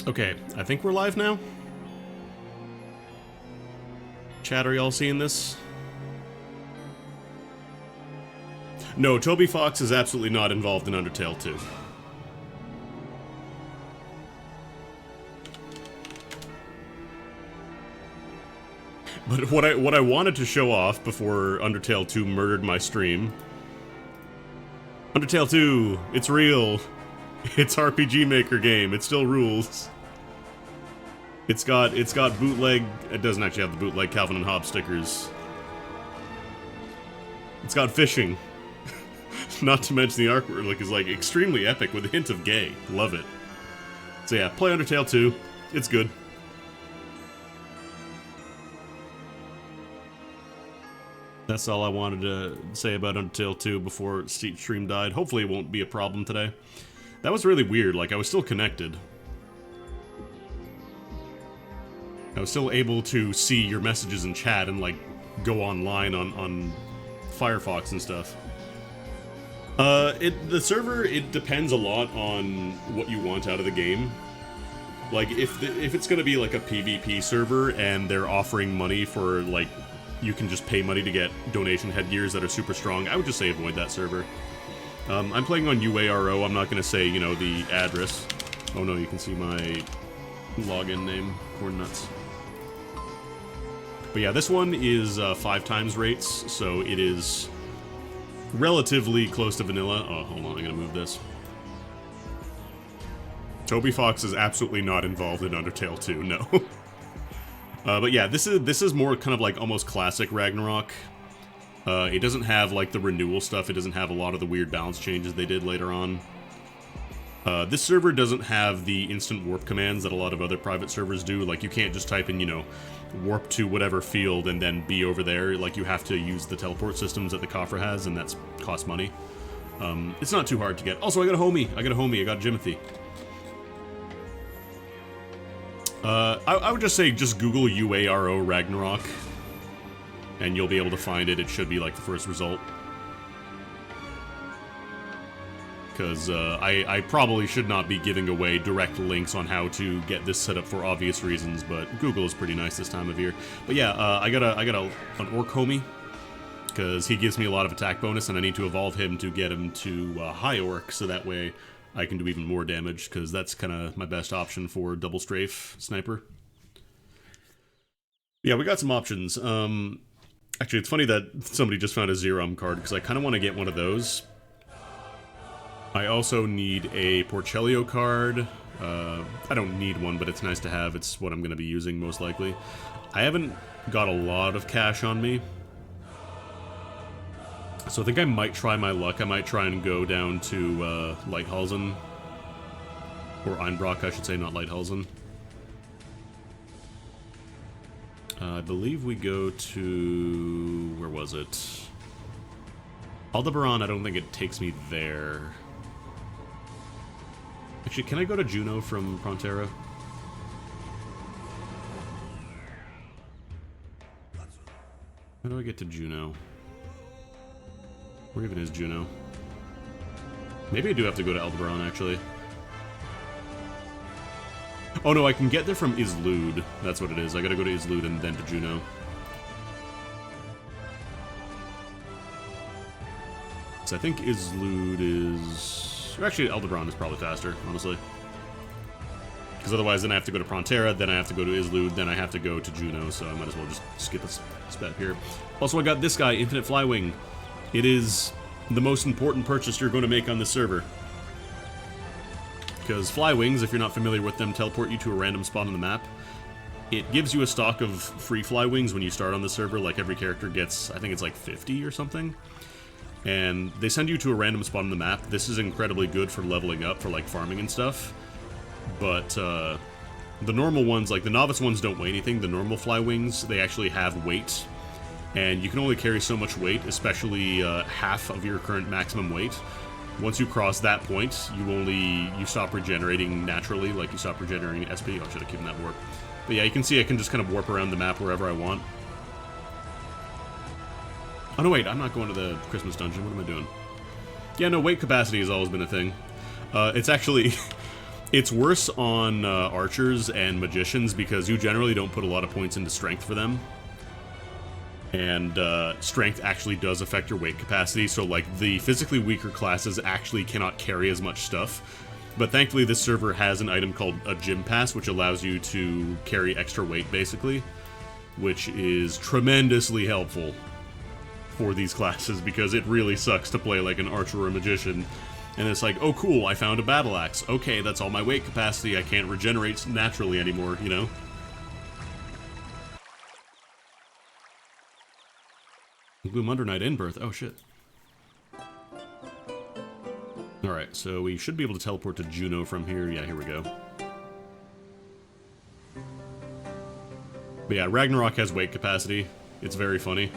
Okay, I think we're live now. Chat, are y'all seeing this? No, Toby Fox is absolutely not involved in Undertale 2. But what I wanted to show off before Undertale 2 murdered my stream. Undertale 2, it's real. It's RPG Maker game. It still rules. It's got bootleg. It doesn't actually have the bootleg Calvin and Hobbes stickers. It's got fishing. Not to mention the artwork is like extremely epic with a hint of gay. Love it. So yeah, play Undertale 2. It's good. That's all I wanted to say about Undertale 2 before stream died. Hopefully it won't be a problem today. That was really weird, like I was still connected. I was still able to see your messages in chat and like go online on Firefox and stuff. The server, it depends a lot on what you want out of the game. Like if it's gonna be like a PvP server and they're offering money for like, you can just pay money to get donation headgears that are super strong, I would just say avoid that server. I'm playing on UARO, I'm not gonna say, you know, the address. Oh no, you can see my login name, corn nuts. But yeah, this one is 5 times rates, so it is relatively close to vanilla. Oh, hold on, I'm gonna move this. Toby Fox is absolutely not involved in Undertale 2, no. But yeah, this is more kind of like almost classic Ragnarok. It doesn't have like the renewal stuff, it doesn't have a lot of the weird balance changes they did later on. This server doesn't have the instant warp commands that a lot of other private servers do. Like, you can't just type in, you know, warp to whatever field and then be over there. Like, you have to use the teleport systems that the Kafra has, and that's costs money. It's not too hard to get. Also, I got a homie. I got Jimothy. I would just say, just Google UARO Ragnarok, and you'll be able to find it. It should be, like, the first result. Because I probably should not be giving away direct links on how to get this set up for obvious reasons, but Google is pretty nice this time of year. But yeah, I got an orc homie, because he gives me a lot of attack bonus, and I need to evolve him to get him to high orc, so that way I can do even more damage, because that's kind of my best option for double strafe sniper. Yeah, we got some options. Actually, it's funny that somebody just found a Zerom card, because I kind of want to get one of those. I also need a Porcello card. I don't need one, but it's nice to have. It's what I'm going to be using, most likely. I haven't got a lot of cash on me, so I think I might try my luck. I might try and go down to Lighthausen. Or Einbrock, I should say, not Lighthausen. I believe we go to... where was it? Aldebaran, I don't think it takes me there. Actually, can I go to Juno from Prontera? How do I get to Juno? Where even is Juno? Maybe I do have to go to Aldebaran, actually. Oh no, I can get there from Islud. That's what it is. I gotta go to Islud and then to Juno. So I think Islud is... Actually, Aldebaran is probably faster, honestly. Because otherwise, then I have to go to Prontera, then I have to go to Islud, then I have to go to Juno, so I might as well just skip a step here. Also, I got this guy, Infinite Flywing. It is the most important purchase you're going to make on this server. Because Flywings, if you're not familiar with them, teleport you to a random spot on the map. It gives you a stock of free Flywings when you start on the server, like every character gets, I think it's like 50 or something. And they send you to a random spot on the map. This is incredibly good for leveling up, for like farming and stuff. But the normal ones, like the novice ones don't weigh anything. The normal Flywings, they actually have weight. And you can only carry so much weight, especially half of your current maximum weight. Once you cross that point, you stop regenerating naturally, like you stop regenerating SP. Oh, I should have given that warp. But yeah, you can see I can just kind of warp around the map wherever I want. Oh no, wait, I'm not going to the Christmas dungeon. What am I doing? Yeah, no, weight capacity has always been a thing. It's actually... It's worse on archers and magicians because you generally don't put a lot of points into strength for them. And strength actually does affect your weight capacity, so like the physically weaker classes actually cannot carry as much stuff. But thankfully this server has an item called a gym pass, which allows you to carry extra weight basically, which is tremendously helpful for these classes because it really sucks to play like an archer or a magician. And it's like, oh cool, I found a battle axe. Okay, that's all my weight capacity, I can't regenerate naturally anymore, you know? Gloom Under Night Inbirth. Oh, shit. Alright, so we should be able to teleport to Juno from here. Yeah, here we go. But yeah, Ragnarok has weight capacity. It's very funny.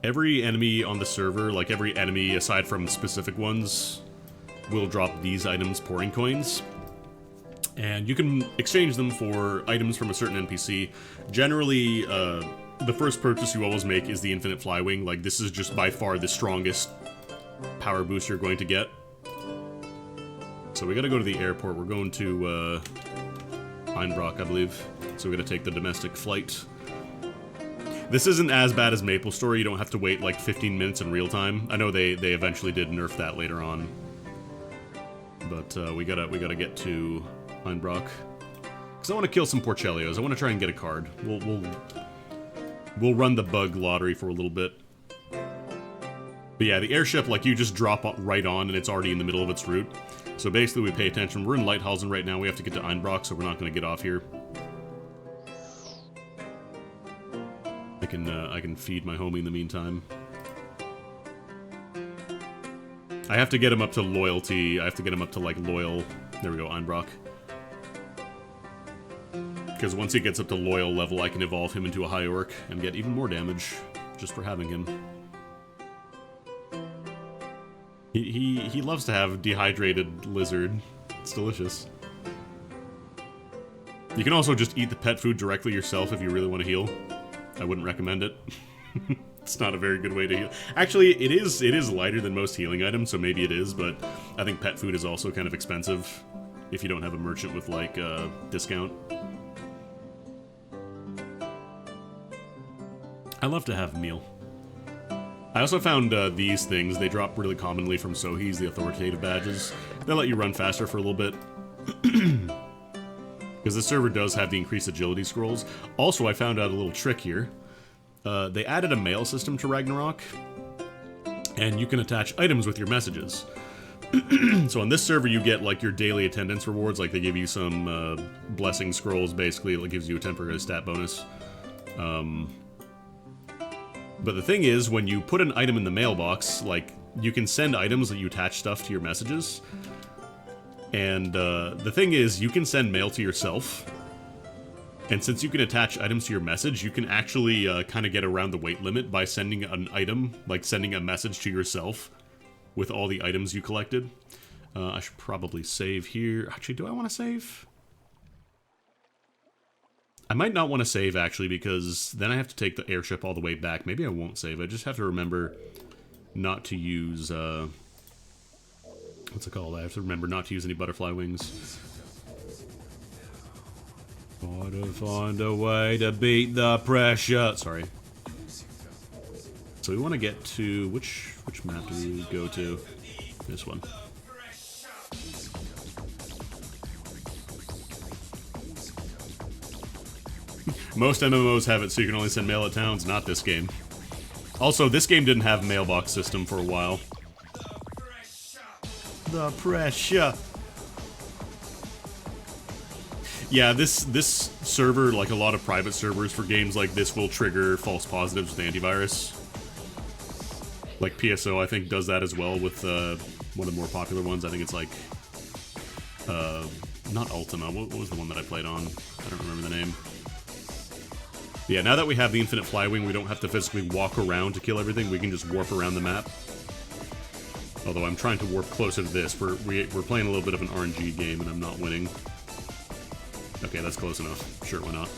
Every enemy on the server, like every enemy aside from specific ones, will drop these items, pouring coins, and you can exchange them for items from a certain NPC. Generally, the first purchase you always make is the Infinite Flywing. Like, this is just by far the strongest power boost you're going to get. So we gotta go to the airport. We're going to Einbrock, I believe. So we gotta take the domestic flight. This isn't as bad as MapleStory. You don't have to wait like 15 minutes in real time. I know they eventually did nerf that later on. But we gotta get to Einbrock, because I want to kill some Porcellios. I want to try and get a card. We'll run the bug lottery for a little bit. But yeah, the airship, like, you just drop right on and it's already in the middle of its route. So basically we pay attention. We're in Lighthausen right now. We have to get to Einbrock, so we're not going to get off here. I can feed my homie in the meantime. I have to get him up to loyalty. I have to get him up to, like, loyal. There we go, Einbrock. Because once he gets up to loyal level, I can evolve him into a high orc and get even more damage just for having him. He loves to have dehydrated lizard. It's delicious. You can also just eat the pet food directly yourself if you really want to heal. I wouldn't recommend it. It's not a very good way to heal. Actually, it is lighter than most healing items, so maybe it is, but I think pet food is also kind of expensive if you don't have a merchant with, like, discount. I love to have a meal. I also found these things. They drop really commonly from Sohis, the authoritative badges. They let you run faster for a little bit. Because the server does have the increased agility scrolls. Also, I found out a little trick here. They added a mail system to Ragnarok, and you can attach items with your messages. So on this server, you get, like, your daily attendance rewards. Like, they give you some blessing scrolls, basically. It gives you a temporary stat bonus. But the thing is, when you put an item in the mailbox, like, you can send items that you attach stuff to your messages. And the thing is, you can send mail to yourself. And since you can attach items to your message, you can actually kind of get around the weight limit by sending an item, like sending a message to yourself with all the items you collected. I should probably save here. Actually, do I want to save? I might not want to save, actually, because then I have to take the airship all the way back. Maybe I won't save. I just have to remember not to use, what's it called? I have to remember not to use any butterfly wings. Gotta find a way to beat the pressure. Sorry. So we want to get to... Which map do we go to? This one. Most MMOs have it so you can only send mail at towns, not this game. Also, this game didn't have mailbox system for a while. The pressure. Yeah, this server, like a lot of private servers for games like this, will trigger false positives with antivirus. Like PSO, I think, does that as well with one of the more popular ones. I think it's like... not Ultima. What was the one that I played on? I don't remember the name. Yeah, now that we have the Infinite Flywing, we don't have to physically walk around to kill everything. We can just warp around the map. Although I'm trying to warp closer to this. We're playing a little bit of an RNG game, and I'm not winning. Okay, that's close enough. Sure, why not?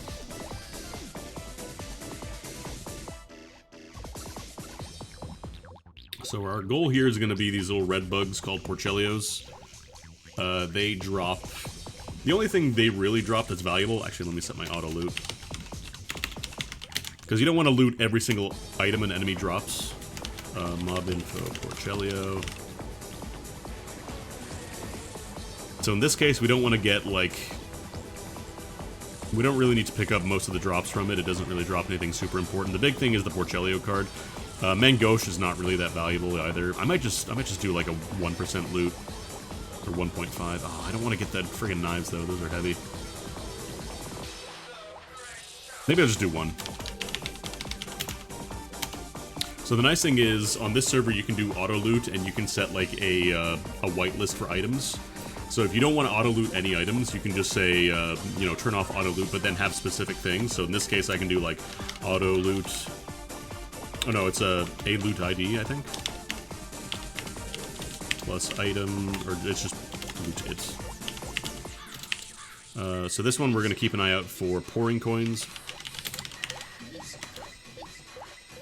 So our goal here is going to be these little red bugs called Porcellios. They drop... The only thing they really drop that's valuable... Actually, let me set my auto loot. Because you don't want to loot every single item an enemy drops. Mob info, Porcellio. So in this case, we don't want to get, like... We don't really need to pick up most of the drops from it. It doesn't really drop anything super important. The big thing is the Porcellio card. Mangosh is not really that valuable either. I might just do like a 1% loot. Or 1.5. Oh, I don't want to get that friggin' knives though. Those are heavy. Maybe I'll just do one. So the nice thing is, on this server you can do auto loot and you can set like a whitelist for items. So if you don't want to auto loot any items, you can just say, you know, turn off auto loot, but then have specific things. So in this case, I can do like auto loot. Oh no, it's a loot ID, I think. Plus item, or it's just loot it. So this one we're going to keep an eye out for pouring coins.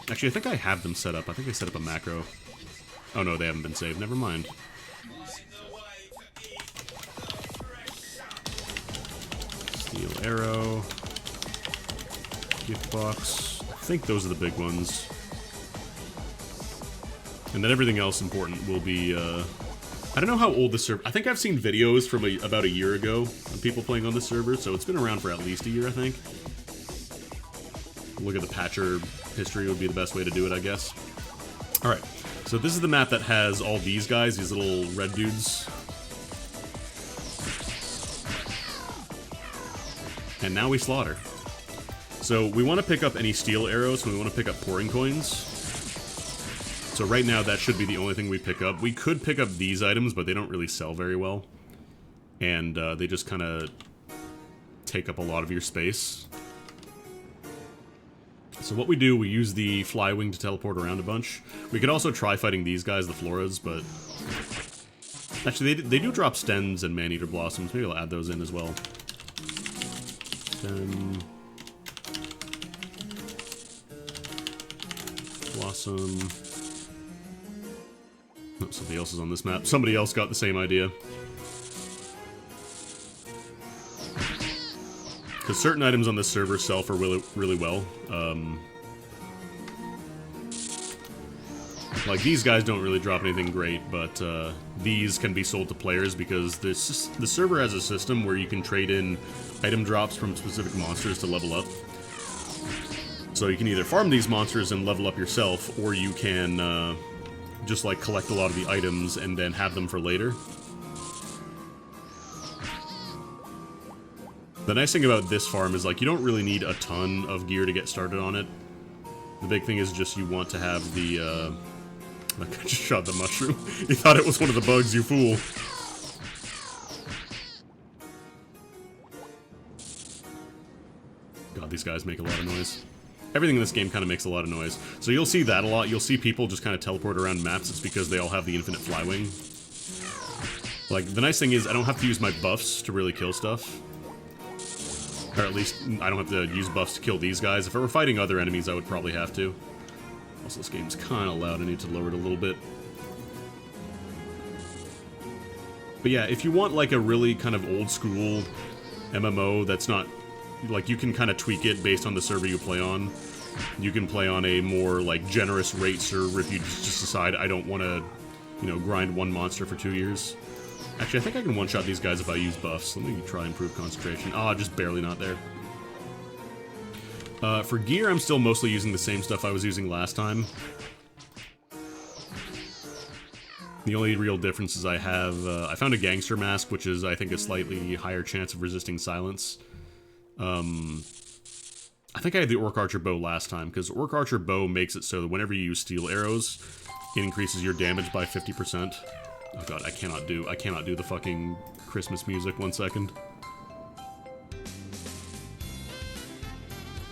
Actually, I think I have them set up. I think I set up a macro. Oh no, they haven't been saved. Never mind. Steel arrow. Gift box. I think those are the big ones. And then everything else important will be, I don't know how old this server... I think I've seen videos from about a year ago of people playing on this server, so it's been around for at least a year, I think. Look at the patcher history would be the best way to do it, I guess. Alright, so this is the map that has all these guys, these little red dudes. And now we slaughter. So we want to pick up any steel arrows, and we want to pick up pouring coins. So right now, that should be the only thing we pick up. We could pick up these items, but they don't really sell very well. And they just kind of take up a lot of your space. So what we do, we use the Flywing to teleport around a bunch. We could also try fighting these guys, the Floras, but... Actually, they do drop stems and Man-Eater Blossoms. Maybe I'll add those in as well. Stem... Blossom... Oh, somebody else is on this map. Somebody else got the same idea. Because certain items on this server sell for really well. Like, these guys don't really drop anything great, but these can be sold to players because the server has a system where you can trade in item drops from specific monsters to level up. So you can either farm these monsters and level up yourself, or you can... just like collect a lot of the items and then have them for later. The nice thing about this farm is like you don't really need a ton of gear to get started on it. The big thing is just you want to have the like I just shot the mushroom. You thought it was one of the bugs, you fool. God, these guys make a lot of noise. Everything in this game kind of makes a lot of noise. So you'll see that a lot. You'll see people just kind of teleport around maps. It's because they all have the infinite Flywing. Like, the nice thing is I don't have to use my buffs to really kill stuff. Or at least, I don't have to use buffs to kill these guys. If I were fighting other enemies, I would probably have to. Also, this game's kind of loud. I need to lower it a little bit. But yeah, if you want, like, a really kind of old-school MMO that's not... Like, you can kind of tweak it based on the server you play on. You can play on a more, like, generous rate server if you just decide I don't want to, you know, grind one monster for 2 years. Actually, I think I can one-shot these guys if I use buffs. Let me try and improve concentration. Ah, just barely not there. For gear, I'm still mostly using the same stuff I was using last time. The only real difference is I have, I found a Gangster Mask, which is, I think, a slightly higher chance of resisting silence. I think I had the Orc Archer Bow last time, because Orc Archer Bow makes it so that whenever you use steel arrows, it increases your damage by 50%. Oh god, I cannot do the fucking Christmas music. 1 second.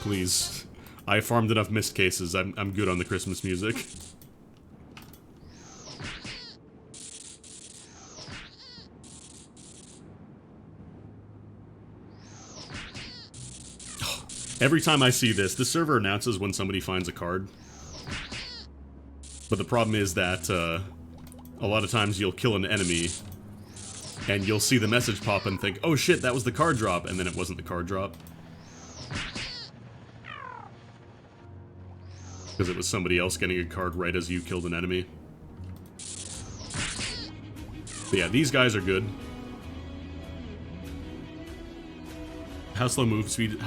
Please. I farmed enough missed cases, I'm good on the Christmas music. Every time I see this, the server announces when somebody finds a card. But the problem is that a lot of times you'll kill an enemy, and you'll see the message pop and think, oh shit, that was the card drop, and then it wasn't the card drop. Because it was somebody else getting a card right as you killed an enemy. But yeah, these guys are good. How slow move speed?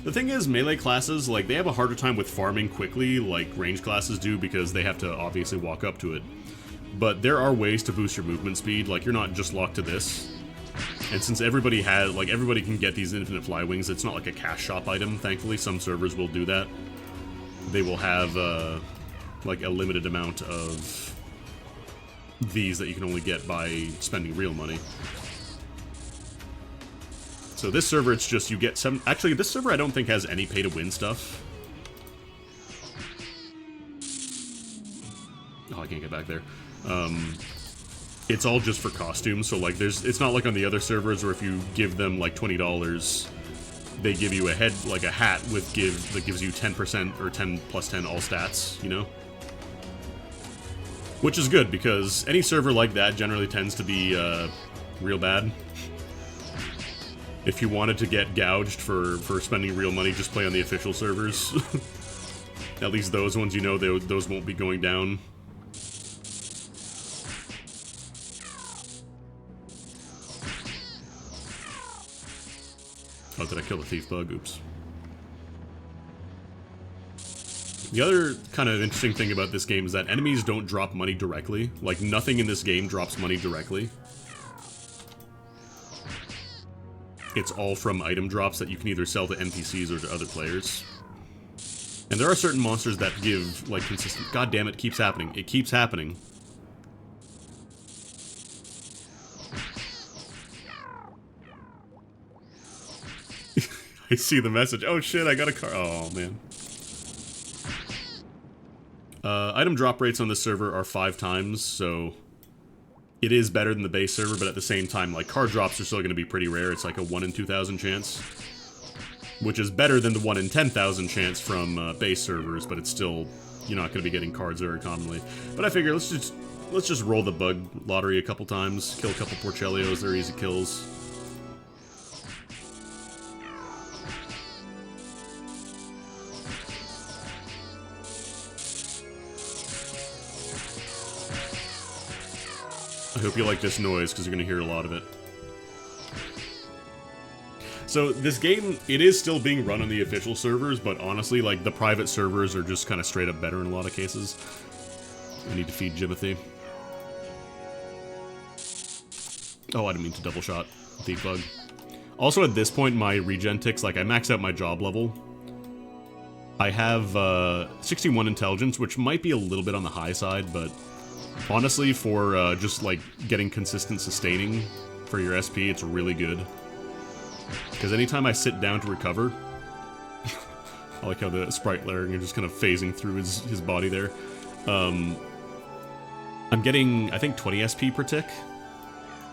The thing is, melee classes, like, they have a harder time with farming quickly, like range classes do, because they have to obviously walk up to it. But there are ways to boost your movement speed, like, you're not just locked to this. And since everybody has, like, everybody can get these infinite fly wings, it's not like a cash shop item, thankfully. Some servers will do that. They will have, like, a limited amount of these that you can only get by spending real money. So this server, it's just you get some... Actually, this server I don't think has any pay-to-win stuff. Oh, I can't get back there. It's all just for costumes, so, like, it's not like on the other servers where if you give them, like, $20, they give you a hat that gives you 10% or 10 plus 10 all stats, you know? Which is good, because any server like that generally tends to be, real bad. If you wanted to get gouged for spending real money, just play on the official servers. At least those ones, you know, those won't be going down. Oh, did I kill the thief bug? Oops. The other kind of interesting thing about this game is that enemies don't drop money directly. Like, nothing in this game drops money directly. It's all from item drops that you can either sell to NPCs or to other players. And there are certain monsters that give, like, consistent... God damn it, it keeps happening. It keeps happening. I see the message. Oh shit, I got a car. Oh, man. Item drop rates on this server are 5 times, so... It is better than the base server, but at the same time, like, card drops are still going to be pretty rare. It's like a 1 in 2,000 chance. Which is better than the 1 in 10,000 chance from base servers, but it's still... You're not going to be getting cards very commonly. But I figure, let's just roll the bug lottery a couple times. Kill a couple Porcellios, they're easy kills. I hope you like this noise, because you're going to hear a lot of it. So, this game, it is still being run on the official servers, but honestly, like, the private servers are just kind of straight up better in a lot of cases. I need to feed Jimothy. Oh, I didn't mean to double shot Thief Bug. Also, at this point, my regen ticks, like, I maxed out my job level. I have 61 intelligence, which might be a little bit on the high side, but... Honestly, for just, like, getting consistent sustaining for your SP, it's really good. Because anytime I sit down to recover... I like how the sprite layering is just kind of phasing through his body there. I'm getting, I think, 20 SP per tick.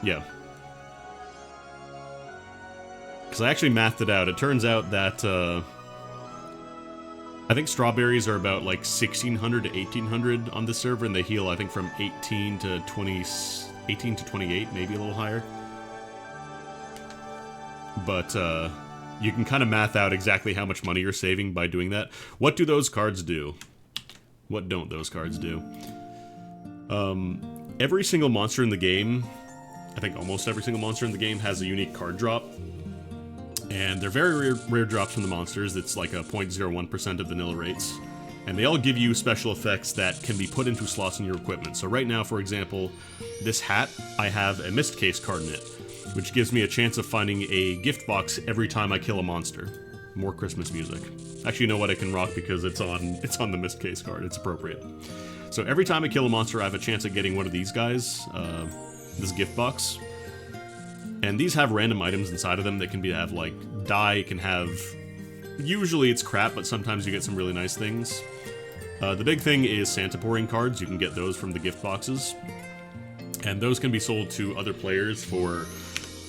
Yeah. Because I actually mathed it out. It turns out that... I think strawberries are about like 1,600 to 1,800 on this server, and they heal, I think, from 18 to 28, maybe a little higher. But you can kind of math out exactly how much money you're saving by doing that. What do those cards do? What don't those cards do? Every single monster in the game, I think almost every single monster in the game, has a unique card drop. And they're very rare drops from the monsters. It's like a 0.01% of vanilla rates. And they all give you special effects that can be put into slots in your equipment. So right now, for example, this hat, I have a mist case card in it, which gives me a chance of finding a gift box every time I kill a monster. More Christmas music. Actually, you know what, I can rock because it's on the mist case card. It's appropriate. So every time I kill a monster, I have a chance of getting one of these guys, this gift box. And these have random items inside of them that can have, like, dye, can have... Usually it's crap, but sometimes you get some really nice things. The big thing is Santa pouring cards. You can get those from the gift boxes. And those can be sold to other players for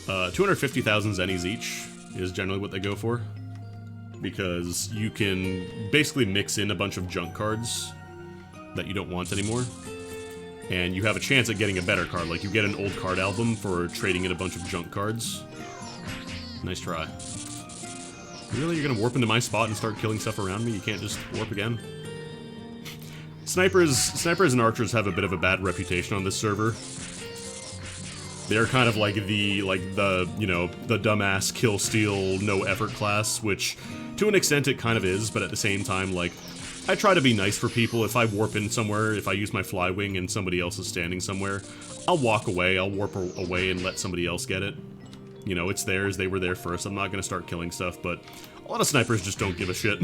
250,000 zennies each, is generally what they go for. Because you can basically mix in a bunch of junk cards that you don't want anymore. And you have a chance at getting a better card. Like, you get an old card album for trading in a bunch of junk cards. Nice try. Really? You're gonna warp into my spot and start killing stuff around me? You can't just warp again? Snipers and archers have a bit of a bad reputation on this server. They're kind of like the dumbass kill steal no effort class, which to an extent it kind of is, but at the same time, like, I try to be nice for people. If I warp in somewhere, if I use my fly wing and somebody else is standing somewhere, I'll walk away, I'll warp away and let somebody else get it. You know, it's theirs, they were there first, I'm not gonna start killing stuff, but a lot of snipers just don't give a shit.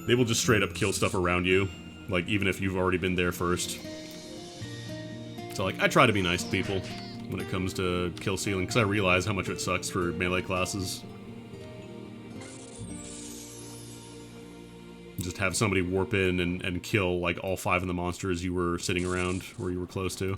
They will just straight up kill stuff around you, like, even if you've already been there first. So, like, I try to be nice to people when it comes to kill stealing, because I realize how much it sucks for melee classes. Just have somebody warp in and kill, like, all 5 of the monsters you were sitting around or you were close to.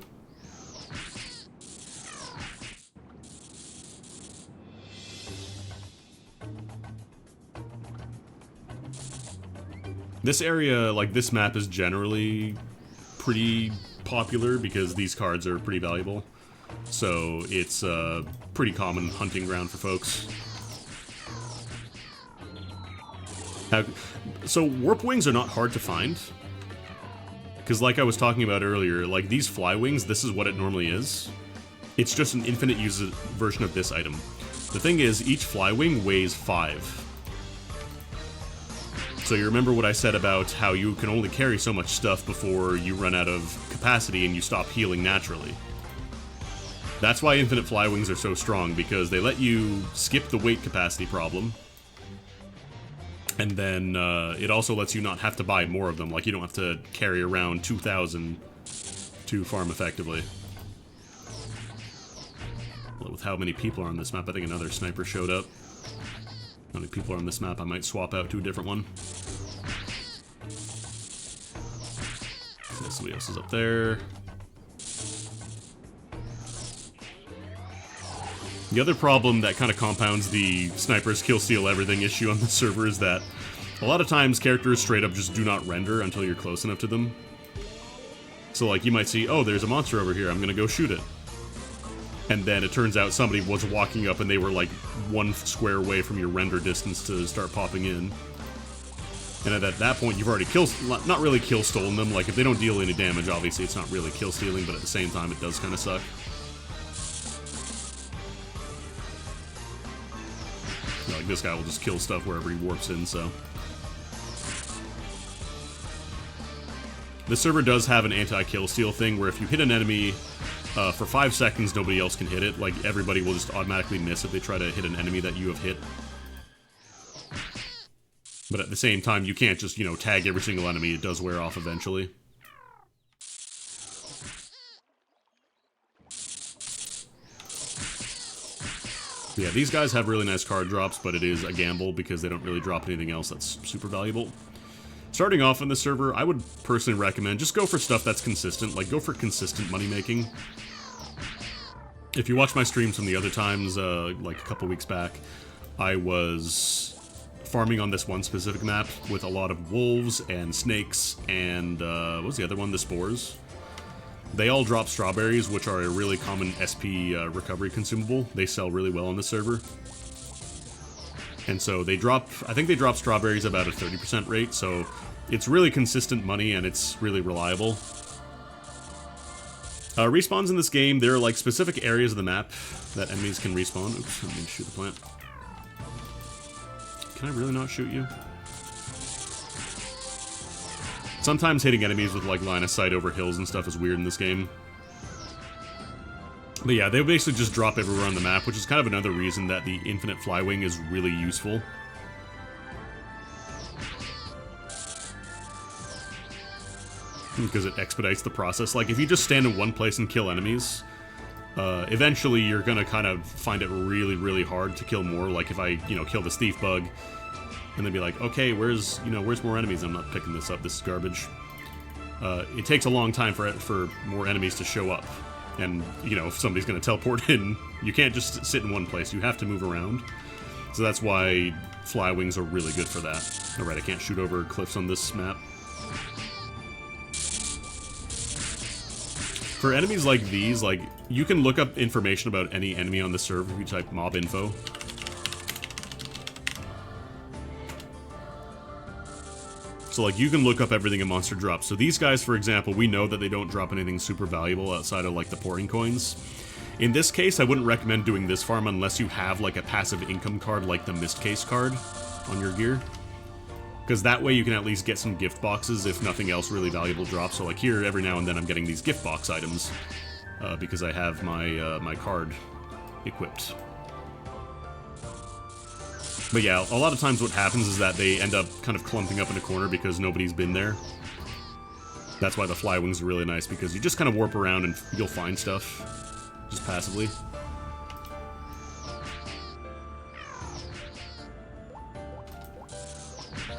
This area, like, this map is generally pretty popular because these cards are pretty valuable. So it's a pretty common hunting ground for folks. So warp wings are not hard to find. Because like I was talking about earlier, like these fly wings, this is what it normally is. It's just an infinite use version of this item. The thing is, each fly wing weighs 5. So you remember what I said about how you can only carry so much stuff before you run out of capacity and you stop healing naturally. That's why infinite fly wings are so strong, because they let you skip the weight capacity problem. And then it also lets you not have to buy more of them, like you don't have to carry around 2,000 to farm effectively. Well, with how many people are on this map, I think another sniper showed up. How many people are on this map? I might swap out to a different one. So somebody else is up there. The other problem that kind of compounds the snipers kill steal everything issue on the server is that a lot of times characters straight up just do not render until you're close enough to them. So like you might see, oh, there's a monster over here, I'm gonna go shoot it. And then it turns out somebody was walking up and they were like 1 square away from your render distance to start popping in. And at that point you've already not really kill stolen them. Like if they don't deal any damage, obviously it's not really kill stealing, but at the same time it does kind of suck. Like this guy will just kill stuff wherever he warps in, so. This server does have an anti-kill steal thing where if you hit an enemy for 5 seconds, nobody else can hit it. Like, everybody will just automatically miss if they try to hit an enemy that you have hit. But at the same time, you can't just, you know, tag every single enemy. It does wear off eventually. Yeah, these guys have really nice card drops, but it is a gamble because they don't really drop anything else that's super valuable. Starting off on the server, I would personally recommend just go for stuff that's consistent. Like, go for consistent money making. If you watch my streams from the other times, like a couple weeks back, I was farming on this one specific map with a lot of wolves and snakes and, what was the other one? The spores. They all drop strawberries, which are a really common SP recovery consumable. They sell really well on the server. And so they drop, I think they drop strawberries about a 30% rate, so it's really consistent money and it's really reliable. Respawns in this game, there are like specific areas of the map that enemies can respawn. Oops, I didn't mean to shoot the plant. Can I really not shoot you? Sometimes hitting enemies with like line of sight over hills and stuff is weird in this game. But yeah, they basically just drop everywhere on the map, which is kind of another reason that the infinite flywing is really useful. Because it expedites the process. Like, if you just stand in one place and kill enemies, eventually you're gonna kind of find it really, really hard to kill more. Like, if I, you know, kill this thief bug, and then be like, okay, where's more enemies? I'm not picking this up, this is garbage. It takes a long time for more enemies to show up. And, you know, if somebody's gonna teleport in, you can't just sit in one place, you have to move around. So that's why fly wings are really good for that. Alright, I can't shoot over cliffs on this map. For enemies like these, like, you can look up information about any enemy on the server if you type mob info. So, like, you can look up everything a monster drops. So these guys, for example, we know that they don't drop anything super valuable outside of, like, the pouring coins. In this case, I wouldn't recommend doing this farm unless you have, like, a passive income card like the Mist Case card on your gear. Because that way you can at least get some gift boxes if nothing else really valuable drops. So, like, here, every now and then I'm getting these gift box items because I have my, my card equipped. But yeah, a lot of times what happens is that they end up kind of clumping up in a corner because nobody's been there. That's why the fly wings are really nice, because you just kind of warp around and you'll find stuff just passively.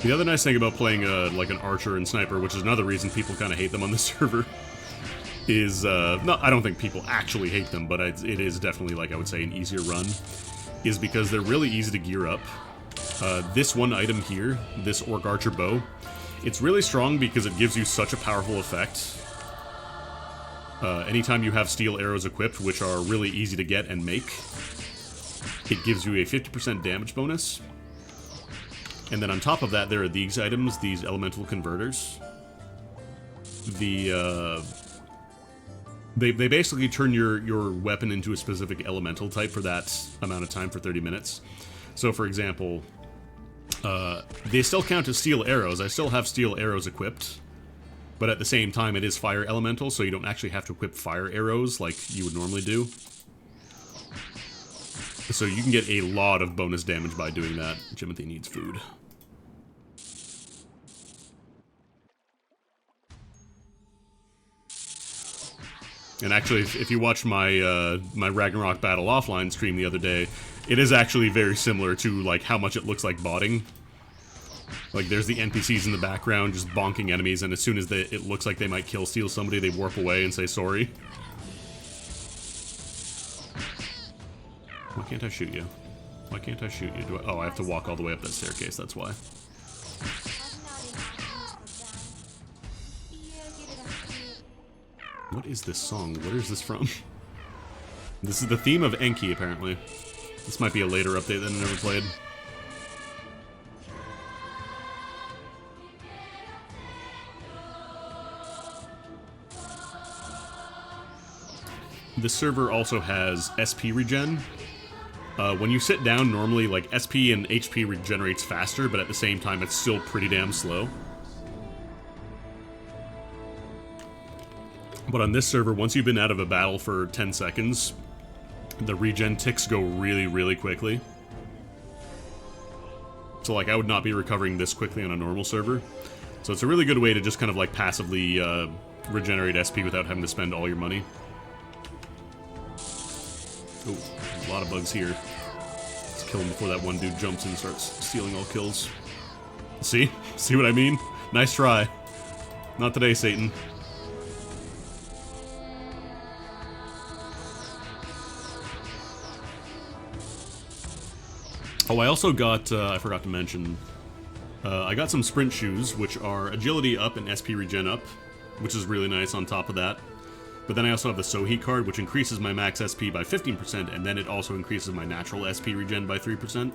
The other nice thing about playing like an archer and sniper, which is another reason people kind of hate them on the server, is, no, I don't think people actually hate them, but it is definitely, like, I would say, an easier run, is because they're really easy to gear up. This one item here, this Orc Archer Bow, it's really strong because it gives you such a powerful effect. Anytime you have steel arrows equipped, which are really easy to get and make, it gives you a 50% damage bonus. And then on top of that, there are these items, these elemental converters. They basically turn your weapon into a specific elemental type for that amount of time, for 30 minutes. So, for example, they still count as steel arrows. I still have steel arrows equipped, but at the same time, it is fire elemental, so you don't actually have to equip fire arrows like you would normally do. So you can get a lot of bonus damage by doing that. Jimothy needs food. And actually, if you watch my my Ragnarok Battle Offline stream the other day, it is actually very similar to, like, how much it looks like botting. Like, there's the NPCs in the background just bonking enemies, and as soon as it looks like they might steal somebody, they warp away and say sorry. Why can't I shoot you? Why can't I shoot you? Oh, I have to walk all the way up that staircase, that's why. What is this song? Where is this from? This is the theme of Enki, apparently. This might be a later update that I never played. This server also has SP regen. When you sit down, normally, like, SP and HP regenerates faster, but at the same time, it's still pretty damn slow. But on this server, once you've been out of a battle for 10 seconds, the regen ticks go really, really quickly. So, like, I would not be recovering this quickly on a normal server. So it's a really good way to just kind of, like, passively regenerate SP without having to spend all your money. Oh, a lot of bugs here. Let's kill him before that one dude jumps in and starts stealing all kills. See? See what I mean? Nice try. Not today, Satan. Oh, I also got, I forgot to mention, I got some sprint shoes, which are agility up and SP regen up, which is really nice on top of that. But then I also have the Sohi card, which increases my max SP by 15%, and then it also increases my natural SP regen by 3%.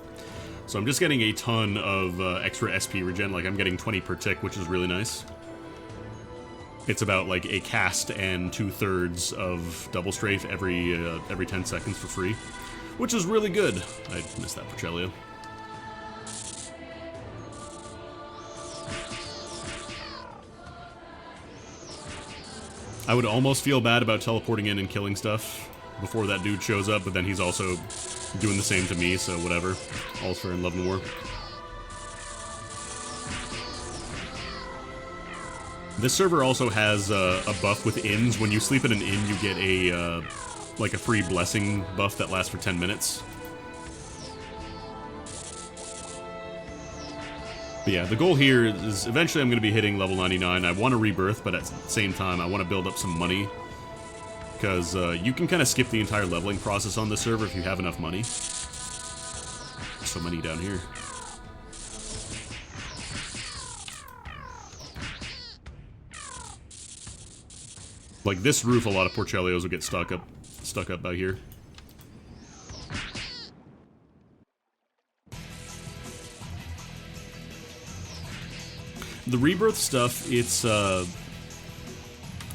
So I'm just getting a ton of extra SP regen, like I'm getting 20 per tick, which is really nice. It's about like a cast and 2/3 of double strafe every 10 seconds for free, which is really good. I missed that Porchellia. I would almost feel bad about teleporting in and killing stuff before that dude shows up, but then he's also doing the same to me, so whatever. All's fair in love and war. This server also has a buff with inns. When you sleep in an inn, you get a like a free blessing buff that lasts for 10 minutes. But yeah, the goal here is eventually I'm going to be hitting level 99. I want to rebirth, but at the same time, I want to build up some money. Because you can kind of skip the entire leveling process on this server if you have enough money. So many down here. Like, this roof, a lot of Porcellios will get stuck up by here. The rebirth stuff, it's, it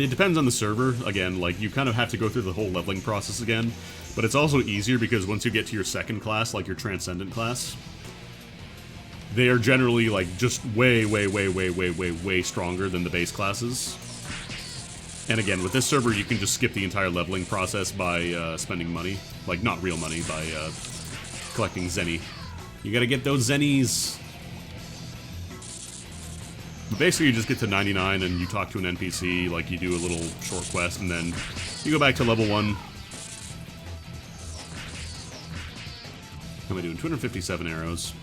depends on the server. Again, like, you kind of have to go through the whole leveling process again. But it's also easier because once you get to your second class, like your Transcendent class, they are generally, like, just way stronger than the base classes. And again, with this server, you can just skip the entire leveling process by spending money. Like, not real money, by collecting Zenny. You gotta get those Zennies! But basically, you just get to 99 and you talk to an NPC, like you do a little short quest, and then you go back to level 1. How am I doing? 257 arrows.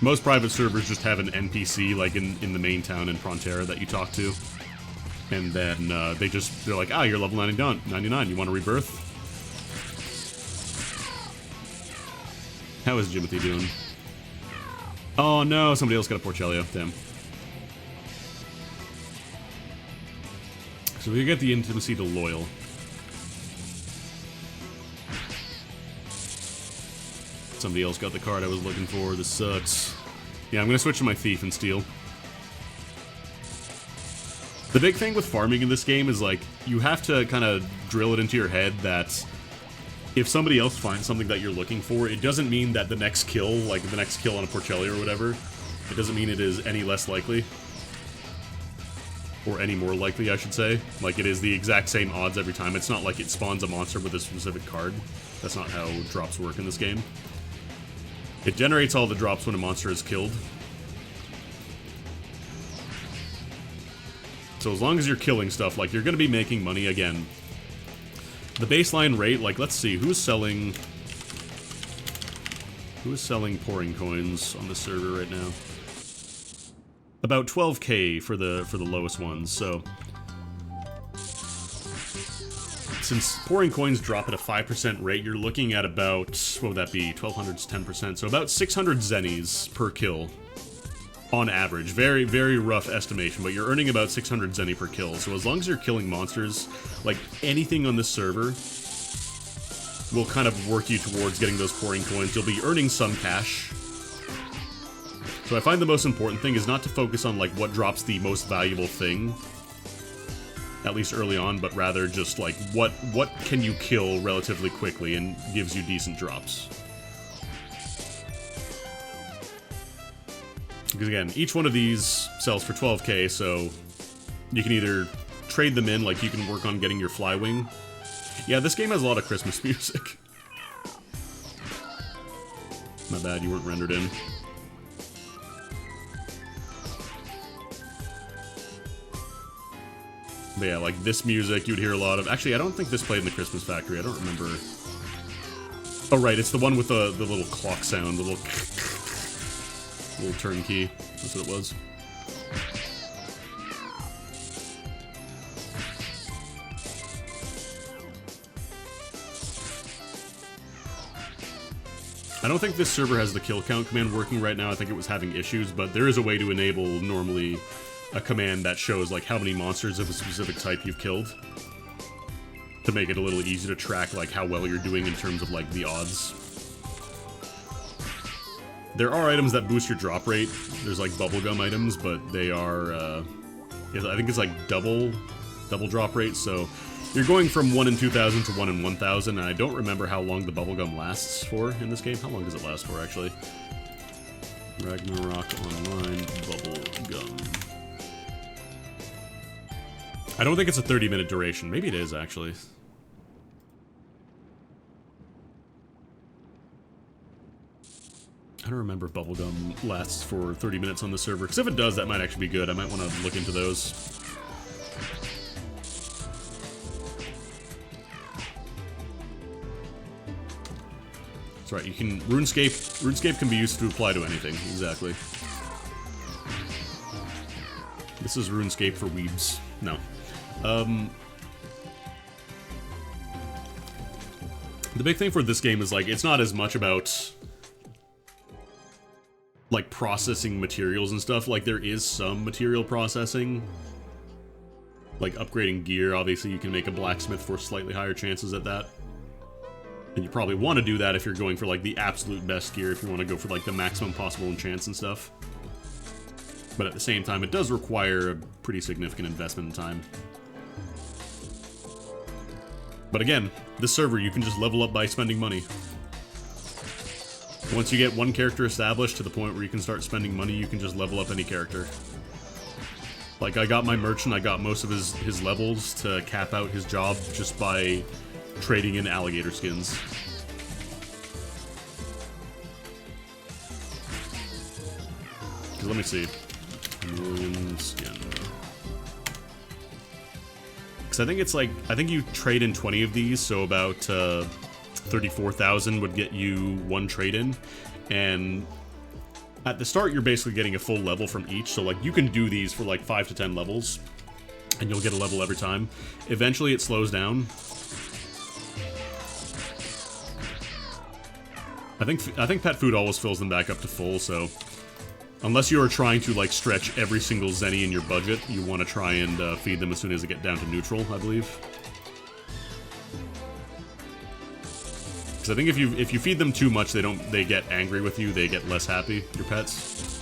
Most private servers just have an NPC, like, in the main town in Frontera that you talk to. And then they're like, ah, you're level 99, you want a rebirth? How is Jimothy doing? Oh no, somebody else got a Porcellio. Damn. So we get the intimacy to loyal. Somebody else got the card I was looking for. This sucks. Yeah, I'm gonna switch to my thief and steal. The big thing with farming in this game is, like, you have to kind of drill it into your head that if somebody else finds something that you're looking for, it doesn't mean that the next kill, like the next kill on a Porcelli or whatever, it doesn't mean it is any less likely. Or any more likely, I should say. Like, it is the exact same odds every time. It's not like it spawns a monster with a specific card. That's not how drops work in this game. It generates all the drops when a monster is killed. So as long as you're killing stuff, like, you're going to be making money again. The baseline rate, like, let's see, who is selling pouring coins on the server right now? About 12k for the lowest ones. So since pouring coins drop at a 5% rate, you're looking at about, what would that be? 1200 is 10%, so about 600 zennies per kill on average. Very, very rough estimation, but you're earning about 600 zenny per kill. So as long as you're killing monsters, like, anything on this server will kind of work you towards getting those pouring coins. You'll be earning some cash. So I find the most important thing is not to focus on, like, what drops the most valuable thing, at least early on, but rather just, like, what can you kill relatively quickly and gives you decent drops. Because again, each one of these sells for 12k, so you can either trade them in, like you can work on getting your Flywing. Yeah, this game has a lot of Christmas music. My bad, you weren't rendered in. But yeah, like this music, you'd hear a lot of... Actually, I don't think this played in the Christmas Factory. I don't remember. Oh, right, it's the one with the little clock sound, the little turnkey. That's what it was. I don't think this server has the kill count command working right now. I think it was having issues, but there is a way to enable normally a command that shows, like, how many monsters of a specific type you've killed, to make it a little easier to track, like, how well you're doing in terms of, like, the odds. There are items that boost your drop rate. There's, like, bubblegum items, but they are, I think it's, like, double drop rate, so you're going from 1 in 2,000 to 1 in 1,000, and I don't remember how long the bubblegum lasts for in this game. How long does it last for, actually? Ragnarok Online bubblegum. I don't think it's a 30-minute duration. Maybe it is, actually. I don't remember if bubblegum lasts for 30 minutes on the server, because if it does, that might actually be good. I might want to look into those. That's right, you can... RuneScape can be used to apply to anything, exactly. This is RuneScape for weebs. No. The big thing for this game is, like, it's not as much about like processing materials and stuff. Like there is some material processing, like upgrading gear. Obviously you can make a blacksmith for slightly higher chances at that, and you probably want to do that if you're going for like the absolute best gear, if you want to go for like the maximum possible enchants and stuff. But at the same time, it does require a pretty significant investment in time. But again, this server, you can just level up by spending money. Once you get one character established to the point where you can start spending money, you can just level up any character. Like, I got my merchant, I got most of his levels to cap out his job just by trading in alligator skins. Because let me see. Million skin. Because I think it's like, I think you trade in 20 of these, so about 34,000 would get you one trade-in, and at the start you're basically getting a full level from each, so like you can do these for like 5 to 10 levels, and you'll get a level every time. Eventually it slows down. I think pet food always fills them back up to full, so unless you are trying to like stretch every single zenny in your budget, you want to try and feed them as soon as they get down to neutral, I believe. Because I think if you feed them too much, they get angry with you, they get less happy, your pets.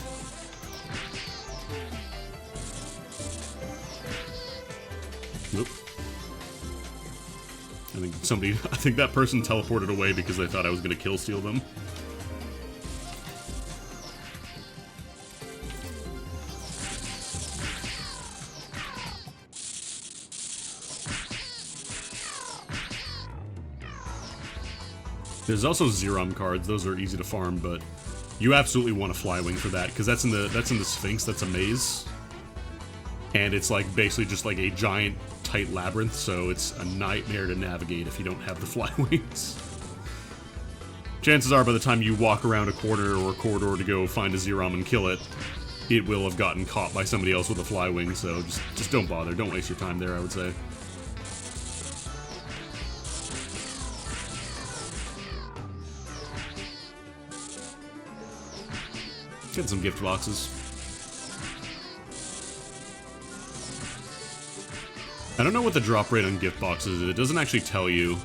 Nope. I think that person teleported away because they thought I was gonna kill steal them. There's also Zerom cards. Those are easy to farm, but you absolutely want a Flywing for that, because that's in the Sphinx. That's a maze, and it's like basically just like a giant tight labyrinth. So it's a nightmare to navigate if you don't have the Flywings. Chances are, by the time you walk around a corner or a corridor to go find a Zerom and kill it, it will have gotten caught by somebody else with a Flywing. So just don't bother. Don't waste your time there, I would say. Get some gift boxes. I don't know what the drop rate on gift boxes is. It doesn't actually tell you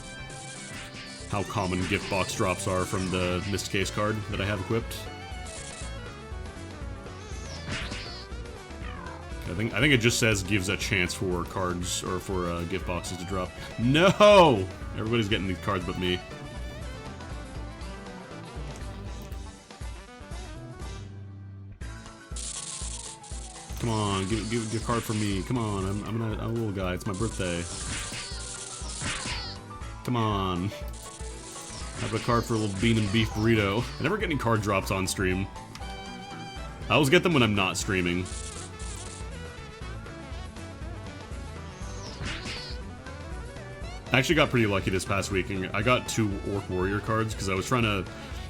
how common gift box drops are from the Mist Case card that I have equipped. I think it just says gives a chance for cards, or for gift boxes to drop. No! Everybody's getting these cards but me. Come on, give a card for me. Come on, I'm a little guy. It's my birthday. Come on. I have a card for a little bean and beef burrito. I never get any card drops on stream. I always get them when I'm not streaming. I actually got pretty lucky this past week, and I got 2 Orc Warrior cards, because I was trying to...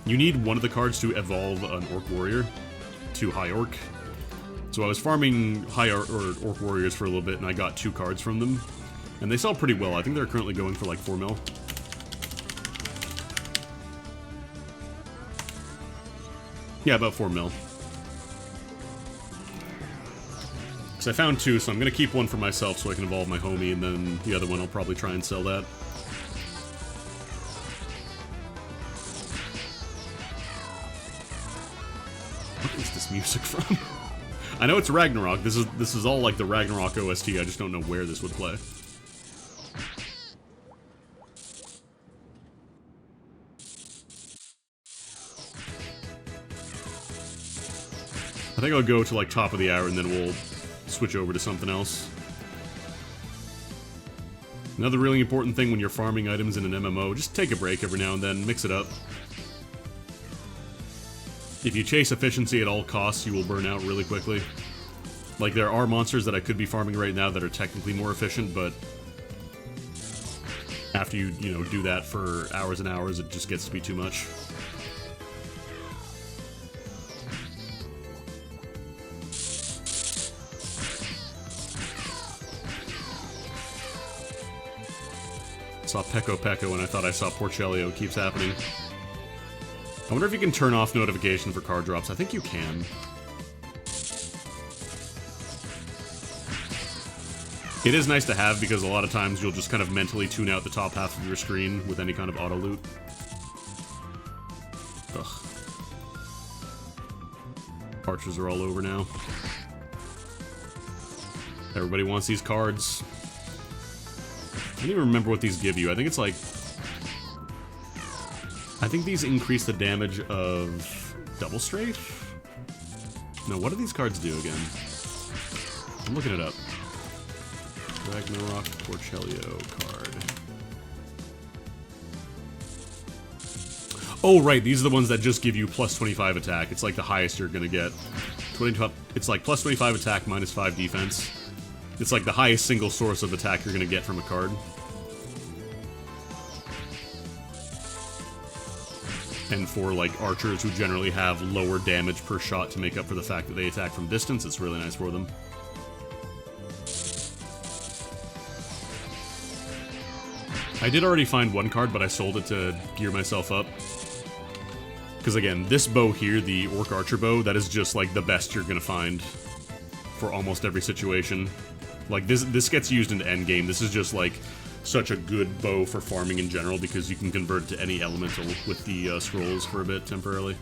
You need one of the cards to evolve an Orc Warrior to High Orc. So I was farming High Orc Warriors for a little bit, and I got 2 cards from them. And they sell pretty well. I think they're currently going for like 4 mil. Yeah, about 4 mil. Because I found 2, so I'm going to keep one for myself so I can evolve my homie, and then the other one I'll probably try and sell that. What is this music from? I know it's Ragnarok. This is all like the Ragnarok OST. I just don't know where this would play. I think I'll go to like top of the hour and then we'll switch over to something else. Another really important thing when you're farming items in an MMO, just take a break every now and then, mix it up. If you chase efficiency at all costs, you will burn out really quickly. Like, there are monsters that I could be farming right now that are technically more efficient, but after you know, do that for hours and hours, it just gets to be too much. Saw Pecco Pecco and I thought I saw Porcellio. Keeps happening. I wonder if you can turn off notification for card drops. I think you can. It is nice to have because a lot of times you'll just kind of mentally tune out the top half of your screen with any kind of auto loot. Ugh. Archers are all over now. Everybody wants these cards. I don't even remember what these give you. I think it's like... I think these increase the damage of Double Strafe? No, what do these cards do again? I'm looking it up. Ragnarok Porchelio card. Oh, right, these are the ones that just give you plus 25 attack. It's like the highest you're gonna get. It's like plus 25 attack, minus 5 defense. It's like the highest single source of attack you're gonna get from a card. And for, like, archers who generally have lower damage per shot to make up for the fact that they attack from distance, it's really nice for them. I did already find one card, but I sold it to gear myself up. Because again, this bow here, the Orc Archer bow, that is just like the best you're gonna find for almost every situation. Like this gets used in endgame. This is just like such a good bow for farming in general because you can convert it to any elemental with the scrolls for a bit temporarily.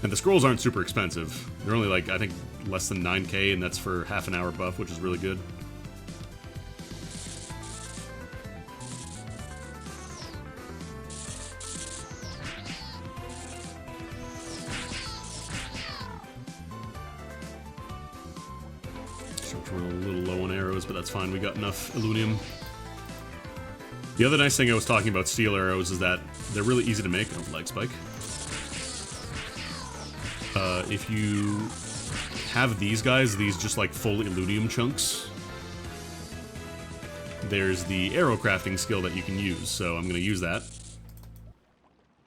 And the scrolls aren't super expensive. They're only like, I think, less than 9k, and that's for half an hour buff, which is really good. We're a little low on arrows, but that's fine. We got enough Illunium. The other nice thing I was talking about steel arrows is that they're really easy to make. Oh, leg spike. If you have these guys, these just like full Illunium chunks, there's the arrow crafting skill that you can use, so I'm going to use that.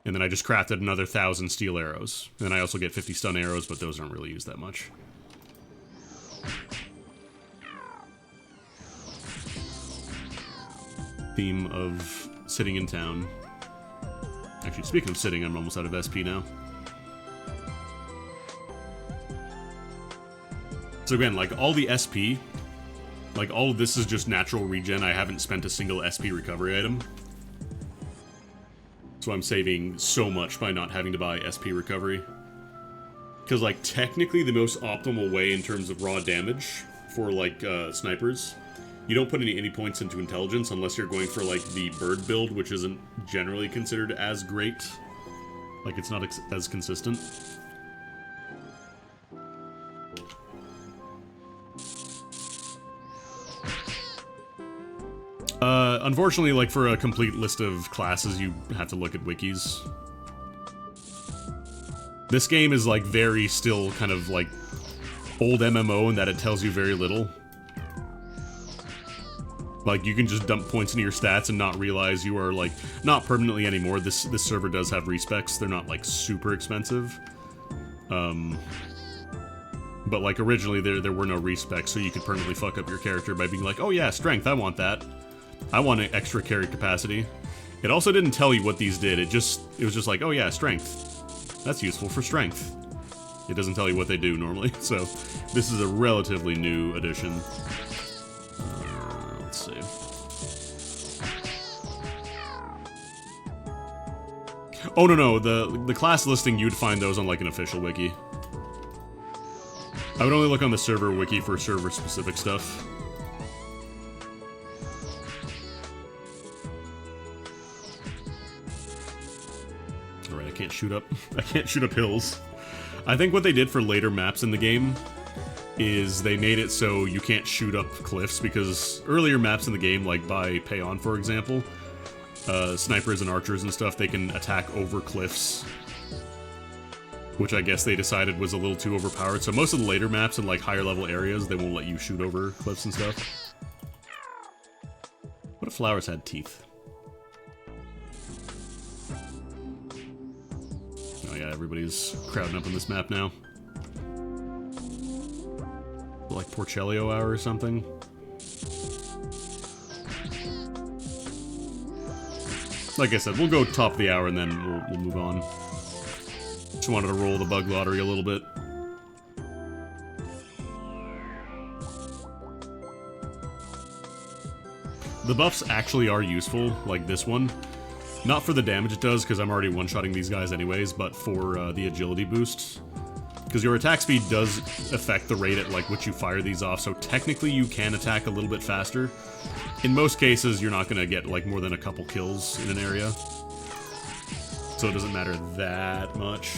And then I just crafted another 1,000 steel arrows. And then I also get 50 stun arrows, but those aren't really used that much. Theme of sitting in town. Actually, speaking of sitting, I'm almost out of SP now. So again, like all the SP, like all of this is just natural regen. I haven't spent a single SP recovery item. So I'm saving so much by not having to buy SP recovery. Because like technically the most optimal way in terms of raw damage for like snipers, you don't put any points into intelligence unless you're going for, like, the bird build, which isn't generally considered as great. Like, it's not as consistent. Unfortunately, like, for a complete list of classes, you have to look at wikis. This game is, like, very still kind of, like, old MMO in that it tells you very little. Like, you can just dump points into your stats and not realize you are, like, not permanently anymore. This server does have respecs. They're not, like, super expensive. But, like, originally there were no respecs, so you could permanently fuck up your character by being like, oh yeah, strength, I want that. I want an extra carry capacity. It also didn't tell you what these did. It was just like, oh yeah, strength. That's useful for strength. It doesn't tell you what they do normally, so this is a relatively new addition. Let's see. Oh, no, the class listing, you'd find those on, like, an official wiki. I would only look on the server wiki for server-specific stuff. Alright, I can't shoot up. I can't shoot up hills. I think what they did for later maps in the game is they made it so you can't shoot up cliffs, because earlier maps in the game, like by Payon, for example, snipers and archers and stuff, they can attack over cliffs, which I guess they decided was a little too overpowered. So most of the later maps in like higher level areas, they won't let you shoot over cliffs and stuff. What if flowers had teeth? Oh yeah, everybody's crowding up on this map now. Like Porchelio hour or something. Like I said, we'll go top of the hour and then we'll move on. Just wanted to roll the bug lottery a little bit. The buffs actually are useful, like this one. Not for the damage it does, because I'm already one-shotting these guys anyways, but for the agility boosts. Because your attack speed does affect the rate at like which you fire these off, so technically you can attack a little bit faster. In most cases, you're not going to get like more than a couple kills in an area. So it doesn't matter that much.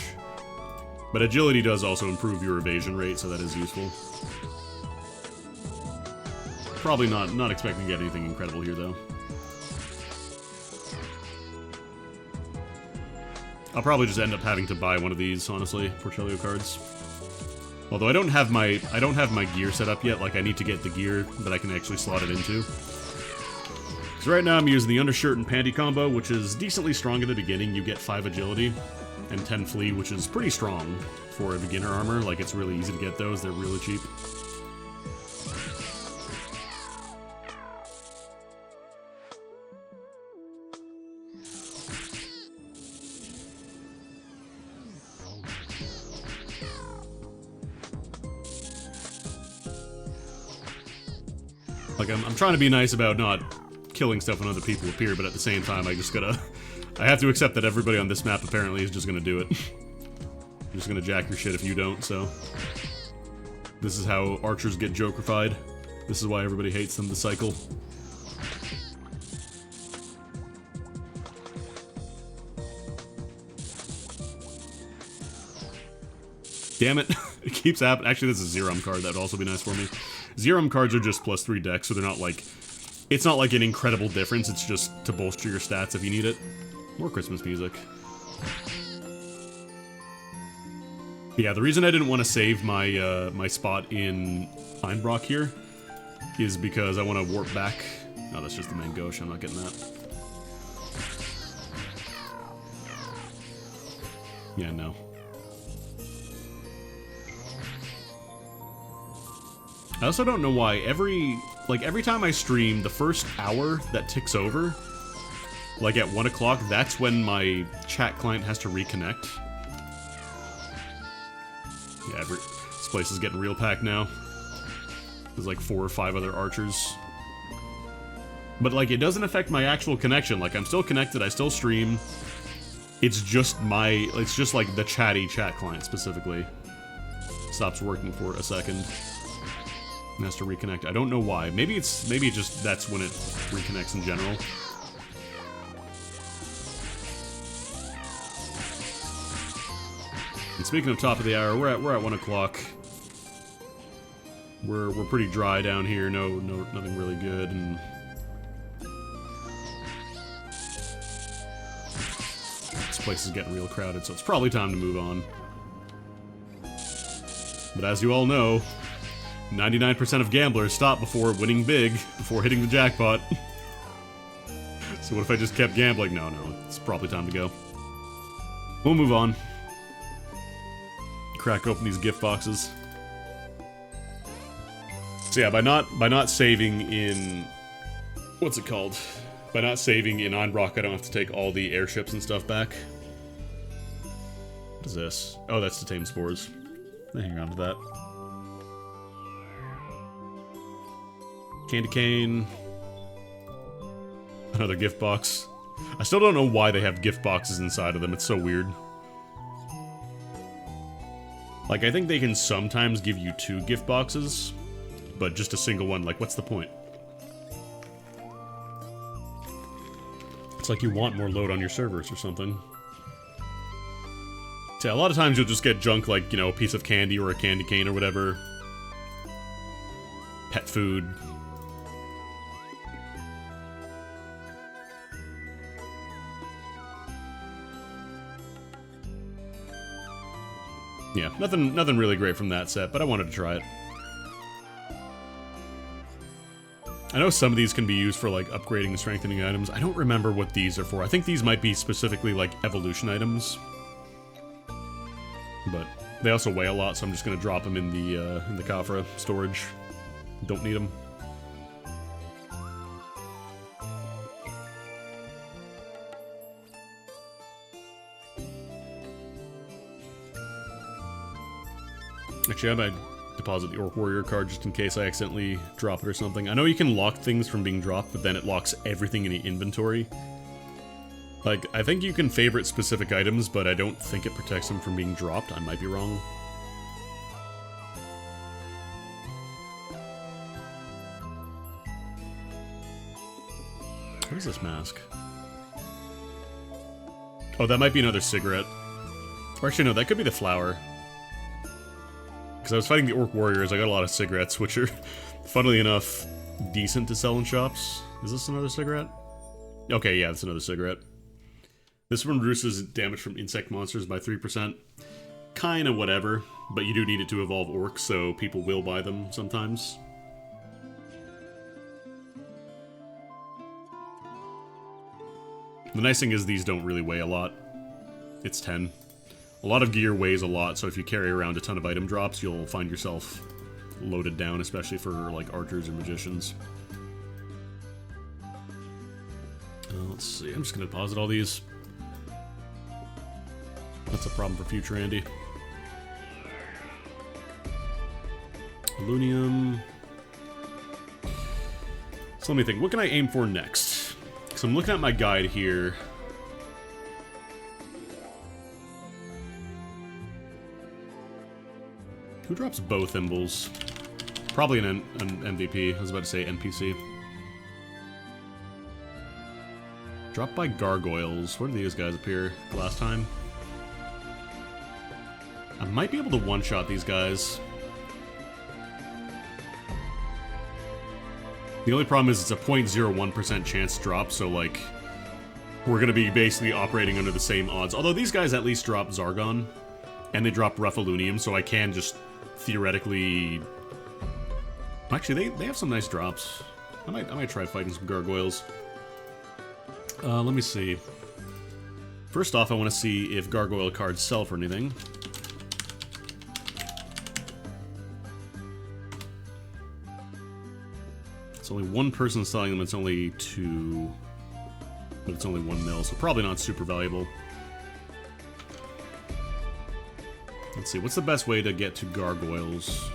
But agility does also improve your evasion rate, so that is useful. Probably not expecting to get anything incredible here, though. I'll probably just end up having to buy one of these, honestly, Portfolio cards. Although I don't have my gear set up yet. Like, I need to get the gear that I can actually slot it into. So right now I'm using the undershirt and panty combo, which is decently strong at the beginning. You get 5 agility and 10 flee, which is pretty strong for a beginner armor. Like, it's really easy to get those. They're really cheap. Like, I'm trying to be nice about not killing stuff when other people appear, but at the same time, I have to accept that everybody on this map apparently is just gonna do it. You're just gonna jack your shit if you don't, so... This is how archers get Joker-fied. This is why everybody hates them, the cycle. Damn it. It keeps happening. Actually, this is a Zerum card. That would also be nice for me. Zerum cards are just +3 dex, so they're not like... It's not like an incredible difference, it's just to bolster your stats if you need it. More Christmas music. Yeah, the reason I didn't want to save my my spot in Einbrock here is because I want to warp back. No, that's just the main gauche, I'm not getting that. Yeah, no. I also don't know why every time I stream, the first hour that ticks over, like at 1 o'clock, that's when my chat client has to reconnect. Yeah, this place is getting real packed now. There's like 4 or 5 other archers. But like, it doesn't affect my actual connection. Like, I'm still connected, I still stream. It's just like the chatty chat client specifically stops working for a second. And has to reconnect. I don't know why. Maybe it just that's when it reconnects in general. And speaking of top of the hour, we're at 1 o'clock. We're pretty dry down here. Nothing really good. And this place is getting real crowded, so it's probably time to move on. But as you all know, 99% of gamblers stop before winning big, before hitting the jackpot. So what if I just kept gambling? No, it's probably time to go. We'll move on. Crack open these gift boxes. So yeah, by not saving in... What's it called? By not saving in Einbrock, I don't have to take all the airships and stuff back. What is this? Oh, that's to tame spores. Hang on to that. Candy cane. Another gift box. I still don't know why they have gift boxes inside of them. It's so weird. Like, I think they can sometimes give you 2 gift boxes, but just a single one. Like, what's the point? It's like you want more load on your servers or something. So yeah, a lot of times you'll just get junk like, you know, a piece of candy or a candy cane or whatever. Pet food. Yeah, nothing really great from that set, but I wanted to try it. I know some of these can be used for, like, upgrading and strengthening items. I don't remember what these are for. I think these might be specifically, like, evolution items. But they also weigh a lot, so I'm just gonna drop them in the Kafra storage. Don't need them. Actually, I might deposit the Orc Warrior card just in case I accidentally drop it or something. I know you can lock things from being dropped, but then it locks everything in the inventory. Like, I think you can favorite specific items, but I don't think it protects them from being dropped. I might be wrong. What is this mask? Oh, that might be another cigarette. Or actually, no, that could be the flower. Because I was fighting the Orc Warriors, I got a lot of cigarettes, which are, funnily enough, decent to sell in shops. Is this another cigarette? Okay, yeah, it's another cigarette. This one reduces damage from insect monsters by 3%. Kinda whatever, but you do need it to evolve orcs, so people will buy them sometimes. The nice thing is these don't really weigh a lot. It's 10. A lot of gear weighs a lot, so if you carry around a ton of item drops, you'll find yourself loaded down, especially for, like, archers or magicians. Let's see, I'm just gonna deposit all these. That's a problem for future Andy. Alunium. So let me think, what can I aim for next? So I'm looking at my guide here. Who drops bow thimbles? Probably an MVP. I was about to say NPC. Dropped by gargoyles. Where did these guys appear last time? I might be able to one-shot these guys. The only problem is it's a 0.01% chance drop, so like, we're gonna be basically operating under the same odds. Although these guys at least drop Zargon, and they drop Ruffalunium, so I can just theoretically... Actually, they have some nice drops. I might try fighting some gargoyles. Let me see. First off, I want to see if gargoyle cards sell for anything. It's only one person selling them, it's only 2. But it's only 1 mil, so probably not super valuable. Let's see, what's the best way to get to gargoyles?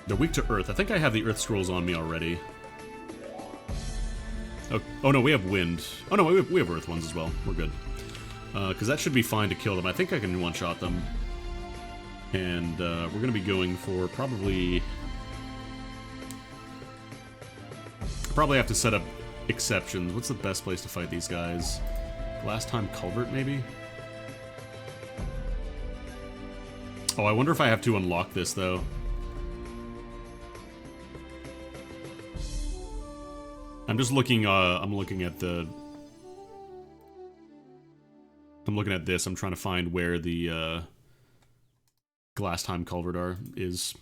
They're weak to earth. I think I have the earth scrolls on me already. Oh no, we have wind. Oh no, we have earth ones as well. We're good. Because that should be fine to kill them. I think I can one-shot them. And we're going to be going for probably have to set up exceptions. What's the best place to fight these guys? Last time Culvert, maybe? Oh, I wonder if I have to unlock this, though. I'm just looking, I'm looking at the... I'm looking at this, I'm trying to find where the, Glass Time Culvert is.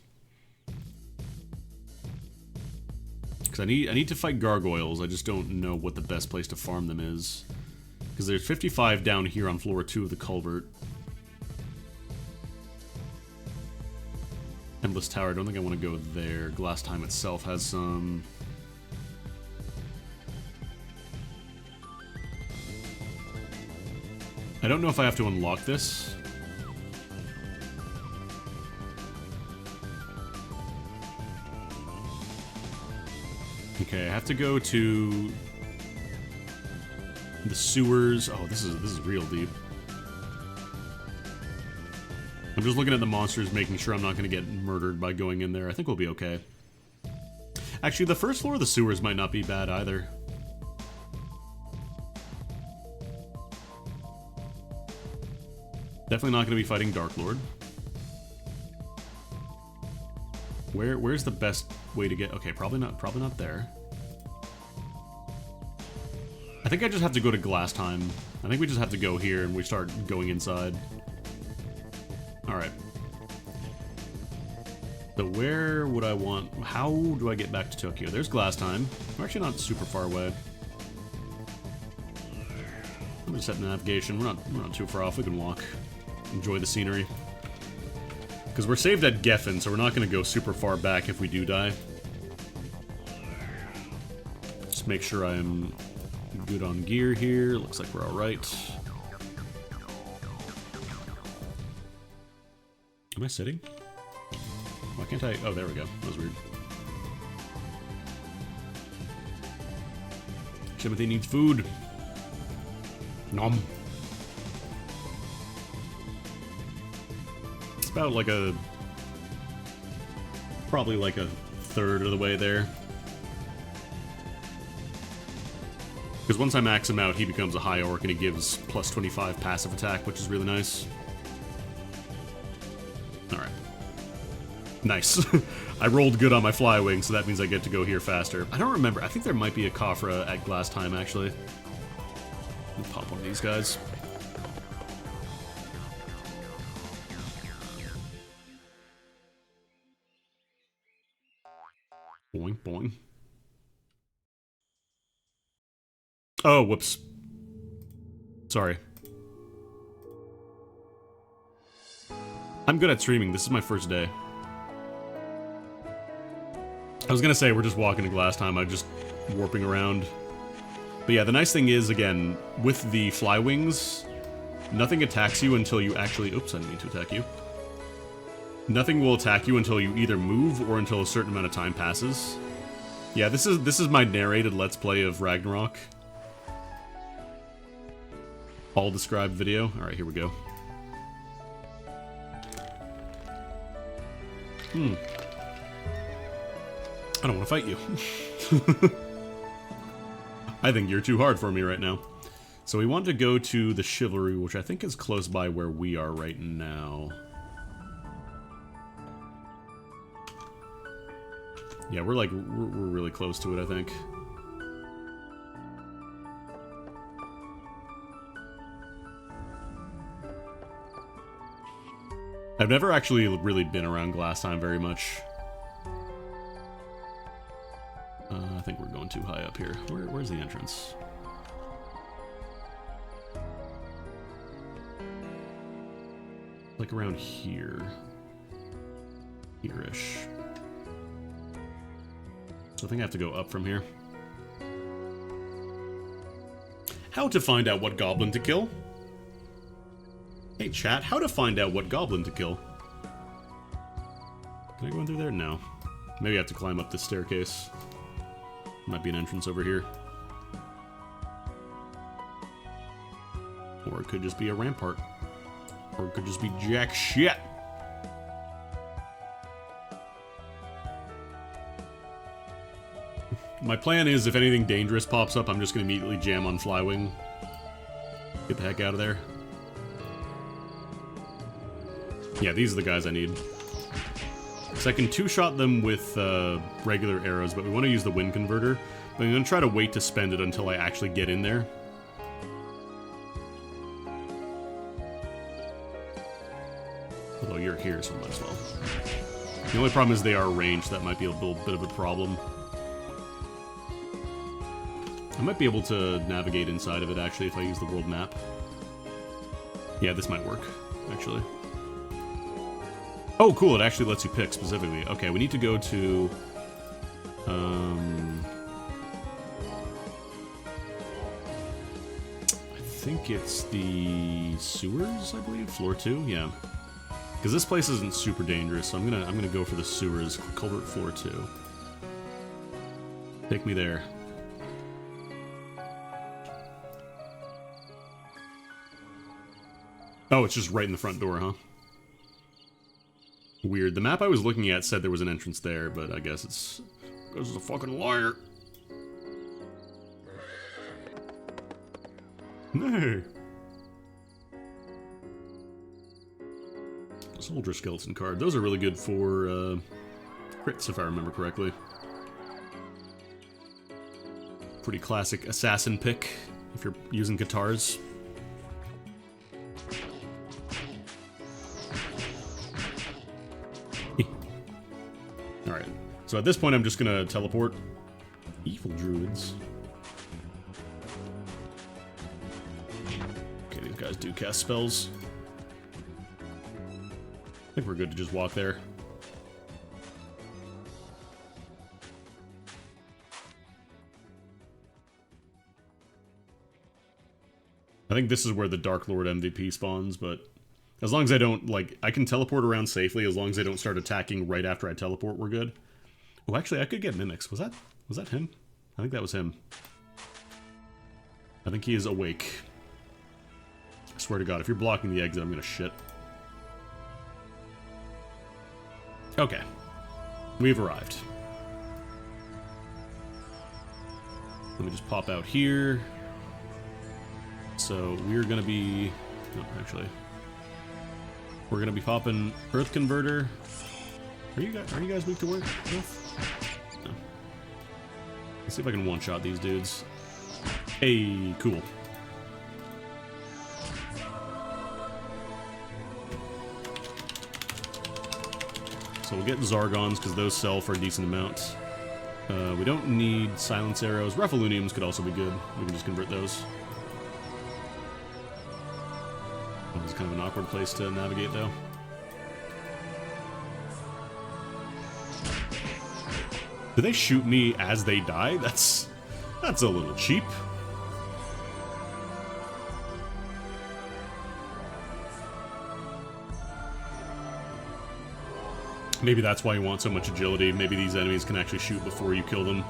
Because I need to fight gargoyles, I just don't know what the best place to farm them is. Because there's 55 down here on floor 2 of the culvert. Endless Tower, I don't think I want to go there. Glass Time itself has some... I don't know if I have to unlock this. Okay, I have to go to the sewers. Oh, this is real deep. I'm just looking at the monsters, making sure I'm not going to get murdered by going in there. I think we'll be okay. Actually, the first floor of the sewers might not be bad either. Definitely not going to be fighting Dark Lord. Where's the best way to get... Okay, probably not there. I think I just have to go to Glass Time. I think we just have to go here and we start going inside. Alright. So where would I want... How do I get back to Tokyo? There's Glass Time. We're actually not super far away. I'm gonna set navigation. We're not too far off. We can walk. Enjoy the scenery. Because we're saved at Geffen, so we're not going to go super far back if we do die. Just make sure I'm good on gear here. Looks like we're alright. Am I sitting? Why can't I? Oh, there we go. That was weird. Timothy needs food. Nom. It's about like a... probably like a third of the way there. Because once I max him out, he becomes a high orc and he gives plus 25 passive attack, which is really nice. Alright. Nice. I rolled good on my Flywing, so that means I get to go here faster. I don't remember. I think there might be a Khafra at glass time, actually. Let me pop one of these guys. Boing, boing. Oh, whoops. Sorry. I'm good at streaming. This is my first day. I was gonna say, we're just walking to glass time. I'm just warping around. But yeah, the nice thing is, again, with the fly wings, nothing attacks you until you actually... Oops, I didn't mean to attack you. Nothing will attack you until you either move or until a certain amount of time passes. Yeah, this is my narrated Let's Play of Ragnarok. All described video. Alright, here we go. I don't want to fight you. I think you're too hard for me right now. So we want to go to the Chivalry, which I think is close by where we are right now. Yeah, we're really close to it, I think. I've never actually really been around glass time very much. I think we're going too high up here. Where's the entrance? Like around here. Here-ish. So I think I have to go up from here. How to find out what goblin to kill? Hey chat, how to find out what goblin to kill? Can I go in through there? No. Maybe I have to climb up this staircase. Might be an entrance over here. Or it could just be a rampart. Or it could just be jack shit. My plan is, if anything dangerous pops up, I'm just going to immediately jam on Flywing. Get the heck out of there. Yeah, these are the guys I need. So I can two-shot them with regular arrows, but we want to use the wind converter. But I'm going to try to wait to spend it until I actually get in there. Although you're here, so might as well. The only problem is they are ranged. That might be a little bit of a problem. I might be able to navigate inside of it, actually, if I use the world map. Yeah, this might work, actually. Oh, cool, it actually lets you pick specifically. Okay, we need to go to... I think it's the sewers, I believe? Floor 2? Yeah. Because this place isn't super dangerous, so I'm gonna go for the sewers. Culvert Floor 2. Take me there. Oh, it's just right in the front door, huh? Weird. The map I was looking at said there was an entrance there, but I guess it's... because it's a fucking liar. No. Soldier skeleton card. Those are really good for crits, if I remember correctly. Pretty classic assassin pick if you're using guitars. Alright, so at this point I'm just gonna teleport. Evil druids. Okay, these guys do cast spells. I think we're good to just walk there. I think this is where the Dark Lord MVP spawns, but As long as I don't, like, I can teleport around safely. As long as I don't start attacking right after I teleport, we're good. Oh, actually, I could get mimics. Was that him? I think that was him. I think he is awake. I swear to God, if you're blocking the exit, I'm gonna shit. Okay. We've arrived. Let me just pop out here. So we're gonna be... No, actually. We're gonna be popping Earth Converter. Are you guys weak to work? No. Let's see if I can one-shot these dudes. Hey, cool. So we'll get Zargons, because those sell for a decent amount. We don't need Silence Arrows. Ruffaluniums could also be good. We can just convert those. Oh, it's kind of an awkward place to navigate, though. Do they shoot me as they die? That's a little cheap. Maybe that's why you want so much agility. Maybe these enemies can actually shoot before you kill them.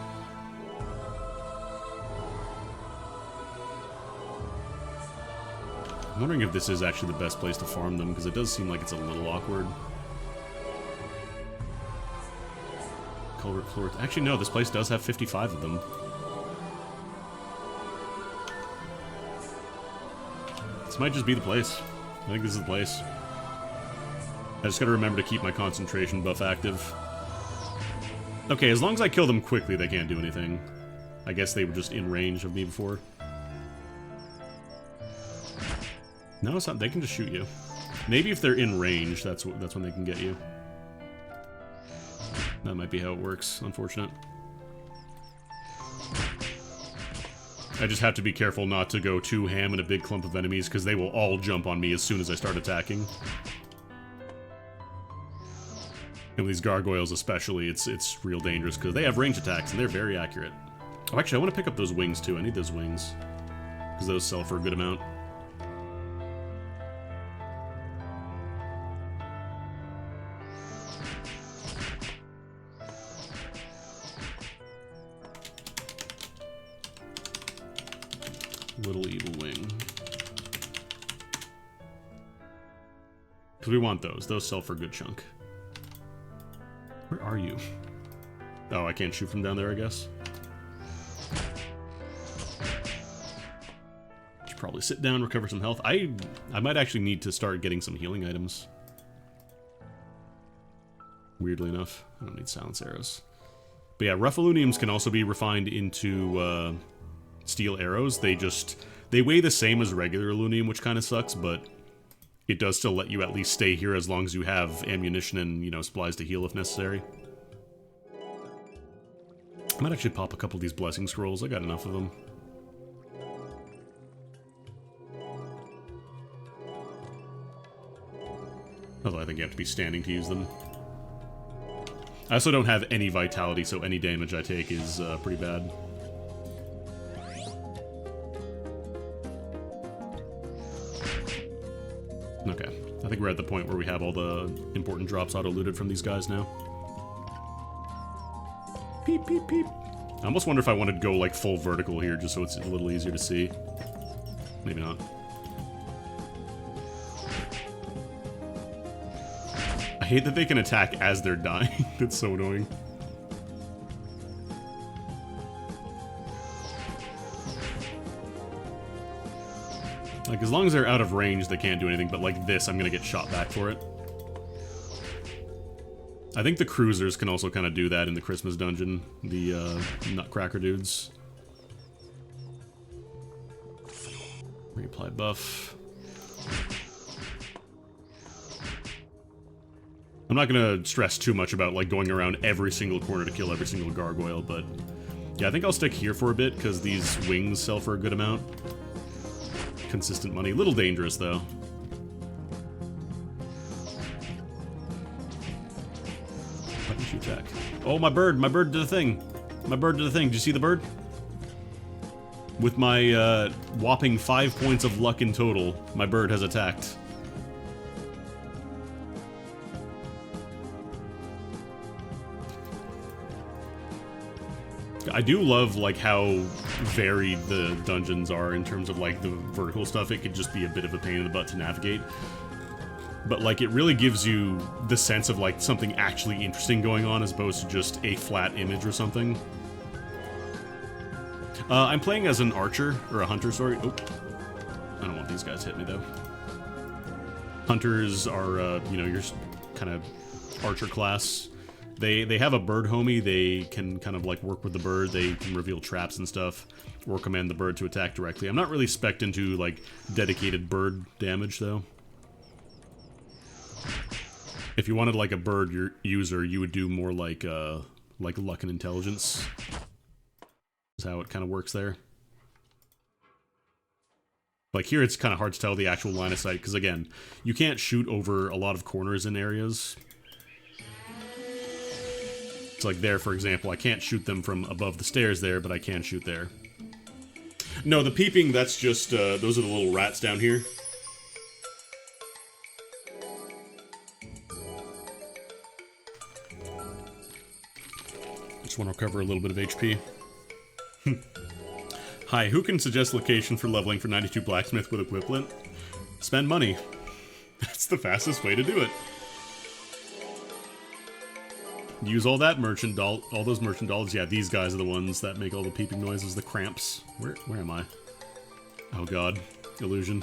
I'm wondering if this is actually the best place to farm them, because it does seem like it's a little awkward. Culvert floor. Actually, no, this place does have 55 of them. This might just be the place. I think this is the place. I just gotta remember to keep my concentration buff active. Okay, as long as I kill them quickly, they can't do anything. I guess they were just in range of me before. No, it's not. They can just shoot you. Maybe if they're in range, that's when they can get you. That might be how it works, unfortunate. I just have to be careful not to go too ham in a big clump of enemies, because they will all jump on me as soon as I start attacking. And these gargoyles especially, it's real dangerous, because they have range attacks, and they're very accurate. Oh, actually, I want to pick up those wings, too. I need those wings, because those sell for a good amount. Little evil wing. Because we want those. Those sell for a good chunk. Where are you? Oh, I can't shoot from down there, I guess. Should probably sit down, recover some health. I might actually need to start getting some healing items. Weirdly enough. I don't need silence arrows. But yeah, Ruffaluniums can also be refined into steel arrows. They weigh the same as regular alunium, which kind of sucks, but it does still let you at least stay here as long as you have ammunition and, you know, supplies to heal if necessary. I might actually pop a couple of these blessing scrolls. I got enough of them. Although I think you have to be standing to use them. I also don't have any vitality, so any damage I take is pretty bad. Okay, I think we're at the point where we have all the important drops auto-looted from these guys now. Peep, peep, peep. I almost wonder if I want to go, like, full vertical here, just so it's a little easier to see. Maybe not. I hate that they can attack as they're dying. That's so annoying. Like, as long as they're out of range, they can't do anything, but like this, I'm gonna get shot back for it. I think the cruisers can also kind of do that in the Christmas dungeon, the Nutcracker dudes. Reapply buff. I'm not gonna stress too much about, like, going around every single corner to kill every single gargoyle, but yeah, I think I'll stick here for a bit, because these wings sell for a good amount. Consistent money. Little dangerous, though. Why didn't you attack? Oh, my bird! My bird did a thing! My bird did a thing. Did you see the bird? With my whopping 5 points of luck in total, my bird has attacked. I do love, like, how varied the dungeons are in terms of, like, the vertical stuff. It could just be a bit of a pain in the butt to navigate. But, like, it really gives you the sense of, like, something actually interesting going on as opposed to just a flat image or something. I'm playing as an archer, or a hunter, sorry. Oh, I don't want these guys to hit me, though. Hunters are, you know, your kind of archer class. They have a bird homie. They can kind of, like, work with the bird. They can reveal traps and stuff, or command the bird to attack directly. I'm not really spec'd into, like, dedicated bird damage, though. If you wanted, like, a bird user, you would do more like luck and intelligence. Is how it kind of works there. Like, here it's kind of hard to tell the actual line of sight, because, again, you can't shoot over a lot of corners in areas. It's like there, for example, I can't shoot them from above the stairs there, but I can shoot there. No, the peeping, that's just, those are the little rats down here. Just want to recover a little bit of HP. Hi, who can suggest location for leveling for 92 blacksmith with equipment? Spend money. That's the fastest way to do it. Use all that merchant doll, all those merchant dolls. Yeah, these guys are the ones that make all the peeping noises, the cramps. Where am I? Oh god, illusion.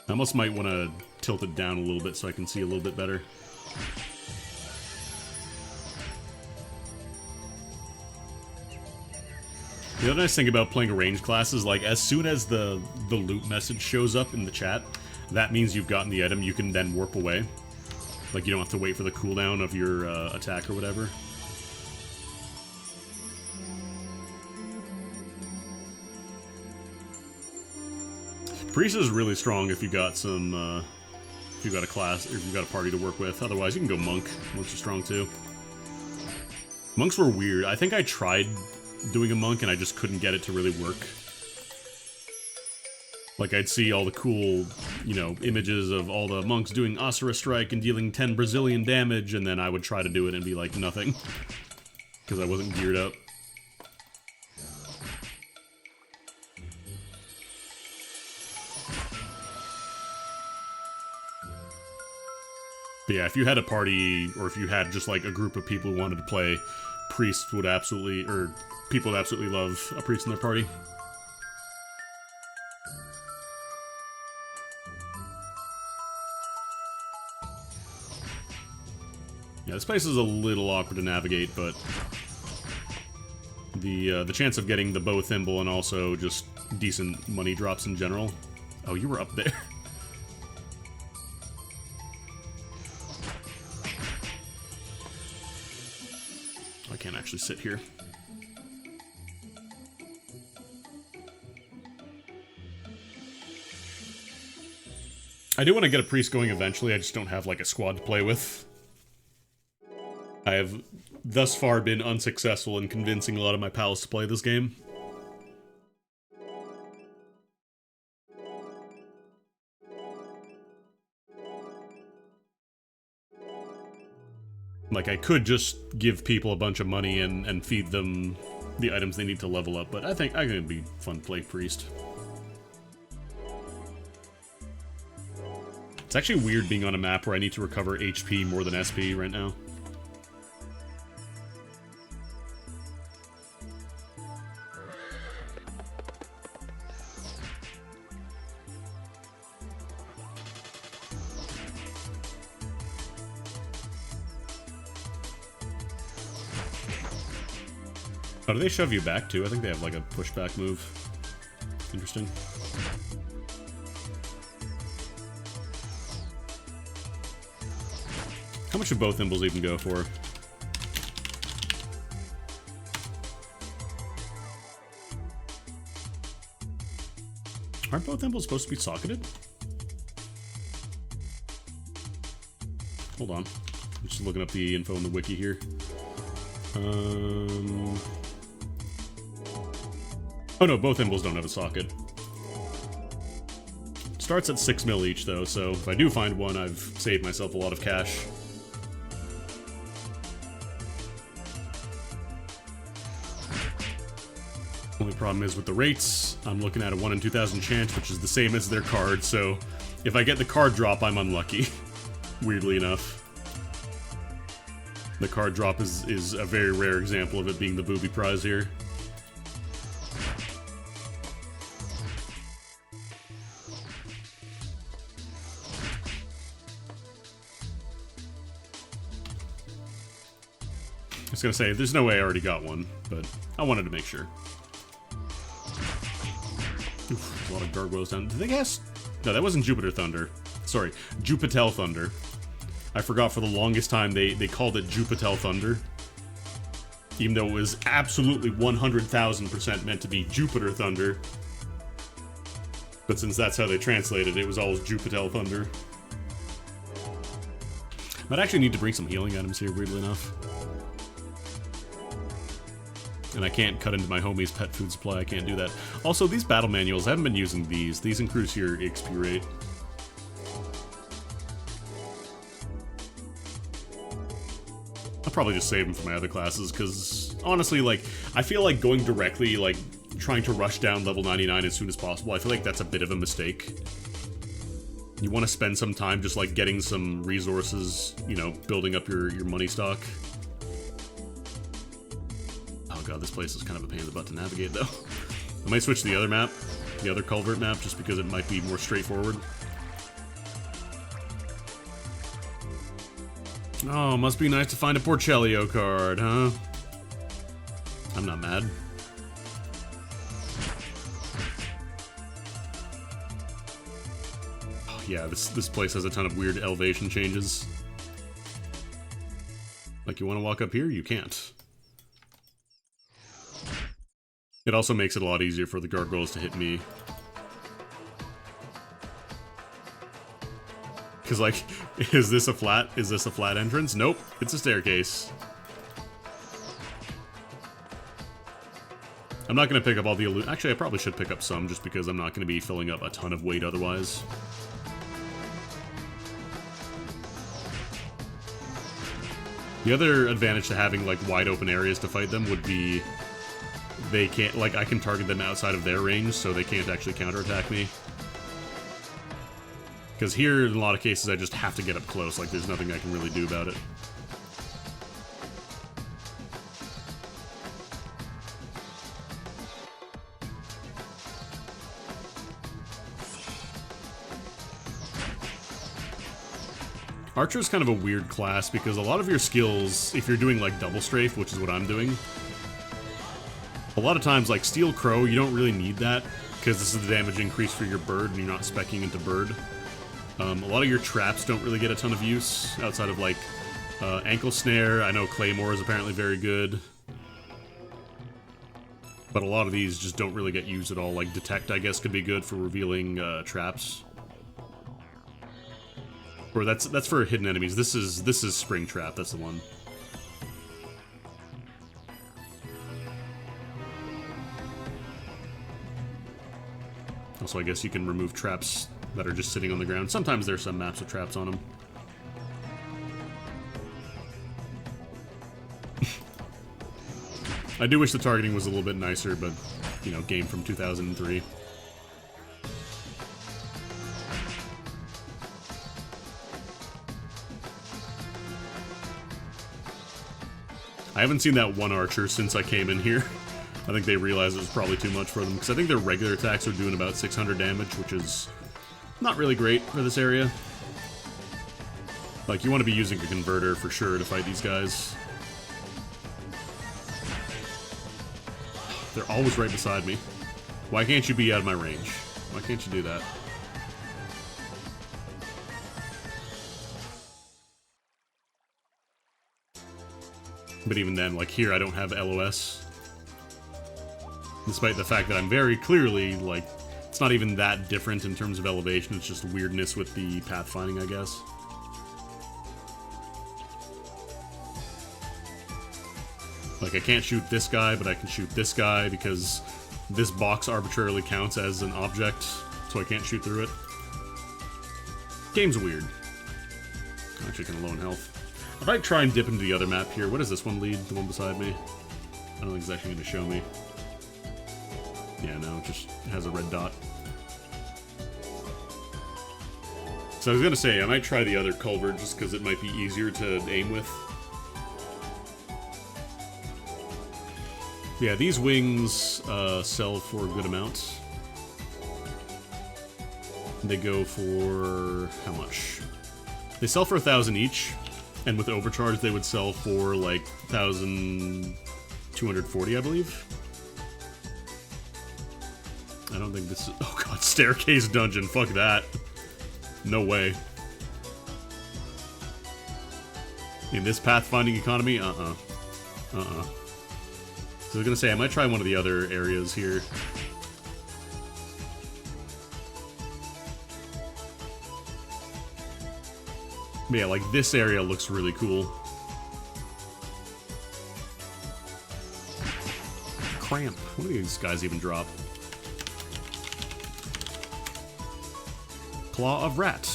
I almost might want to tilt it down a little bit so I can see a little bit better. The other nice thing about playing a ranged class is, like, as soon as the loot message shows up in the chat, that means you've gotten the item. You can then warp away. Like, you don't have to wait for the cooldown of your attack or whatever. Priest is really strong if you got some, if you got a class, or if you got a party to work with. Otherwise, you can go monk. Monks are strong too. Monks were weird. I think I tried doing a monk and I just couldn't get it to really work. Like, I'd see all the cool, you know, images of all the monks doing Asura Strike and dealing 10 Brazilian damage, and then I would try to do it and be like, nothing. Because I wasn't geared up. But yeah, if you had a party, or if you had just, like, a group of people who wanted to play, Priest would absolutely, or people would absolutely love a priest in their party. Yeah, this place is a little awkward to navigate, but the chance of getting the bow thimble and also just decent money drops in general. Oh, you were up there. I can't actually sit here. I do want to get a priest going eventually, I just don't have, like, a squad to play with. I have thus far been unsuccessful in convincing a lot of my pals to play this game. Like, I could just give people a bunch of money and feed them the items they need to level up, but I think it'd be fun to play priest. It's actually weird being on a map where I need to recover HP more than SP right now. Oh, do they shove you back too? I think they have like a pushback move. Interesting. How much should both thimbles even go for? Aren't both thimbles supposed to be socketed? Hold on. I'm just looking up the info in the wiki here. Oh no, both thimbles don't have a socket. Starts at 6 mil each though, so if I do find one, I've saved myself a lot of cash. Only problem is with the rates, I'm looking at a 1 in 2,000 chance, which is the same as their card, so if I get the card drop, I'm unlucky. Weirdly enough. The card drop is a very rare example of it being the booby prize here. I was gonna say, there's no way I already got one, but I wanted to make sure. Oof, a lot of gargoyles down. Did they guess? No, that wasn't Jupiter Thunder. Sorry, Jupitel Thunder. I forgot for the longest time they called it Jupitel Thunder. Even though it was absolutely 100,000% meant to be Jupiter Thunder. But since that's how they translated it, it was always Jupitel Thunder. Might actually need to bring some healing items here, weirdly enough. And I can't cut into my homie's pet food supply, I can't do that. Also, these battle manuals, I haven't been using these. These increase your XP rate. I'll probably just save them for my other classes, because honestly, like, I feel like going directly, like, trying to rush down level 99 as soon as possible, I feel like that's a bit of a mistake. You want to spend some time just, like, getting some resources, you know, building up your money stock. God, this place is kind of a pain in the butt to navigate, though. I might switch to the other map, the other culvert map, just because it might be more straightforward. Oh, must be nice to find a Porcelio card, huh? I'm not mad. Oh, yeah, this place has a ton of weird elevation changes. Like, you want to walk up here? You can't. It also makes it a lot easier for the gargoyles to hit me. Cause like, is this a flat entrance? Nope, it's a staircase. I'm not gonna pick up all the actually, I probably should pick up some just because I'm not gonna be filling up a ton of weight otherwise. The other advantage to having like wide open areas to fight them would be they can't, like, I can target them outside of their range, so they can't actually counterattack me. Because here, in a lot of cases, I just have to get up close, like, there's nothing I can really do about it. Archer's kind of a weird class, because a lot of your skills, if you're doing, like, double strafe, which is what I'm doing, a lot of times, like Steel Crow, you don't really need that, because this is the damage increase for your bird, and you're not speccing into bird. A lot of your traps don't really get a ton of use, outside of, like, Ankle Snare. I know Claymore is apparently very good. But a lot of these just don't really get used at all. Like, Detect, I guess, could be good for revealing traps. Or that's for hidden enemies. This is Spring Trap, that's the one. Also, I guess you can remove traps that are just sitting on the ground. Sometimes there's some maps with traps on them. I do wish the targeting was a little bit nicer, but, you know, game from 2003. I haven't seen that one archer since I came in here. I think they realized it was probably too much for them, because I think their regular attacks are doing about 600 damage, which is not really great for this area. Like, you want to be using a converter for sure to fight these guys. They're always right beside me. Why can't you be out of my range? Why can't you do that? But even then, like here, I don't have LOS. Despite the fact that I'm very clearly, like, it's not even that different in terms of elevation, it's just weirdness with the pathfinding, I guess. Like, I can't shoot this guy, but I can shoot this guy because this box arbitrarily counts as an object, so I can't shoot through it. Game's weird. I'm actually kind of low in health. If I try and dip into the other map here, what does this one lead? The one beside me? I don't think it's actually going to show me. Yeah, no, it just has a red dot. So I was gonna say, I might try the other culvert just because it might be easier to aim with. Yeah, these wings sell for a good amount. They go for... how much? They sell for 1,000 each, and with overcharge they would sell for like 1,240, I believe. I don't think this is... oh god, staircase dungeon, fuck that. No way. In this pathfinding economy? So I was gonna say, I might try one of the other areas here. But yeah, like this area looks really cool. Cramp. What do these guys even drop? Claw of Rat.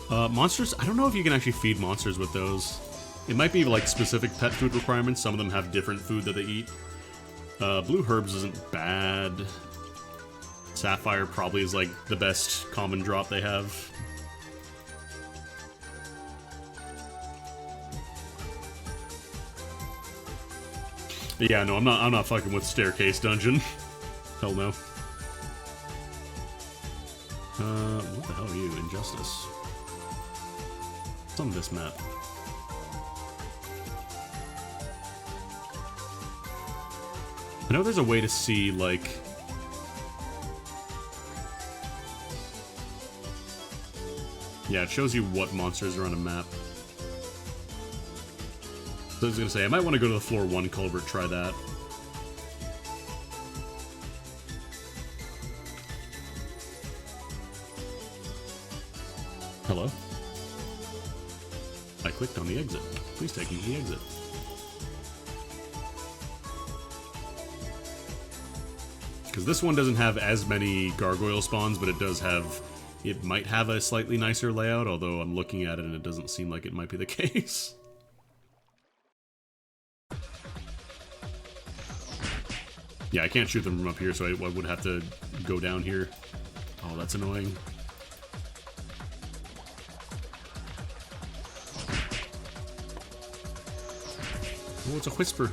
Monsters, I don't know if you can actually feed monsters with those. It might be like specific pet food requirements. Some of them have different food that they eat. Blue herbs isn't bad. Sapphire probably is like the best common drop they have. Yeah, no, I'm not fucking with staircase dungeon. Hell no. What the hell are you? Injustice. What's on this map? I know there's a way to see, like... yeah, it shows you what monsters are on a map. So I was gonna say, I might want to go to the floor 1 culvert, try that. Hello? I clicked on the exit. Please take me to the exit. Because this one doesn't have as many gargoyle spawns, but it does have... it might have a slightly nicer layout, although I'm looking at it and it doesn't seem like it might be the case. Yeah, I can't shoot them from up here, so I would have to go down here. Oh, that's annoying. Oh, it's a whisper.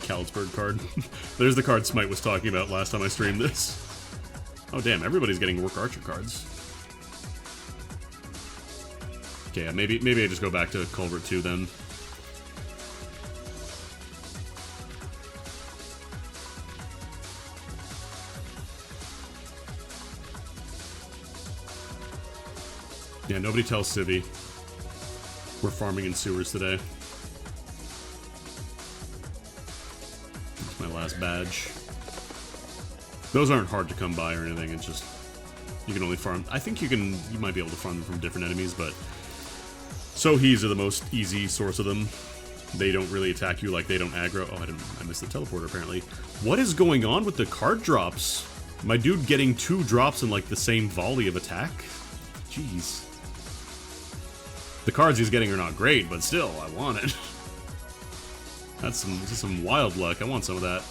Carlsberg card. There's the card Smite was talking about last time I streamed this. Oh damn, everybody's getting Work Archer cards. Okay, yeah, maybe I just go back to Culvert 2 then. Yeah, nobody tells Civi. We're farming in sewers today. That's my last badge. Those aren't hard to come by or anything, it's just... you can only farm... I think you might be able to farm them from different enemies, but... Sohis are the most easy source of them. They don't really attack you, like they don't aggro... oh, I missed the teleporter, apparently. What is going on with the card drops? My dude getting 2 drops in, like, the same volley of attack? Jeez. The cards he's getting are not great, but still, I want it. That's some wild luck. I want some of that.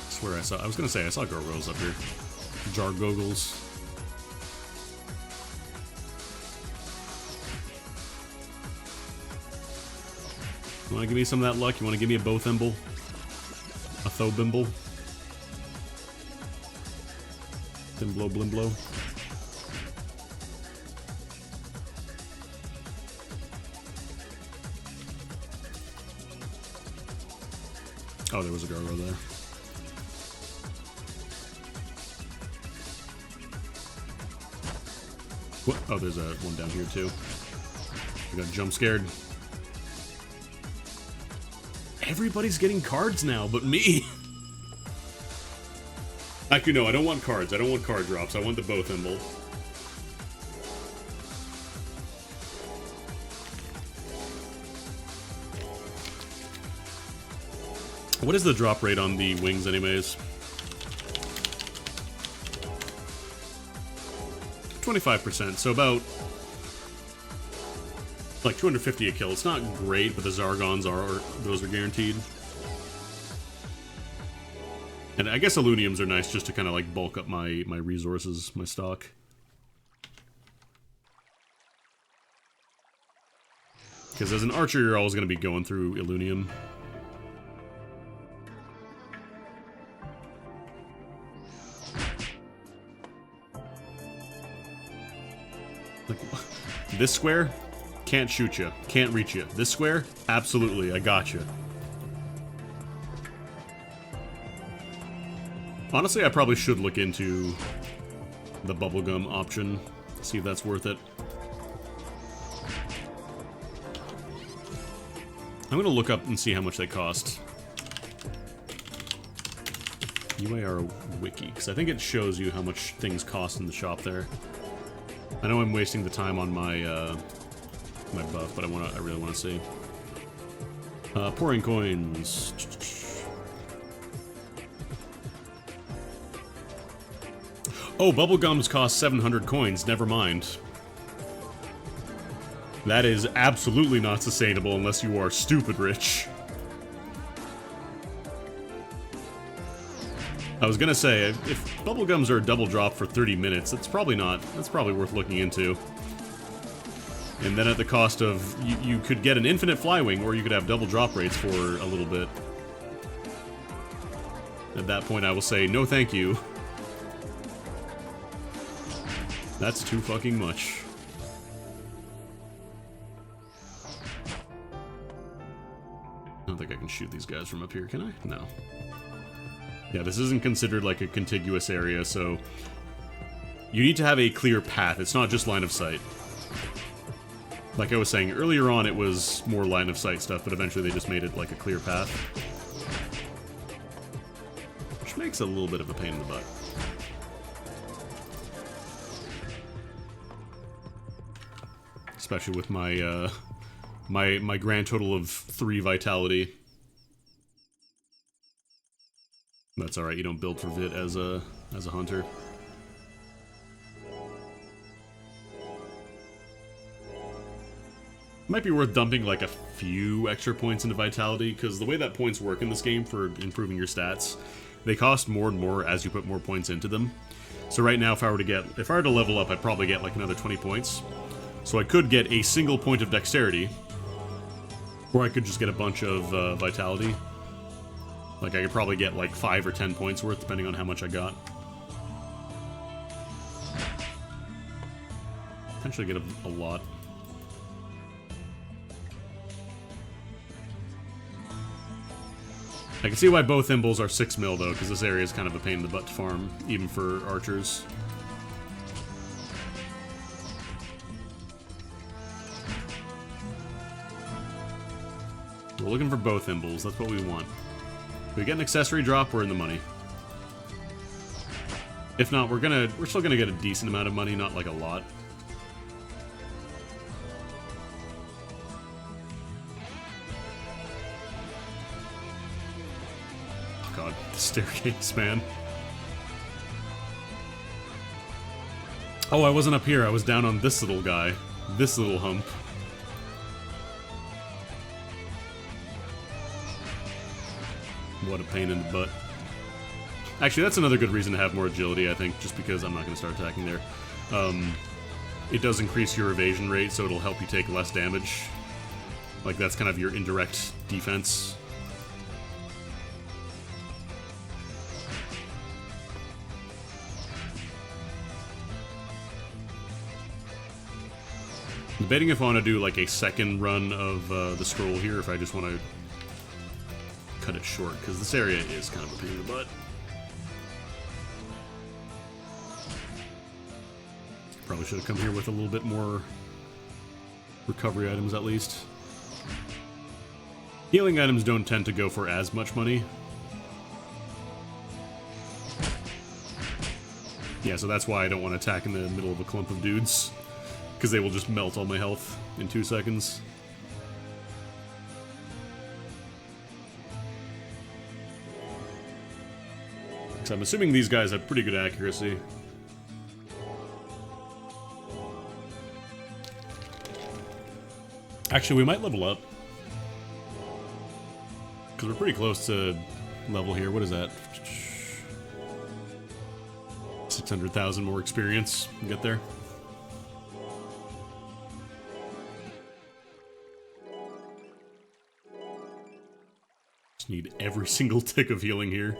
I swear I was gonna say I saw gargoyles up here. Jargogles. You wanna give me some of that luck? You wanna give me a Bothimble? A Thobimble? Thimblow Blimblow. Oh, there was a gargoyle there. What? Oh, there's a one down here too. I got jump scared. Everybody's getting cards now, but me. Actually, no, I don't want cards. I don't want card drops. I want the Bothimble. What is the drop rate on the wings, anyways? 25%, so about Like 250 a kill. It's not great, but the Zargons those are guaranteed. And I guess Illuniums are nice just to kind of like bulk up my resources, my stock. Because as an archer, you're always going to be going through Illunium. Like, this square, can't shoot you, can't reach you. This square, absolutely, I got you. Honestly, I probably should look into the bubblegum option, see if that's worth it. I'm gonna look up and see how much they cost. UAR Wiki, because I think it shows you how much things cost in the shop there. I know I'm wasting the time on my my buff, but I really want to see. Pouring coins. Oh, bubblegums cost 700 coins. Never mind. That is absolutely not sustainable unless you are stupid rich. I was gonna say, if bubblegums are a double drop for 30 minutes, that's probably worth looking into. And then at the cost of, you could get an infinite flywing, or you could have double drop rates for a little bit. At that point I will say, no thank you. That's too fucking much. I don't think I can shoot these guys from up here, can I? No. Yeah, this isn't considered like a contiguous area, so you need to have a clear path. It's not just line of sight. Like I was saying, earlier on it was more line of sight stuff, but eventually they just made it like a clear path. Which makes it a little bit of a pain in the butt. Especially with my, my grand total of 3 vitality. That's alright, you don't build for Vit as a hunter. Might be worth dumping like a few extra points into vitality, because the way that points work in this game for improving your stats, they cost more and more as you put more points into them. So right now, if I were to level up, I'd probably get like another 20 points. So I could get a single point of dexterity, or I could just get a bunch of vitality. Like, I could probably get, like, 5 or 10 points worth, depending on how much I got. Potentially get a lot. I can see why both Imbles are 6 mil, though, because this area is kind of a pain in the butt to farm, even for archers. We're looking for both Imbles, that's what we want. If we get an accessory drop, we're in the money. If not, we're still gonna get a decent amount of money, not like a lot. Oh god, the staircase, man. Oh, I wasn't up here, I was down on this little guy. This little hump. What a pain in the butt. Actually, that's another good reason to have more agility, I think, just because I'm not going to start attacking there. It does increase your evasion rate, so it'll help you take less damage. Like, that's kind of your indirect defense. Debating if I want to do, like, a second run of the scroll here, if I just want to cut it short, because this area is kind of a pain in the butt. Probably should have come here with a little bit more recovery items, at least. Healing items don't tend to go for as much money. Yeah, so that's why I don't want to attack in the middle of a clump of dudes, because they will just melt all my health in 2 seconds. So I'm assuming these guys have pretty good accuracy. Actually, we might level up. Because we're pretty close to level here. What is that? 600,000 more experience. We'll get there. Just need every single tick of healing here.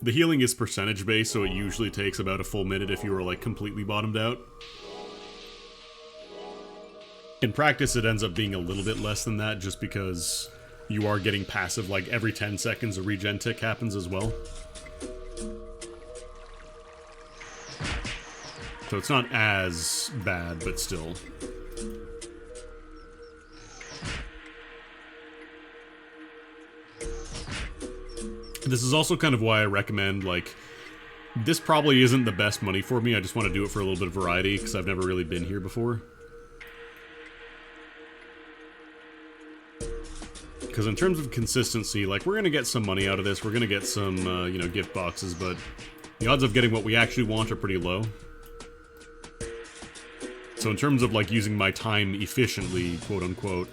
The healing is percentage based, so it usually takes about a full minute if you were like completely bottomed out. In practice, it ends up being a little bit less than that just because you are getting passive, like every 10 seconds a regen tick happens as well. So it's not as bad, but still. This is also kind of why I recommend, like, this probably isn't the best money for me. I just want to do it for a little bit of variety, because I've never really been here before. Because in terms of consistency, like, we're going to get some money out of this. We're going to get some, you know, gift boxes, but the odds of getting what we actually want are pretty low. So in terms of, like, using my time efficiently, quote-unquote,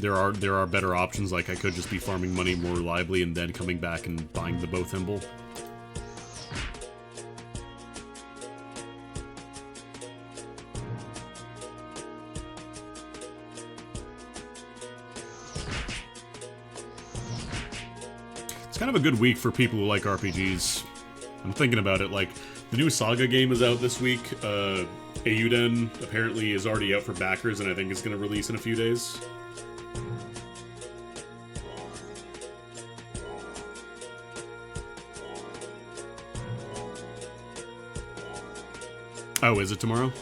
there are better options. Like, I could just be farming money more reliably and then coming back and buying the bow thimble. It's kind of a good week for people who like RPGs. I'm thinking about it, like, the new Saga game is out this week. Eiyuden apparently is already out for backers, and I think it's going to release in a few days. Oh, is it tomorrow?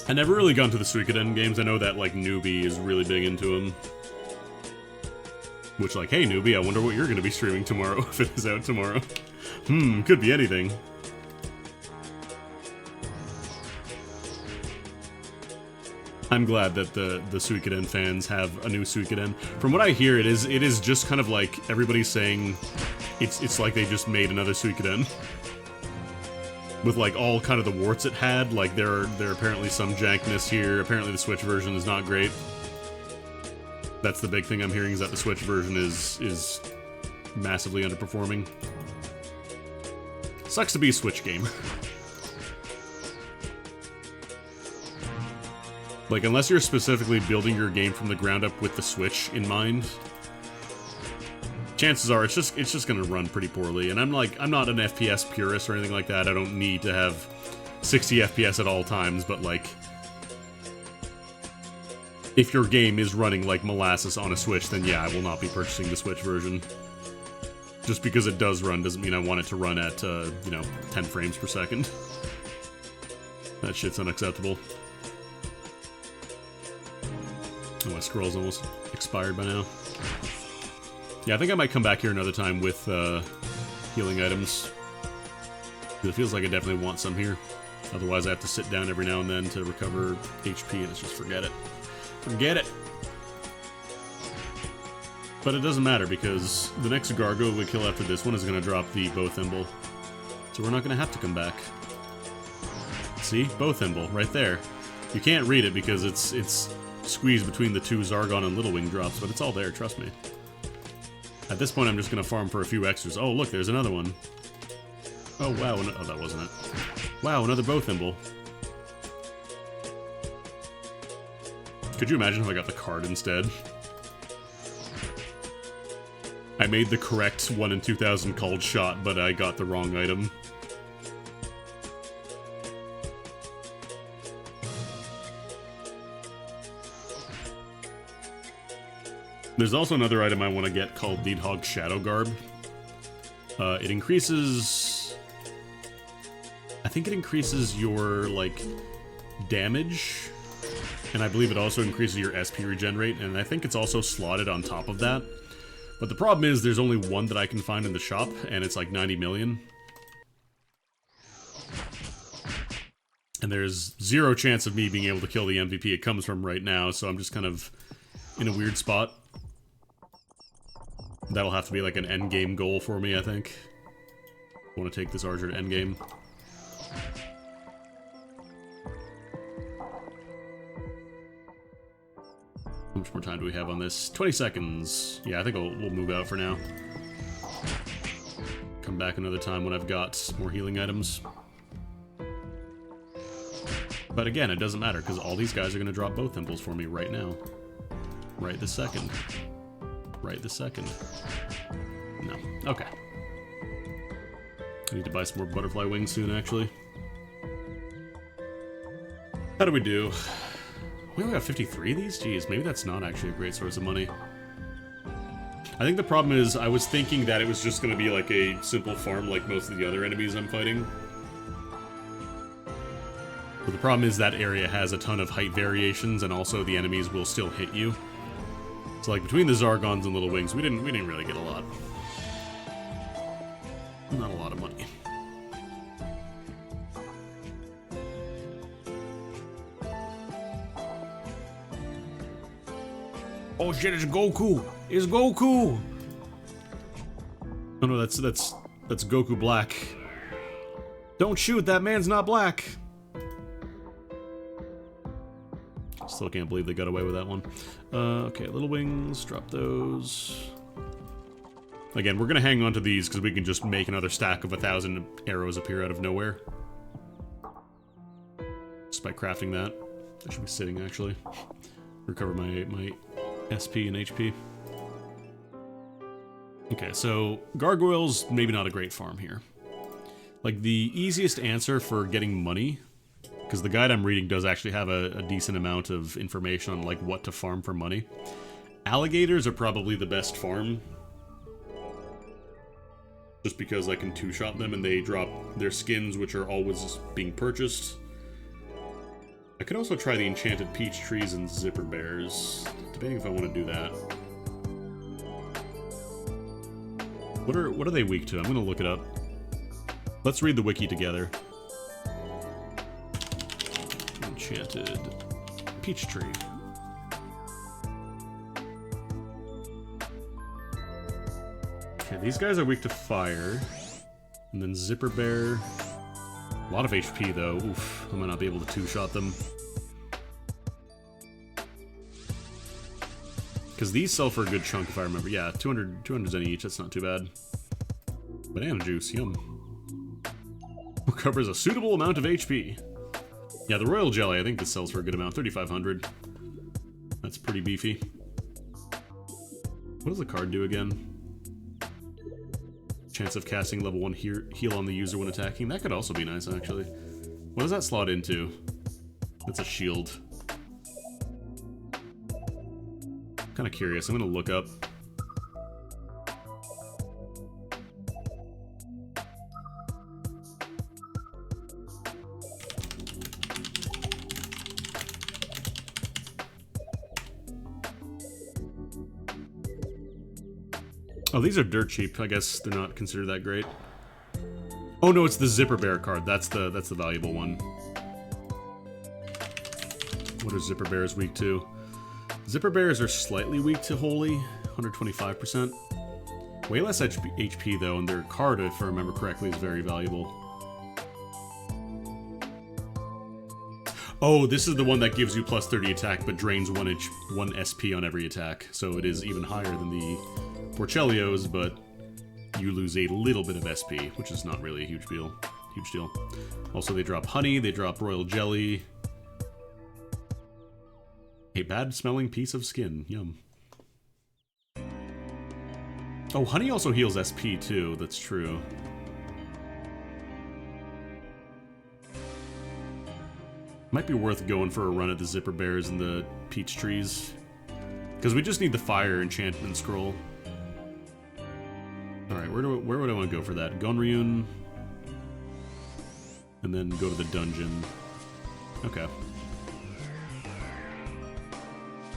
I never really got into the Suikoden games. I know that, like, Newbie is really big into them. Which, like, hey, Newbie, I wonder what you're going to be streaming tomorrow, if it is out tomorrow. Could be anything. I'm glad that the Suikoden fans have a new Suikoden. From what I hear, it is just kind of like everybody's saying it's like they just made another Suikoden. With, like, all kind of the warts it had. Like, there are apparently some jankness here. Apparently the Switch version is not great. That's the big thing I'm hearing, is that the Switch version is massively underperforming. Sucks to be a Switch game. Like, unless you're specifically building your game from the ground up with the Switch in mind, chances are it's just gonna run pretty poorly. And I'm not an FPS purist or anything like that. I don't need to have 60 FPS at all times, but, like, if your game is running like molasses on a Switch, then yeah, I will not be purchasing the Switch version. Just because it does run doesn't mean I want it to run at, you know, 10 frames per second. That shit's unacceptable. Oh, my scroll's almost expired by now. Yeah, I think I might come back here another time with healing items. It feels like I definitely want some here. Otherwise I have to sit down every now and then to recover HP, and it's just forget it. Forget it! But it doesn't matter, because the next Gargo we kill after this one is going to drop the bow thimble. So we're not going to have to come back. See? Bow thimble, right there. You can't read it because it's squeezed between the two Zargon and Little Wing drops, but it's all there, trust me. At this point I'm just going to farm for a few extras. Oh look, there's another one. Oh wow, oh that wasn't it. Wow, another bow thimble. Could you imagine if I got the card instead? I made the correct 1 in 2000 called shot, but I got the wrong item. There's also another item I want to get called Needhog Shadow Garb. It increases... I think it increases your, like, damage, and I believe it also increases your SP regen rate, and I think it's also slotted on top of that. But the problem is there's only one that I can find in the shop, and it's like 90 million. And there's zero chance of me being able to kill the MVP it comes from right now, so I'm just kind of in a weird spot. That'll have to be like an endgame goal for me, I think. I want to take this Archer to endgame. How much more time do we have on this? 20 seconds. Yeah, I think we'll move out for now. Come back another time when I've got more healing items. But again, it doesn't matter, because all these guys are going to drop both impulse for me right now. Right this second. Right this second. No. Okay. I need to buy some more butterfly wings soon, actually. How do we do? We only got 53 of these? Jeez, maybe that's not actually a great source of money. I think the problem is I was thinking that it was just going to be like a simple farm like most of the other enemies I'm fighting. But the problem is that area has a ton of height variations, and also the enemies will still hit you. So like between the Zargons and Little Wings, we didn't really get a lot. Not a lot of money. Oh shit, it's Goku! It's Goku! Oh no, that's Goku Black. Don't shoot, that man's not black! Still can't believe they got away with that one. Okay, Little Wings, drop those. Again, we're gonna hang on to these because we can just make another stack of 1,000 arrows appear out of nowhere. Just by crafting that. I should be sitting, actually. Recover my SP and HP. Okay, so gargoyles, maybe not a great farm here. Like, the easiest answer for getting money, because the guide I'm reading does actually have a decent amount of information on, like, what to farm for money. Alligators are probably the best farm. Just because I can two-shot them and they drop their skins, which are always being purchased. I could also try the enchanted peach trees and zipper bears, depending if I want to do that. What are they weak to? I'm gonna look it up. Let's read the wiki together. Enchanted peach tree. Okay, these guys are weak to fire. And then zipper bear. A lot of HP though. Oof, I might not be able to two-shot them. Because these sell for a good chunk if I remember. Yeah, 200 zen each, that's not too bad. Banana juice, yum. Recovers a suitable amount of HP. Yeah, the royal jelly, I think this sells for a good amount. 3,500. That's pretty beefy. What does the card do again? Chance of casting level 1 heal on the user when attacking. That could also be nice, actually. What does that slot into? That's a shield. Kind of curious. I'm gonna look up. Oh, these are dirt cheap. I guess they're not considered that great. Oh no, it's the zipper bear card. That's the valuable one. What are zipper bears weak to? Zipper bears are slightly weak to holy, 125%. Way less HP though, and their card, if I remember correctly, is very valuable. Oh, this is the one that gives you plus 30 attack, but drains 1 SP on every attack. So it is even higher than the Porcellios, but you lose a little bit of SP, which is not really a huge deal. Also, they drop honey, they drop royal jelly. A bad-smelling piece of skin. Yum. Oh, honey also heals SP, too. That's true. Might be worth going for a run at the zipper bears and the peach trees. Because we just need the fire enchantment scroll. Alright, where would I want to go for that? Gonryun. And then go to the dungeon. Okay.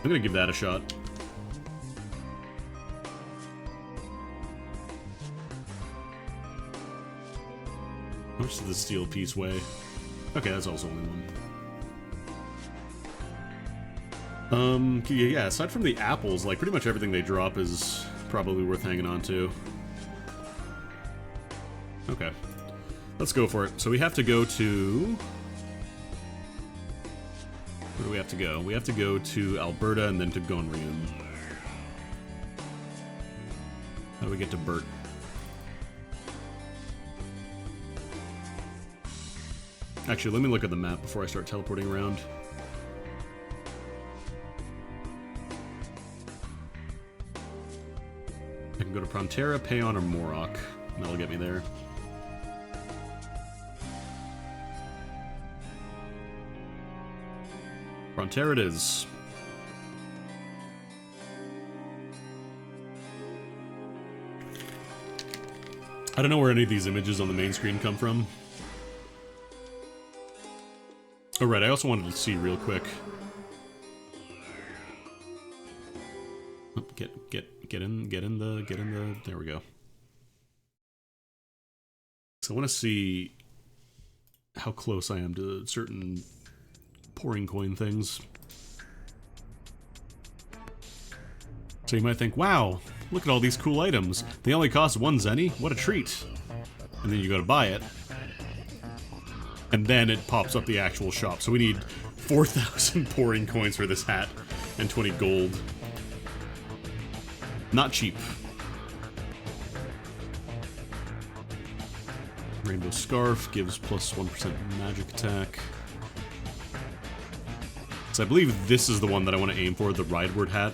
I'm gonna give that a shot. How much does the steel piece weigh? Okay, that's also only one. Yeah, aside from the apples, like, pretty much everything they drop is probably worth hanging on to. Okay. Let's go for it. So we have to go to Where do we have to go? We have to go to Alberta and then to Gonrian. How do we get to Burt? Actually, let me look at the map before I start teleporting around. I can go to Prontera, Payon, or Morok, and that'll get me there. Prontera it is. I don't know where any of these images on the main screen come from. Oh right, I also wanted to see real quick. Oh, get in the. There we go. So I want to see how close I am to certain pouring coin things. So you might think, wow, look at all these cool items. They only cost 1 zenny? What a treat. And then you go to buy it. And then it pops up the actual shop. So we need 4,000 pouring coins for this hat and 20 gold. Not cheap. Rainbow Scarf gives plus 1% magic attack. So I believe this is the one that I want to aim for, the Rideward hat.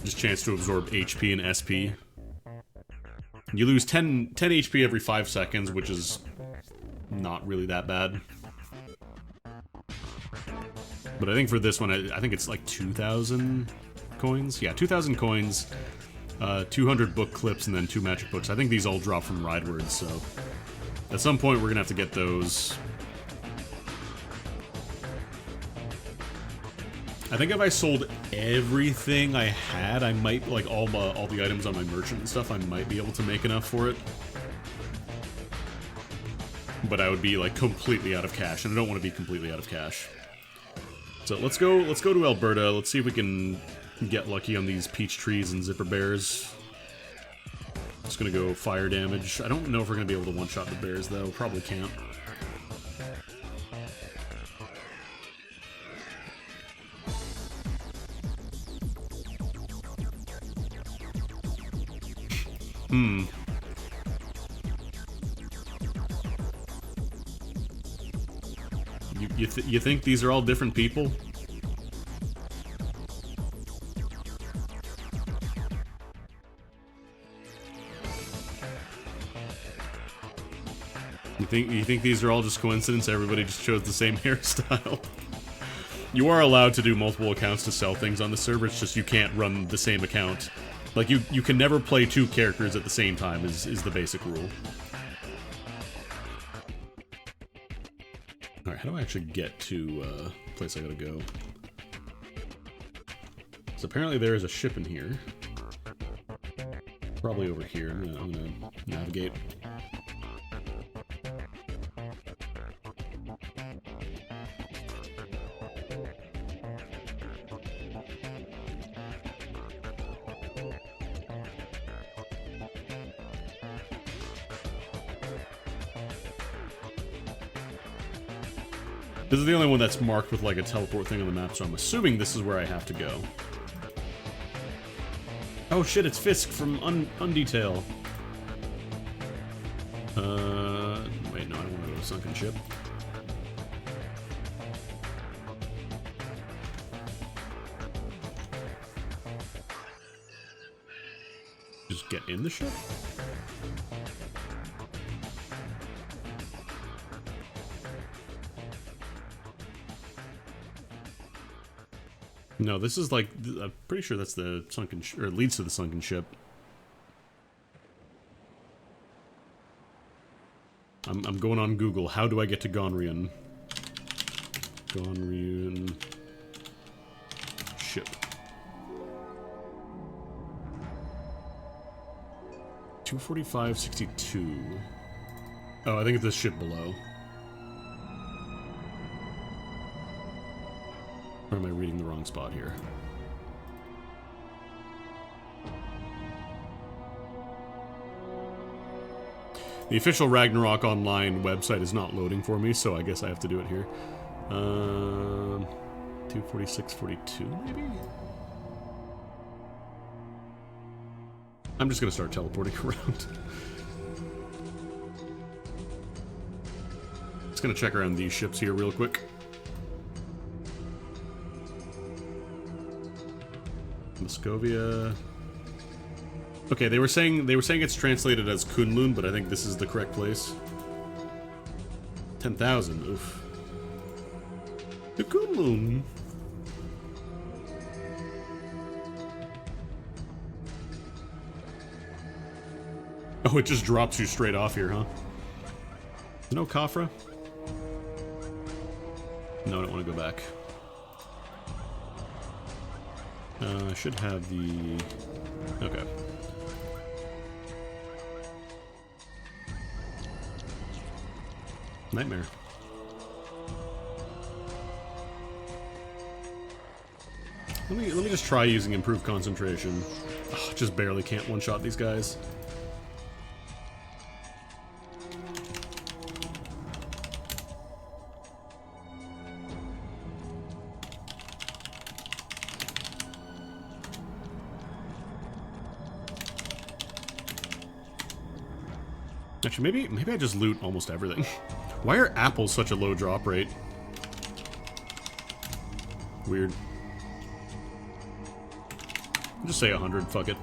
Just chance to absorb HP and SP. You lose 10 HP every 5 seconds, which is not really that bad. But I think for this one, I think it's like 2,000 coins. Yeah, 2,000 coins, 200 book clips, and then 2 magic books. I think these all drop from Rideward, so at some point we're gonna have to get those. I think if I sold everything I had, I might, like all the items on my merchant and stuff, I might be able to make enough for it. But I would be like completely out of cash, and I don't want to be completely out of cash. So let's go to Alberta. Let's see if we can get lucky on these peach trees and zipper bears. Just gonna go fire damage. I don't know if we're gonna be able to one-shot the bears though. Probably can't. You think these are all different people? You think these are all just coincidence? Everybody just chose the same hairstyle. You are allowed to do multiple accounts to sell things on the server, it's just you can't run the same account. Like, you can never play 2 characters at the same time, is the basic rule. Alright, how do I actually get to the place I gotta go? So apparently there is a ship in here. Probably over here. I'm gonna navigate. This is the only one that's marked with like a teleport thing on the map, so I'm assuming this is where I have to go. Oh shit, it's Fisk from Undetail. Wait, no, I don't want to go to Sunken Ship. Just get in the ship? No, this is like, I'm pretty sure that's the sunken, or it leads to the sunken ship. I'm going on Google. How do I get to Gonrian? Gonrian ship. 245.62. Oh, I think it's the ship below. Or am I reading the wrong spot here? The official Ragnarok Online website is not loading for me, so I guess I have to do it here. 46, 42, maybe? I'm just gonna start teleporting around. Just gonna check around these ships here real quick. Moscovia. Okay, they were saying it's translated as Kunlun, but I think this is the correct place. 10,000. Oof. The Kunlun. Oh, it just drops you straight off here, huh? No Khafra? No, I don't want to go back. I should have the... Okay. Nightmare. Let me just try using improved concentration. Oh, just barely can't one-shot these guys. Actually, maybe I just loot almost everything. Why are apples such a low drop rate? Weird. I'll just say 100, fuck it.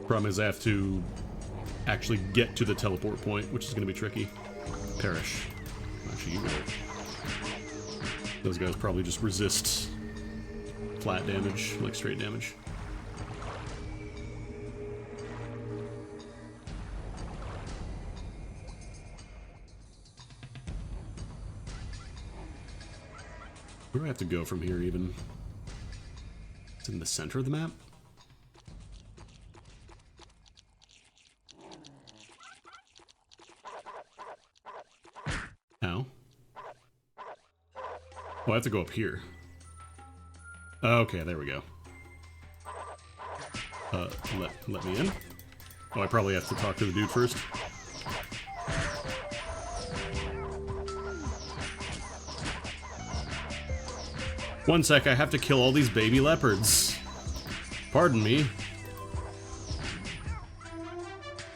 Problem is I have to actually get to the teleport point, which is going to be tricky. Perish. Actually, you will. Those guys probably just resist flat damage, like straight damage. Where do I have to go from here, even? It's in the center of the map? Ow. Oh, I have to go up here. Okay, there we go. Let me in. Oh, I probably have to talk to the dude first. One sec, I have to kill all these baby leopards. Pardon me.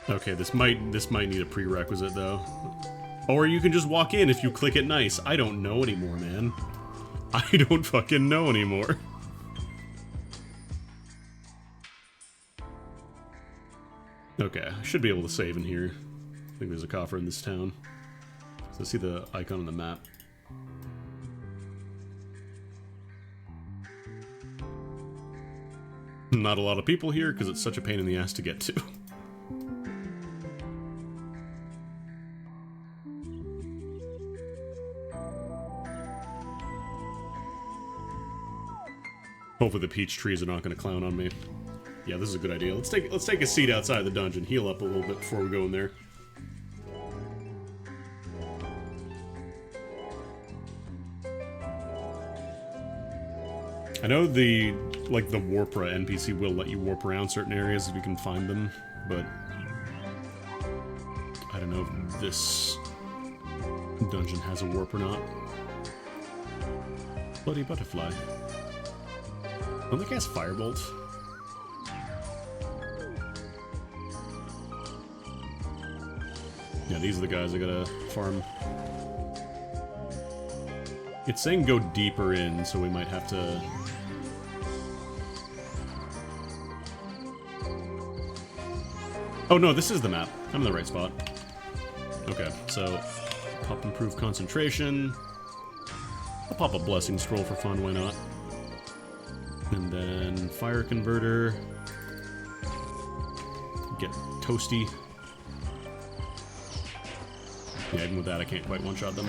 Okay, this might need a prerequisite though. Or you can just walk in if you click it nice. I don't know anymore, man. I don't fucking know anymore. Okay, I should be able to save in here. I think there's a coffer in this town. So see the icon on the map. Not a lot of people here because it's such a pain in the ass to get to. Hopefully the peach trees are not going to clown on me. Yeah, this is a good idea. Let's take a seat outside the dungeon, heal up a little bit before we go in there. I know the Warpra NPC will let you warp around certain areas if you can find them, but I don't know if this dungeon has a warp or not. Bloody butterfly. I don't think it has Firebolt. Yeah, these are the guys I gotta farm. It's saying go deeper in, so we might have to... Oh no, this is the map. I'm in the right spot. Okay, so pop improved concentration. I'll pop a blessing scroll for fun, why not? And then fire converter. Get toasty. Yeah, even with that I can't quite one-shot them.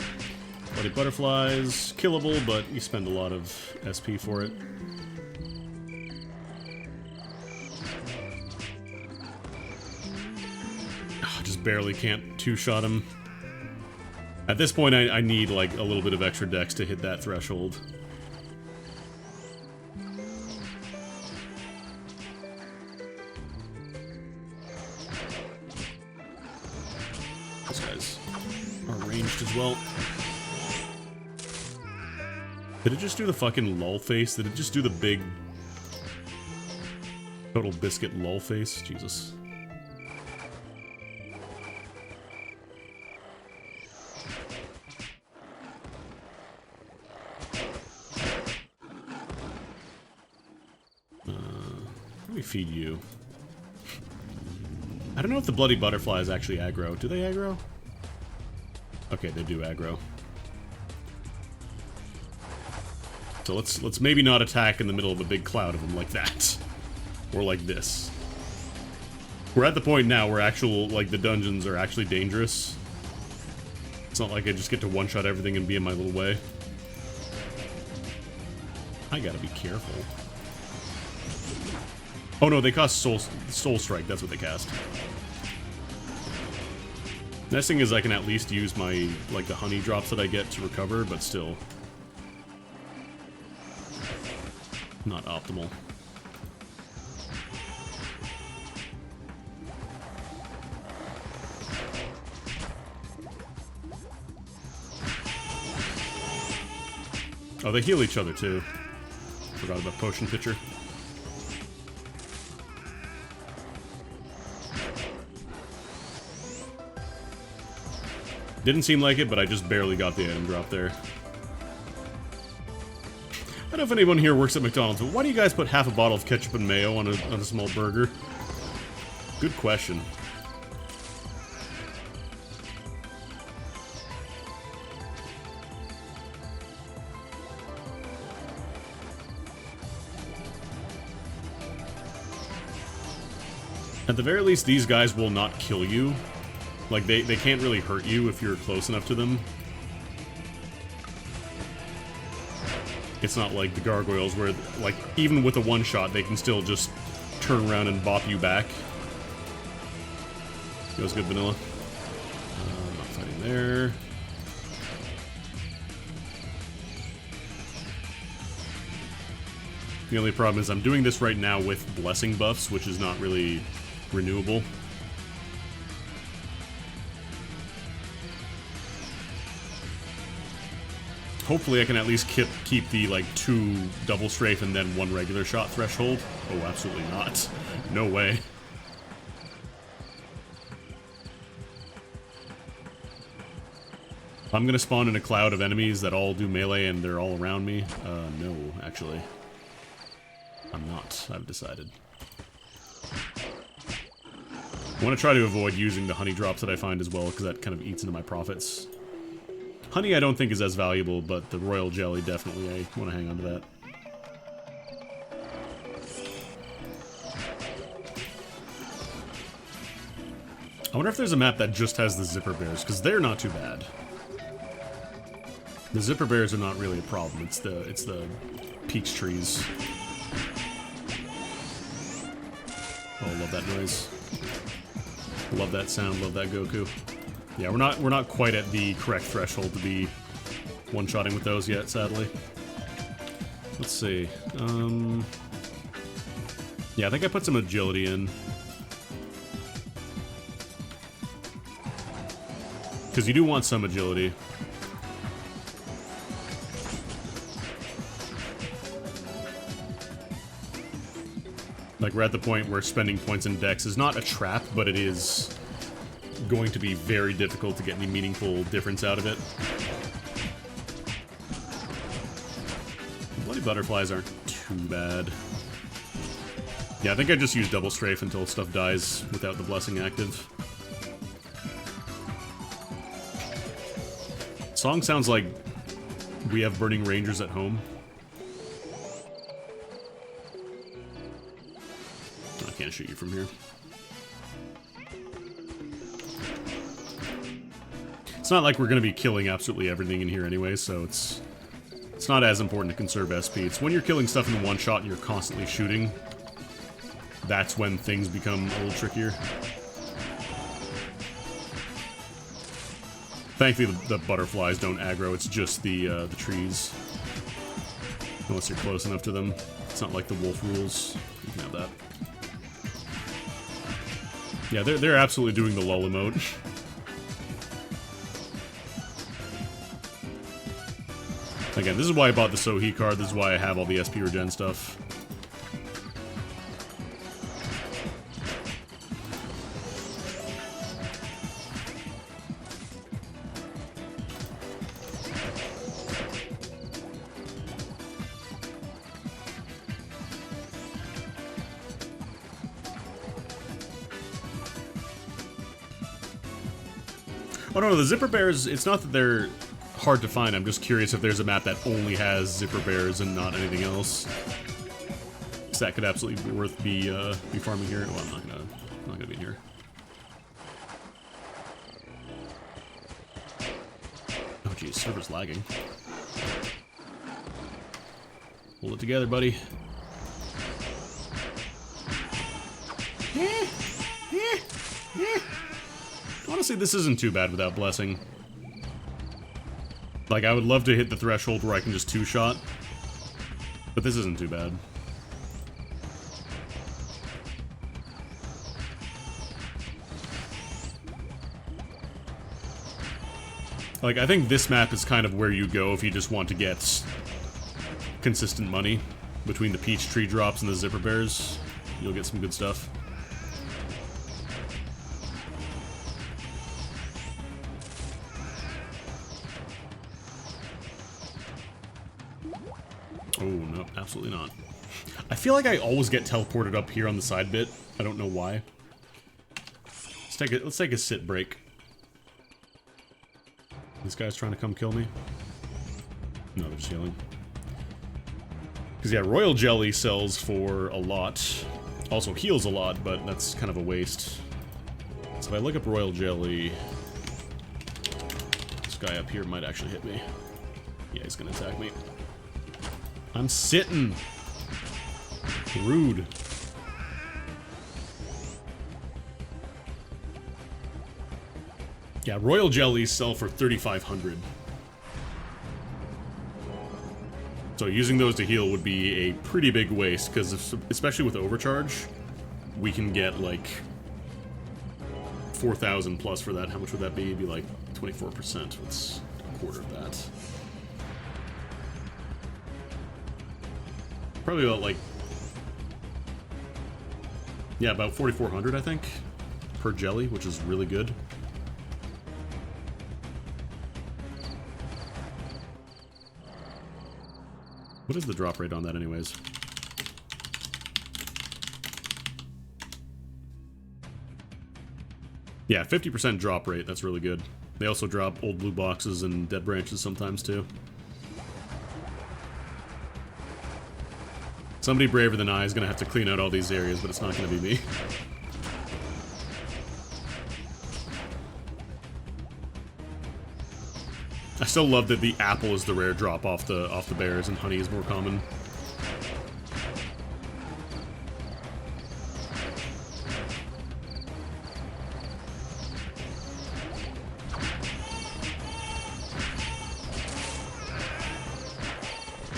Bloody butterflies, killable, but you spend a lot of SP for it. Oh, just barely can't two-shot him. At this point I need like a little bit of extra dex to hit that threshold. Those guys are ranged as well. Did it just do the fucking lull face? Did it just do the big total biscuit lull face? Jesus. Let me feed you. I don't know if the bloody butterflies actually aggro. Do they aggro? Okay, they do aggro. So let's maybe not attack in the middle of a big cloud of them like that. Or like this. We're at the point now where actual, like, the dungeons are actually dangerous. It's not like I just get to one-shot everything and be in my little way. I gotta be careful. Oh no, they cast Soul Strike, that's what they cast. Nice thing is I can at least use my, like, the honey drops that I get to recover, but still. Not optimal. Oh, they heal each other too. Forgot about potion pitcher. Didn't seem like it, but I just barely got the item drop there. I don't know if anyone here works at McDonald's, but why do you guys put half a bottle of ketchup and mayo on a small burger? Good question. At the very least, these guys will not kill you. Like, they can't really hurt you if you're close enough to them. It's not like the gargoyles where, like, even with a one-shot, they can still just turn around and bop you back. Feels good, vanilla. Not fighting there. The only problem is I'm doing this right now with blessing buffs, which is not really renewable. Hopefully I can at least keep the, like, 2 double strafe and then 1 regular shot threshold. Oh, absolutely not. No way. I'm gonna spawn in a cloud of enemies that all do melee and they're all around me. No, actually. I'm not, I've decided. I want to try to avoid using the honey drops that I find as well, because that kind of eats into my profits. Honey I don't think is as valuable, but the royal jelly definitely, I want to hang on to that. I wonder if there's a map that just has the zipper bears, because they're not too bad. The zipper bears are not really a problem, it's the peach trees. Oh, love that noise. Love that sound, love that Goku. Yeah, we're not quite at the correct threshold to be one-shotting with those yet, sadly. Let's see. Yeah, I think I put some agility in. Because you do want some agility. Like, we're at the point where spending points in Dex is not a trap, but it is going to be very difficult to get any meaningful difference out of it. The bloody butterflies aren't too bad. Yeah, I think I just use double strafe until stuff dies without the blessing active. Song sounds like we have burning rangers at home. I can't shoot you from here. It's not like we're going to be killing absolutely everything in here anyway, so it's not as important to conserve SP. It's when you're killing stuff in one shot and you're constantly shooting, that's when things become a little trickier. Thankfully, the butterflies don't aggro, it's just the trees. Unless you're close enough to them. It's not like the wolf rules. You can have that. Yeah, they're absolutely doing the lull emote. Again, this is why I bought the Sohi card. This is why I have all the SP regen stuff. Oh no, the zipper bears, it's not that they're hard to find, I'm just curious if there's a map that only has zipper bears and not anything else. Because that could absolutely be worth be farming here. Well, I'm not gonna be in here. Oh geez, server's lagging. Hold it together, buddy. Honestly, this isn't too bad without blessing. Like, I would love to hit the threshold where I can just two-shot, but this isn't too bad. Like, I think this map is kind of where you go if you just want to get consistent money. Between the peach tree drops and the zipper bears, you'll get some good stuff. Oh, no, absolutely not. I feel like I always get teleported up here on the side bit. I don't know why. Let's take a sit break. This guy's trying to come kill me. No, they're just healing. Because, yeah, Royal Jelly sells for a lot. Also heals a lot, but that's kind of a waste. So if I look up Royal Jelly... This guy up here might actually hit me. Yeah, he's gonna attack me. I'm sitting. Rude. Yeah, Royal Jellies sell for 3,500. So using those to heal would be a pretty big waste, because especially with Overcharge, we can get like 4,000 plus for that. How much would that be? It'd be like 24%. What's a quarter of that? Probably about like, yeah, about 4,400 I think, per jelly, which is really good. What is the drop rate on that anyways? Yeah, 50% drop rate, that's really good. They also drop old blue boxes and dead branches sometimes too. Somebody braver than I is going to have to clean out all these areas, but it's not going to be me. I still love that the apple is the rare drop off the bears and honey is more common.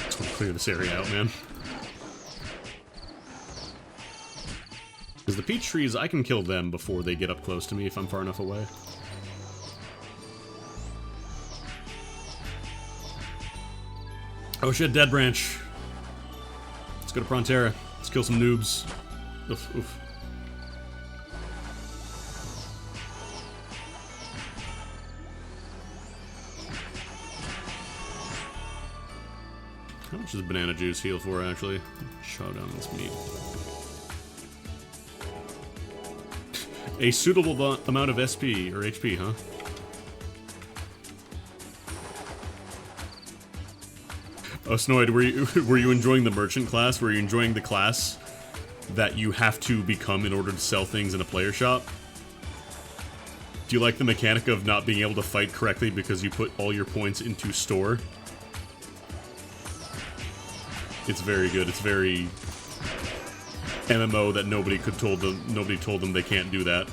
Just want to clear this area out, man. Because the peach trees, I can kill them before they get up close to me if I'm far enough away. Oh shit, dead branch. Let's go to Prontera. Let's kill some noobs. Oof, oof. How much does banana juice heal for, actually? Chow down this meat. A suitable amount of SP, or HP, huh? Oh, Snoid, were you enjoying the merchant class? Were you enjoying the class that you have to become in order to sell things in a player shop? Do you like the mechanic of not being able to fight correctly because you put all your points into store? It's very good. It's very MMO that nobody told them they can't do that.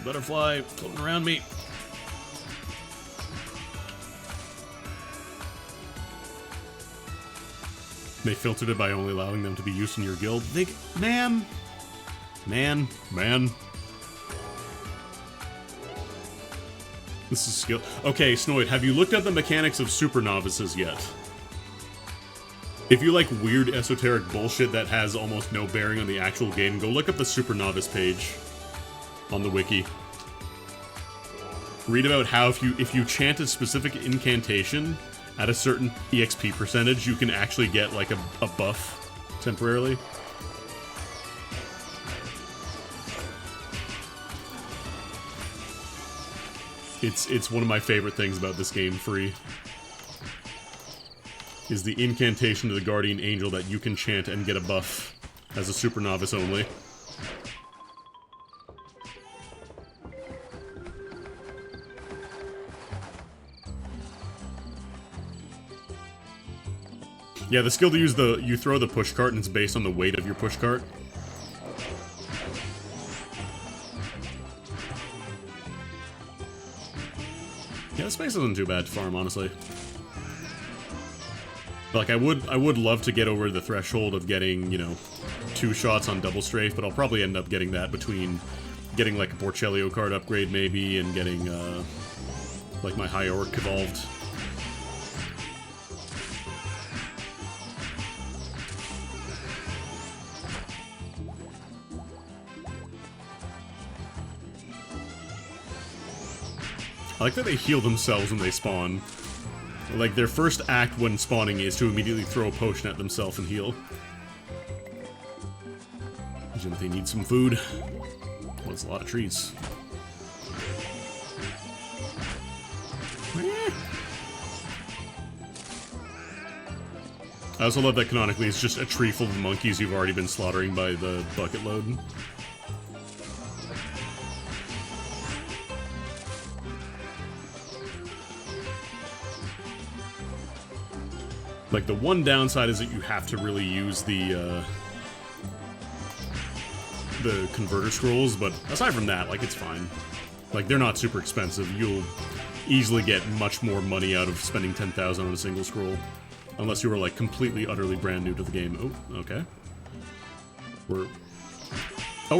Butterfly floating around me. They filtered it by only allowing them to be used in your guild. They... Man. This is skill... Okay, Snoid, have you looked at the mechanics of Super Novices yet? If you like weird esoteric bullshit that has almost no bearing on the actual game, go look up the Super Novice page on the wiki. Read about how if you chant a specific incantation at a certain EXP percentage, you can actually get like a buff temporarily. It's one of my favorite things about this game, free. Is the incantation to the Guardian Angel that you can chant and get a buff as a Super Novice only. Yeah, the skill to use you throw the push cart and it's based on the weight of your push cart. Yeah, the space isn't too bad to farm, honestly. Like, I would love to get over the threshold of getting, you know, 2 shots on double strafe, but I'll probably end up getting that between getting, like, a Porcello card upgrade, maybe, and getting, like, my High Orc evolved. I like that they heal themselves when they spawn. Like, their first act when spawning is to immediately throw a potion at themselves and heal. They need some food. Well, it's a lot of trees. I also love that canonically it's just a tree full of monkeys you've already been slaughtering by the bucket load. Like, the one downside is that you have to really use the converter scrolls, but aside from that, like, it's fine. Like, they're not super expensive. You'll easily get much more money out of spending 10,000 on a single scroll. Unless you were, like, completely, utterly brand new to the game. Oh, okay. We're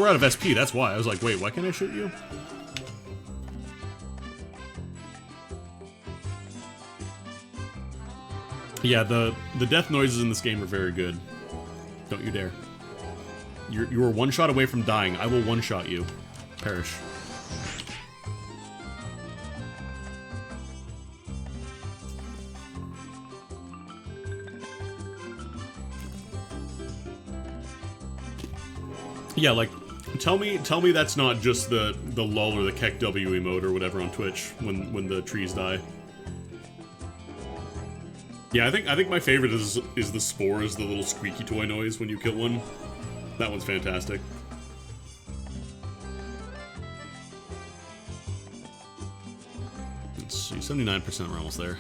out of SP, that's why. I was like, wait, why can't I shoot you? Yeah, the death noises in this game are very good. Don't you dare. You are one shot away from dying. I will one-shot you. Perish. Yeah, like, tell me that's not just the lull or the Keck W emote or whatever on Twitch when the trees die. Yeah, I think my favorite is the spores, the little squeaky toy noise when you kill one. That one's fantastic. Let's see, 79%, we're almost there.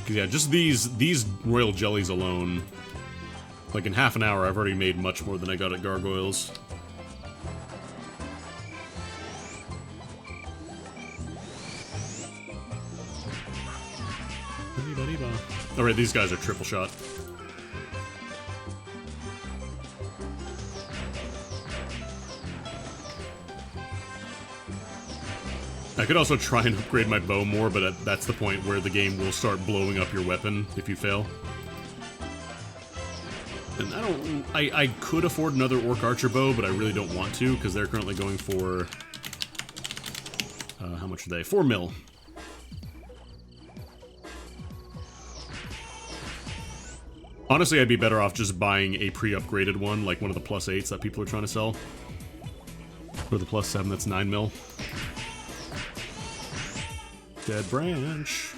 Cause yeah, just these royal jellies alone, like in half an hour I've already made much more than I got at Gargoyles. Alright, these guys are triple shot. I could also try and upgrade my bow more, but that's the point where the game will start blowing up your weapon if you fail. And I could afford another Orc Archer bow, but I really don't want to, because they're currently going for... how much are they? 4 mil. Honestly, I'd be better off just buying a pre-upgraded one, like one of the +8s that people are trying to sell. Or the +7 that's 9 mil. Dead branch.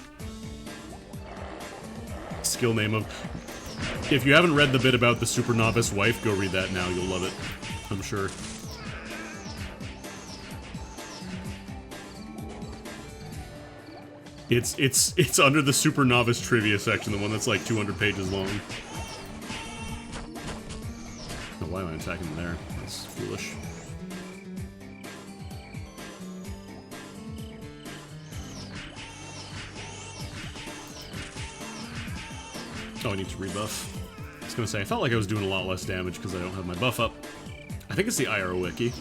Skill name of... If you haven't read the bit about the Super Novice wife, go read that now, you'll love it. I'm sure. It's under the Super Novice trivia section, the one that's like 200 pages long. Oh, why am I attacking them there? That's foolish. Oh, I need to rebuff. I was gonna say, I felt like I was doing a lot less damage because I don't have my buff up. I think it's the IRO wiki.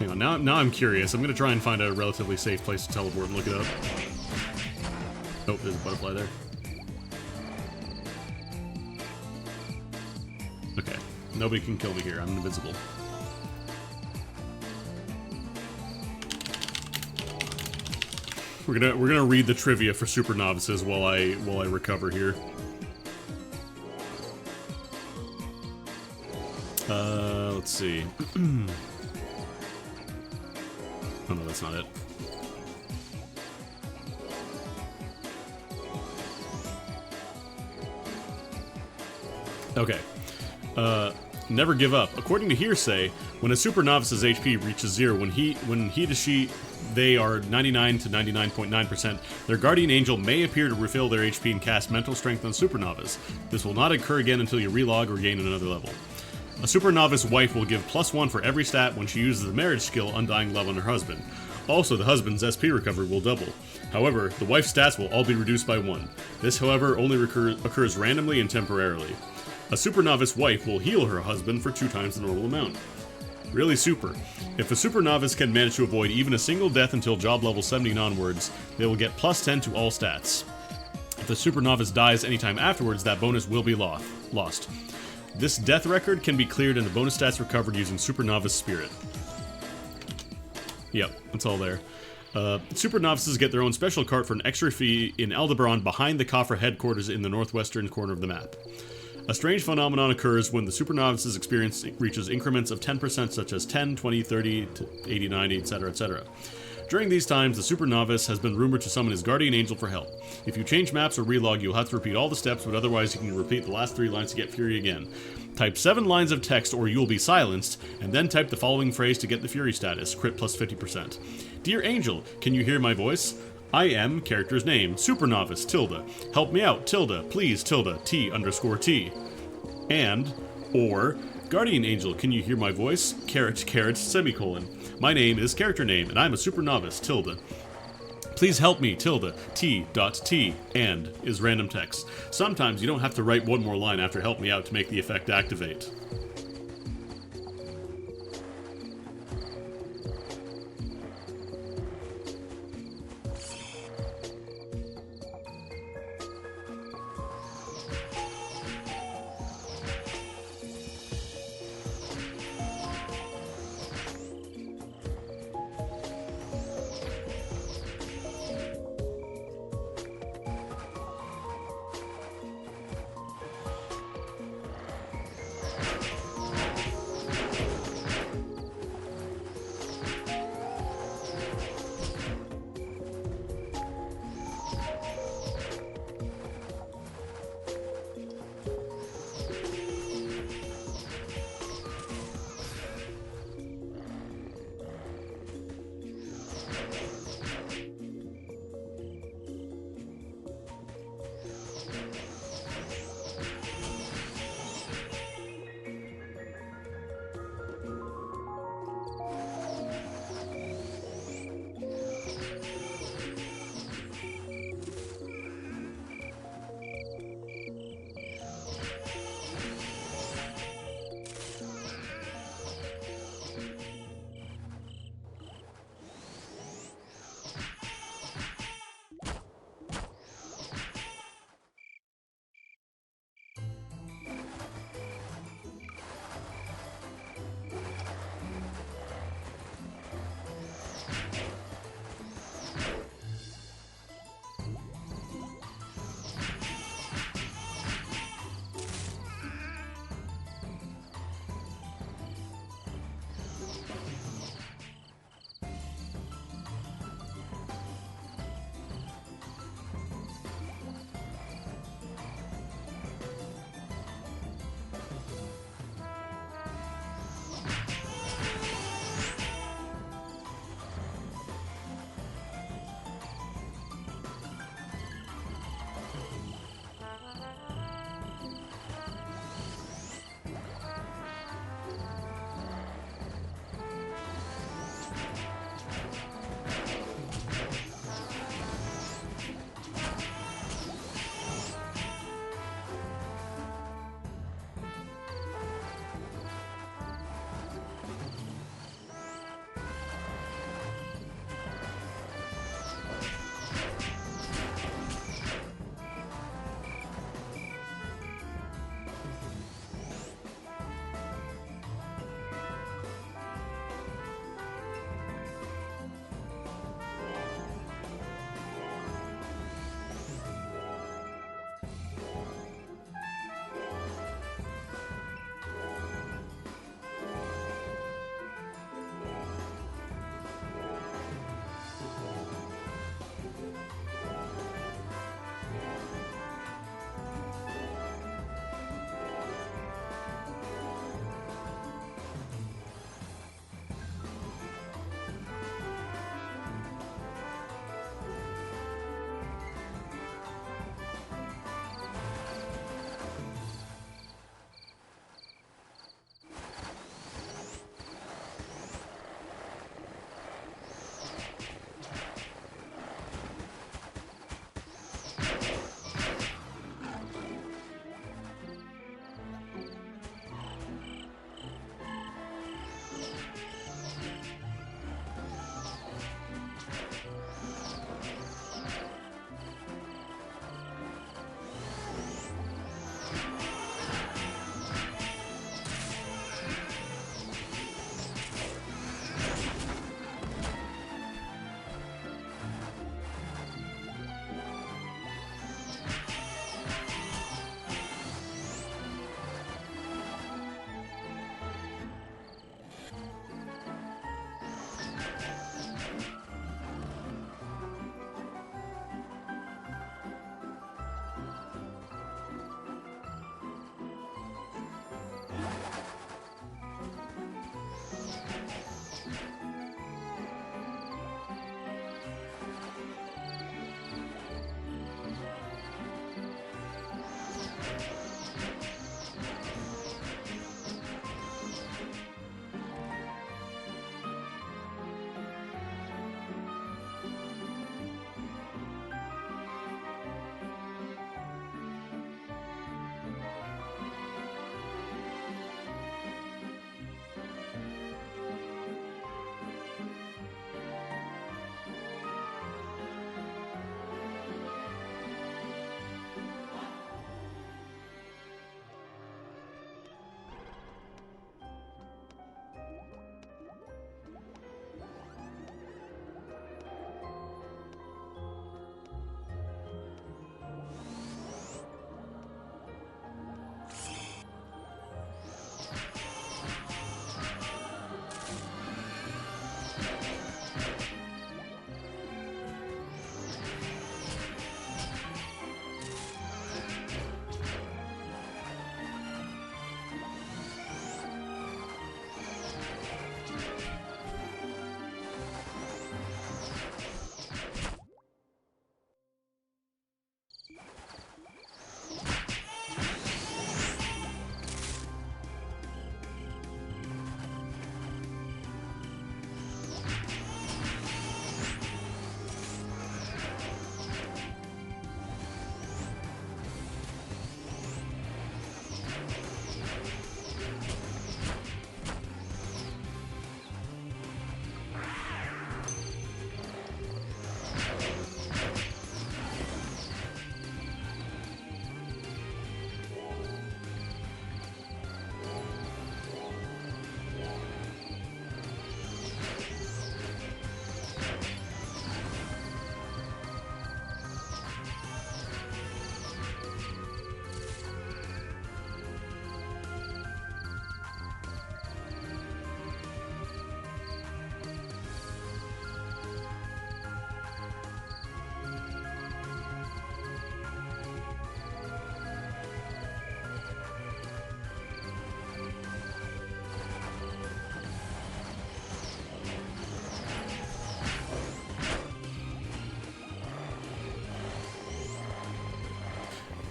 Hang on, now I'm curious. I'm gonna try and find a relatively safe place to teleport and look it up. Oh, there's a butterfly there. Okay, nobody can kill me here. I'm invisible. We're gonna read the trivia for super novices while I recover here. Let's see. Oh no, that's not it. Okay. Never give up. According to hearsay, when a super novice's HP reaches 0, when he to she they are 99 to 99.9%, their guardian angel may appear to refill their HP and cast mental strength on super novice. This will not occur again until you relog or gain another level. A super novice wife will give +1 for every stat when she uses the marriage skill Undying Love on her husband. Also, the husband's SP recovery will double. However, the wife's stats will all be reduced by 1. This, however, only occurs randomly and temporarily. A super novice wife will heal her husband for 2 times the normal amount. Really super. If a super novice can manage to avoid even a single death until job level 70 onwards, they will get +10 to all stats. If the super novice dies anytime afterwards, that bonus will be lost. This death record can be cleared and the bonus stats recovered using super novice spirit. Yep, that's all there. Super novices get their own special cart for an extra fee in Aldebaran behind the Khafra headquarters in the northwestern corner of the map. A strange phenomenon occurs when the super novice's experience reaches increments of 10%, such as 10, 20, 30, to 80, 90, etc., etc. During these times, the super novice has been rumored to summon his guardian angel for help. If you change maps or relog, you'll have to repeat all the steps, but otherwise you can repeat the last 3 lines to get Fury again. Type 7 lines of text or you'll be silenced, and then type the following phrase to get the Fury status, crit plus 50%. Dear Angel, can you hear my voice? I am, character's name, super novice, tilde. Help me out, tilde, please, tilde, T_T. And, or, Guardian Angel, can you hear my voice? Caret, semicolon. My name is character name, and I'm a super novice, tilde. Please help me, tilde, T.T, and is random text. Sometimes you don't have to write one more line after help me out to make the effect activate.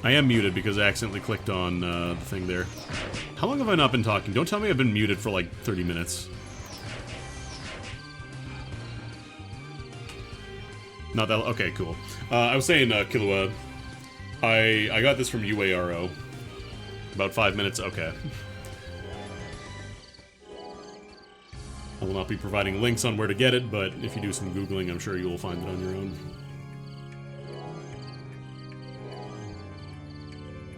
I am muted because I accidentally clicked on the thing there. How long have I not been talking? Don't tell me I've been muted for like 30 minutes. Not that... Okay, cool. I was saying, Killua, I got this from UARO. About 5 minutes? Okay. I will not be providing links on where to get it, but if you do some Googling, I'm sure you will find it on your own.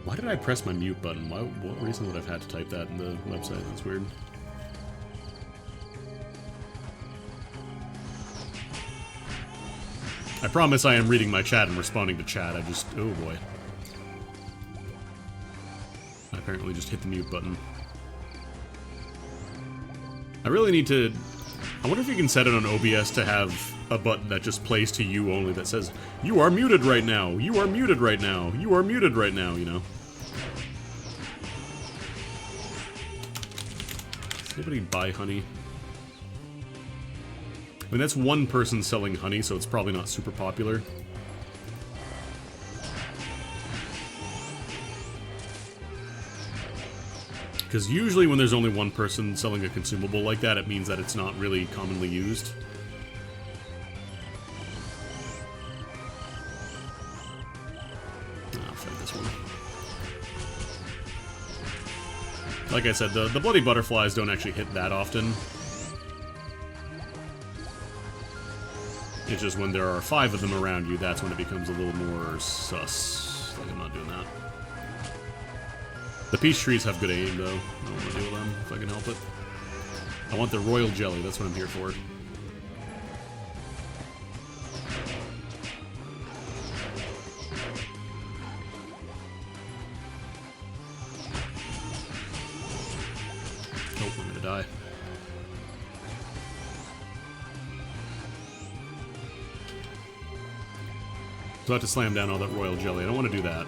Why did I press my mute button? What reason would I have had to type that in the website? That's weird. I promise I am reading my chat and responding to chat. I just... Oh boy. I apparently just hit the mute button. I really need to... I wonder if you can set it on OBS to have a button that just plays to you only that says, "You are muted right now, you are muted right now, you are muted right now," you know? Does anybody buy honey? I mean, that's one person selling honey, so it's probably not super popular. Because usually when there's only one person selling a consumable like that, it means that it's not really commonly used. I'll fight this one. Like I said, the bloody butterflies don't actually hit that often. It's just when there are 5 of them around you, that's when it becomes a little more sus. Like, I'm not doing that. The peach trees have good aim, though. I don't want to deal with them, if I can help it. I want the royal jelly, that's what I'm here for. Oh, I'm gonna die. So I have to slam down all that royal jelly. I don't want to do that.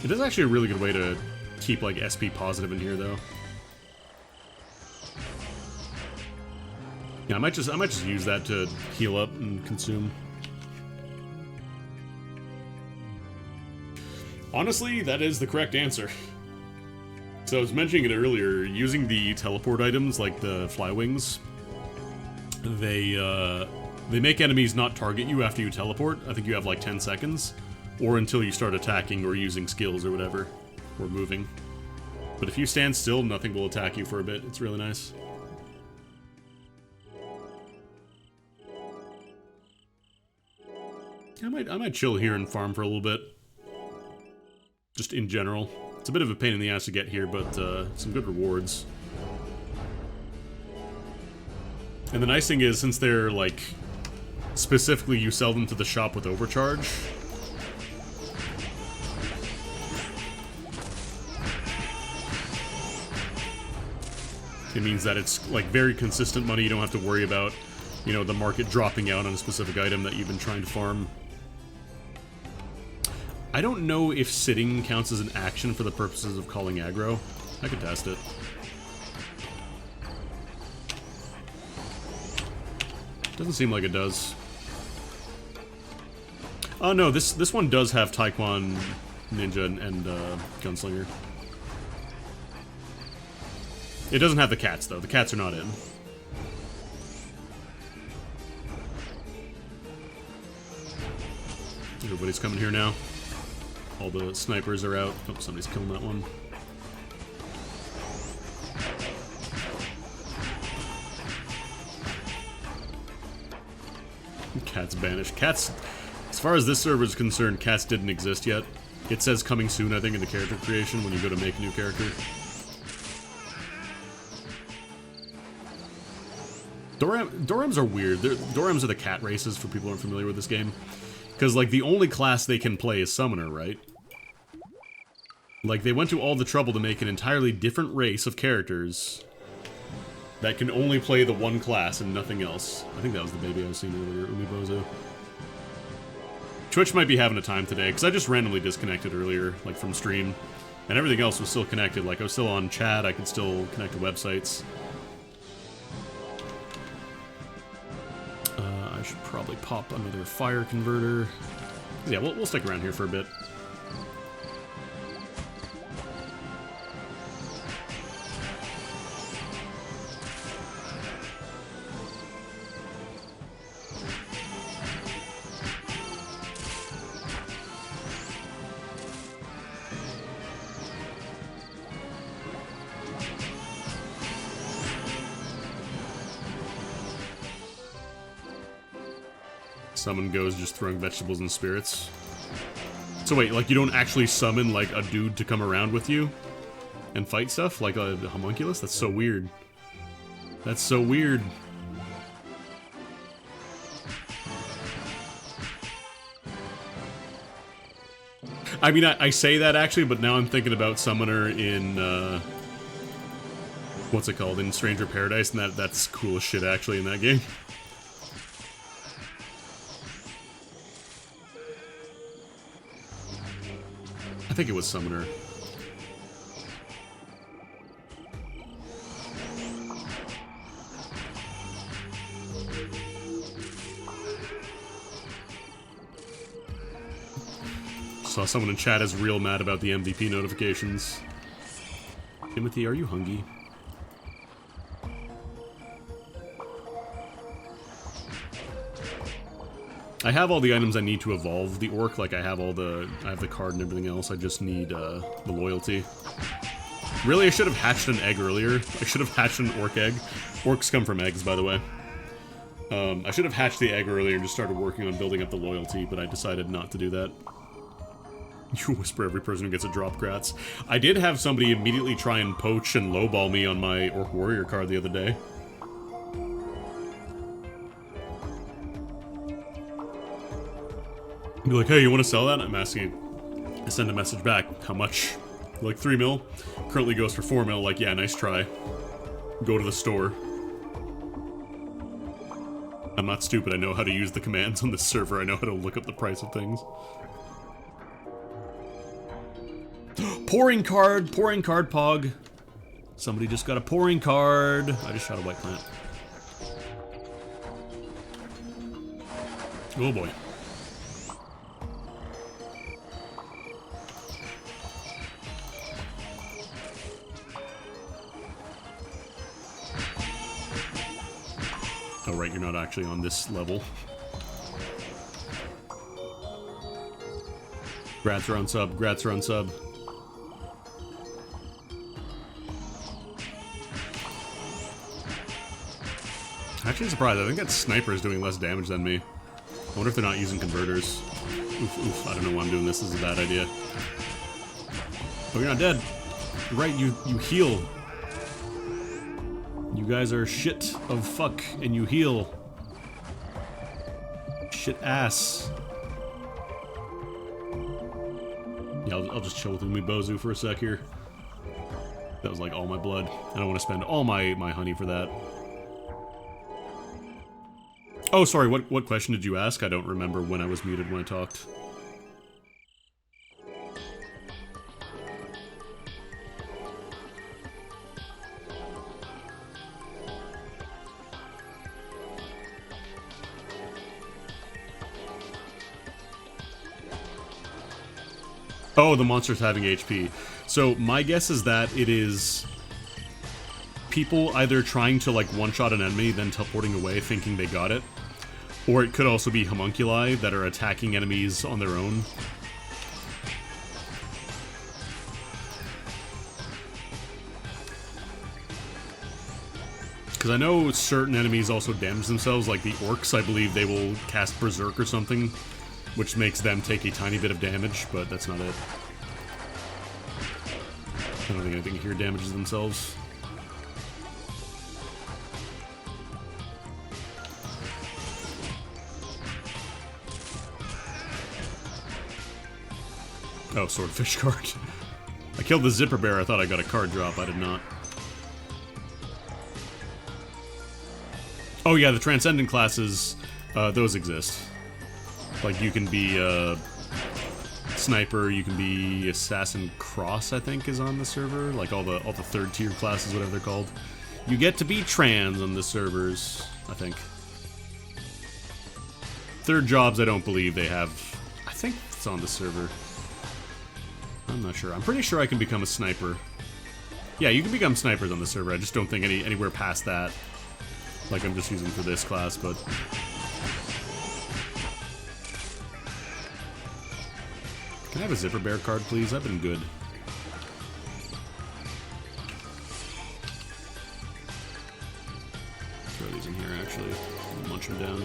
It is actually a really good way to keep, like, SP positive in here, though. Yeah, I might just use that to heal up and consume. Honestly, that is the correct answer. So I was mentioning it earlier, using the teleport items, like the fly wings, they make enemies not target you after you teleport. I think you have like 10 seconds. Or until you start attacking or using skills or whatever. Or moving. But if you stand still, nothing will attack you for a bit. It's really nice. I might chill here and farm for a little bit. Just in general. It's a bit of a pain in the ass to get here, but some good rewards. And the nice thing is, since they're, like, specifically you sell them to the shop with overcharge, it means that it's, like, very consistent money. You don't have to worry about, you know, the market dropping out on a specific item that you've been trying to farm. I don't know if sitting counts as an action for the purposes of calling aggro. I could test it. Doesn't seem like it does. Oh no, this one does have Taekwon, Ninja, and Gunslinger. It doesn't have the cats, though. The cats are not in. Everybody's coming here now. All the snipers are out. Oh, somebody's killing that one. Cats banished. Cats, as far as this server is concerned, cats didn't exist yet. It says coming soon, I think, in the character creation when you go to make a new character. Dorams are weird. Dorams are the cat races, for people who aren't familiar with this game. Because, like, the only class they can play is Summoner, right? Like, they went to all the trouble to make an entirely different race of characters that can only play the one class and nothing else. I think that was the baby I was seeing earlier, Umibozo. Twitch might be having a time today, because I just randomly disconnected earlier, like, from stream. And everything else was still connected. Like, I was still on chat, I could still connect to websites. I should probably pop another fire converter. Yeah, we'll stick around here for a bit. summon goes just throwing vegetables and spirits. So wait, like you don't actually summon like a dude to come around with you and fight stuff like a homunculus? That's so weird. That's so weird. I mean, I say that actually, but now I'm thinking about Summoner in, what's it called? In Stranger Paradise, and that's cool as shit actually in that game. I think it was Summoner. Saw someone in chat is real mad about the MVP notifications. Timothy, are you hungry? I have all the items I need to evolve the orc, like I have the card and everything else. I just need the loyalty. Really, I should have hatched an egg earlier. I should have hatched an orc egg. Orcs come from eggs, by the way. I should have hatched the egg earlier and just started working on building up the loyalty, but I decided not to do that. You whisper every person who gets a drop, Grats. I did have somebody immediately try and poach and lowball me on my Orc Warrior card the other day. Be like, hey, you want to sell that? I'm asking. I send a message back. How much? Like 3 mil? Currently goes for 4 mil. Like, yeah, nice try. Go to the store. I'm not stupid. I know how to use the commands on this server. I know how to look up the price of things. Pouring card, Pog. Somebody just got a pouring card. I just shot a white plant. Oh boy. Oh right, you're not actually on this level. Grats are on sub, Grats are on sub. Actually surprised, I think that sniper is doing less damage than me. I wonder if they're not using converters. Oof, oof, I don't know why I'm doing this, this is a bad idea. Oh, you're not dead. You're right, you heal. You guys are shit of fuck, and you heal. Shit ass. Yeah, I'll just chill with Umibozu for a sec here. That was like all my blood. I don't want to spend all my honey for that. Oh, sorry, what question did you ask? I don't remember when I was muted when I talked. Oh, the monster's having HP. So my guess is that it is people either trying to like one-shot an enemy, then teleporting away thinking they got it. Or it could also be homunculi that are attacking enemies on their own. Because I know certain enemies also damage themselves, like the orcs, I believe they will cast Berserk or something, which makes them take a tiny bit of damage, but that's not it. I don't think anything here damages themselves. Oh, swordfish card. I killed the zipper bear, I thought I got a card drop, I did not. Oh yeah, the transcendent classes, those exist. Like you can be sniper, you can be assassin cross, I think is on the server. Like all the third tier classes, whatever they're called. You get to be trans on the servers, I think. Third jobs, I don't believe they have. I think it's on the server. I'm not sure. I'm pretty sure I can become a sniper. Yeah, you can become snipers on the server. I just don't think anywhere past that. Like I'm just using for this class, but... Can I have a zipper bear card, please? I've been good. Throw these in here, actually. Munch them down.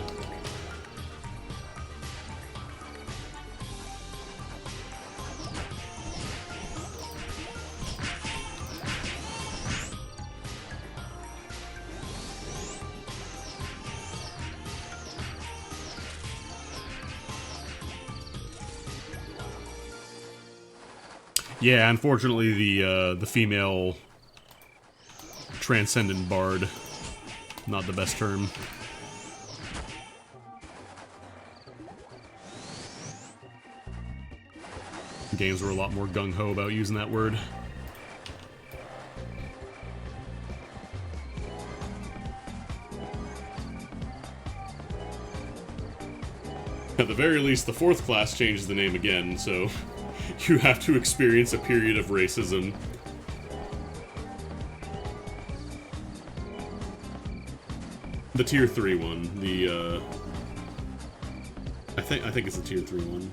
Yeah, unfortunately, the female transcendent bard, not the best term. Games were a lot more gung-ho about using that word. At the very least, the fourth class changes the name again, so you have to experience a period of racism. The tier 3 one, the I think it's the tier 3 one.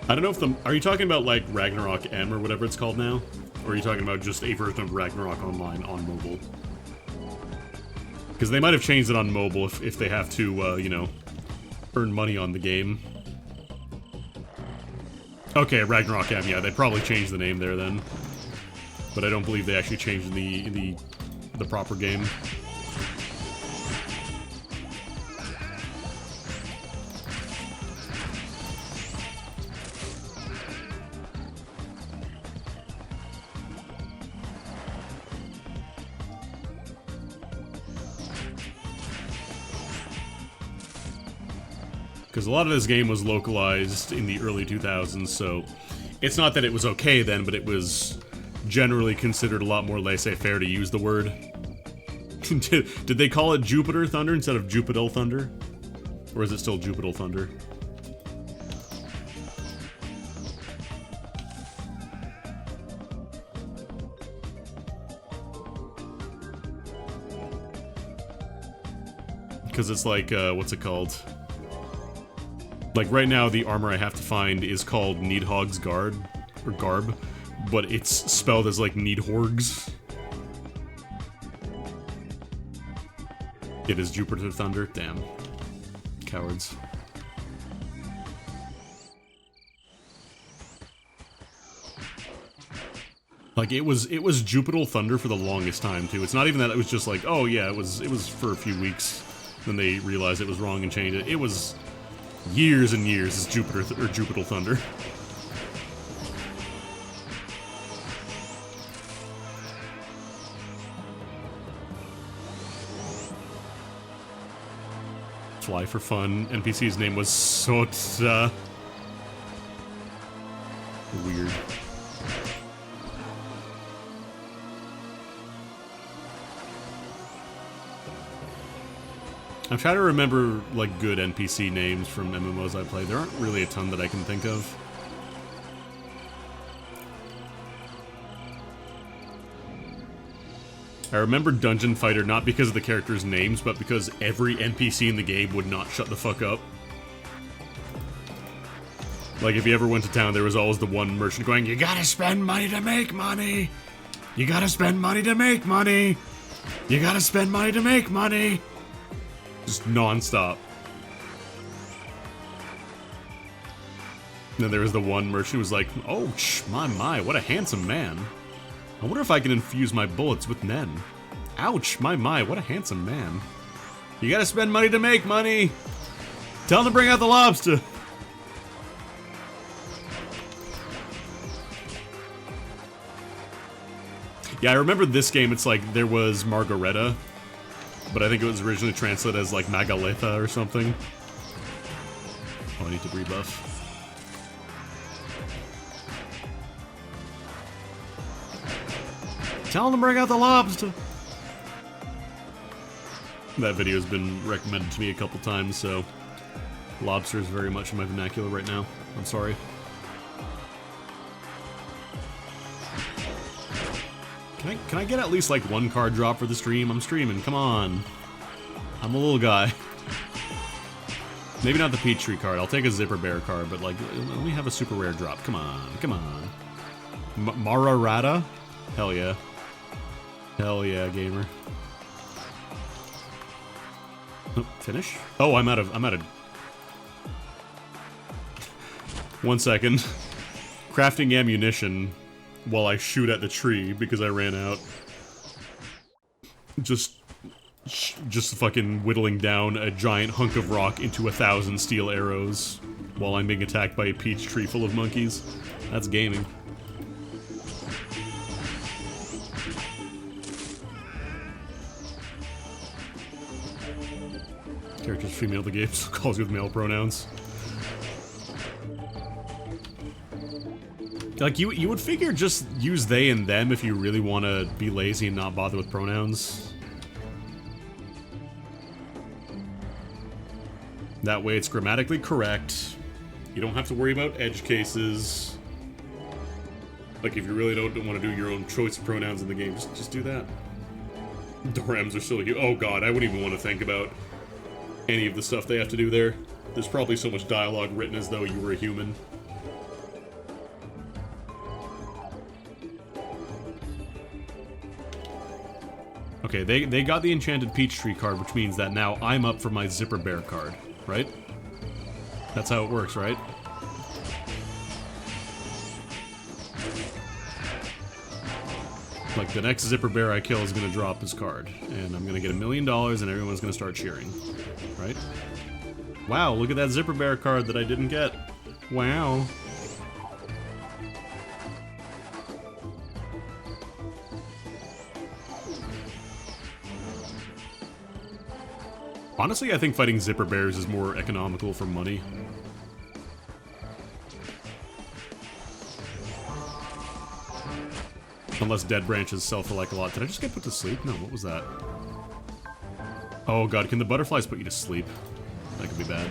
I don't know if are you talking about like Ragnarok M or whatever it's called now? Or are you talking about just a version of Ragnarok Online on mobile? Because they might have changed it on mobile if they have to, you know, earn money on the game. Okay, Ragnarok M, yeah, they probably changed the name there then. But I don't believe they actually changed the proper game. Because a lot of this game was localized in the early 2000s, so it's not that it was okay then, but it was generally considered a lot more laissez-faire to use the word. Did they call it Jupiter Thunder instead of Jupiter Thunder? Or is it still Jupiter Thunder? Because it's like, what's it called? Like, right now, the armor I have to find is called Needhog's Guard, or Garb, but it's spelled as, like, Needhorgs. It is Jupiter Thunder? Damn. Cowards. Like, it was Jupiter Thunder for the longest time, too. It's not even that it was just like, oh yeah, it was for a few weeks. Then they realized it was wrong and changed it. It was years and years as Jupiter Thunder. Fly for fun. NPC's name was Sota. Weird. I'm trying to remember, like, good NPC names from MMOs I play. There aren't really a ton that I can think of. I remember Dungeon Fighter not because of the characters' names, but because every NPC in the game would not shut the fuck up. Like, if you ever went to town, there was always the one merchant going, "You gotta spend money to make money! You gotta spend money to make money! You gotta spend money to make money!" Just non-stop. And then there was the one merchant who was like, "Oh, my, what a handsome man. I wonder if I can infuse my bullets with Nen. Ouch, my, what a handsome man. You gotta spend money to make money. Tell him to bring out the lobster." Yeah, I remember this game, it's like, there was Margareta, but I think it was originally translated as, like, Magaletha or something. Oh, I need to rebuff. Tell them to bring out the lobster! That video has been recommended to me a couple times, so lobster is very much in my vernacular right now. I'm sorry. Can I get at least, like, one card drop for the stream? I'm streaming, come on. I'm a little guy. Maybe not the Peach Tree card. I'll take a Zipper Bear card, but, like, let me have a super rare drop. Come on, come on. Mararata? Hell yeah. Hell yeah, gamer. Oh, finish? Oh, I'm out of... 1 second. Crafting ammunition while I shoot at the tree because I ran out. Just just fucking whittling down a giant hunk of rock into 1,000 steel arrows while I'm being attacked by a peach tree full of monkeys. That's gaming. Character's female of the game, so calls you with male pronouns. Like, you would figure just use they and them if you really want to be lazy and not bother with pronouns. That way it's grammatically correct. You don't have to worry about edge cases. Like, if you really don't want to do your own choice of pronouns in the game, just do that. Dorams are so huge. Oh god, I wouldn't even want to think about any of the stuff they have to do there. There's probably so much dialogue written as though you were a human. Okay, they got the Enchanted Peach Tree card, which means that now I'm up for my Zipper Bear card, right? That's how it works, right? Like, the next Zipper Bear I kill is gonna drop his card, and I'm gonna get $1 million, and everyone's gonna start cheering, right? Wow, look at that Zipper Bear card that I didn't get. Wow. Honestly, I think fighting Zipper Bears is more economical for money. Unless dead branches sell for like a lot. Did I just get put to sleep? No, what was that? Oh god, can the butterflies put you to sleep? That could be bad.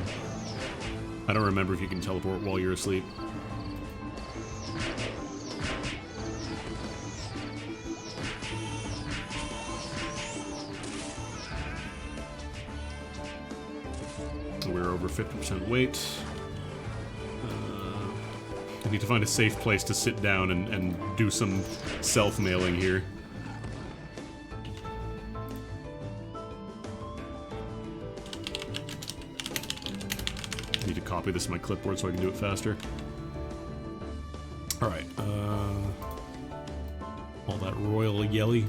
I don't remember if you can teleport while you're asleep. We're over 50% weight. I need to find a safe place to sit down and do some self-mailing here. I need to copy this to my clipboard so I can do it faster. Alright, all that royal jelly.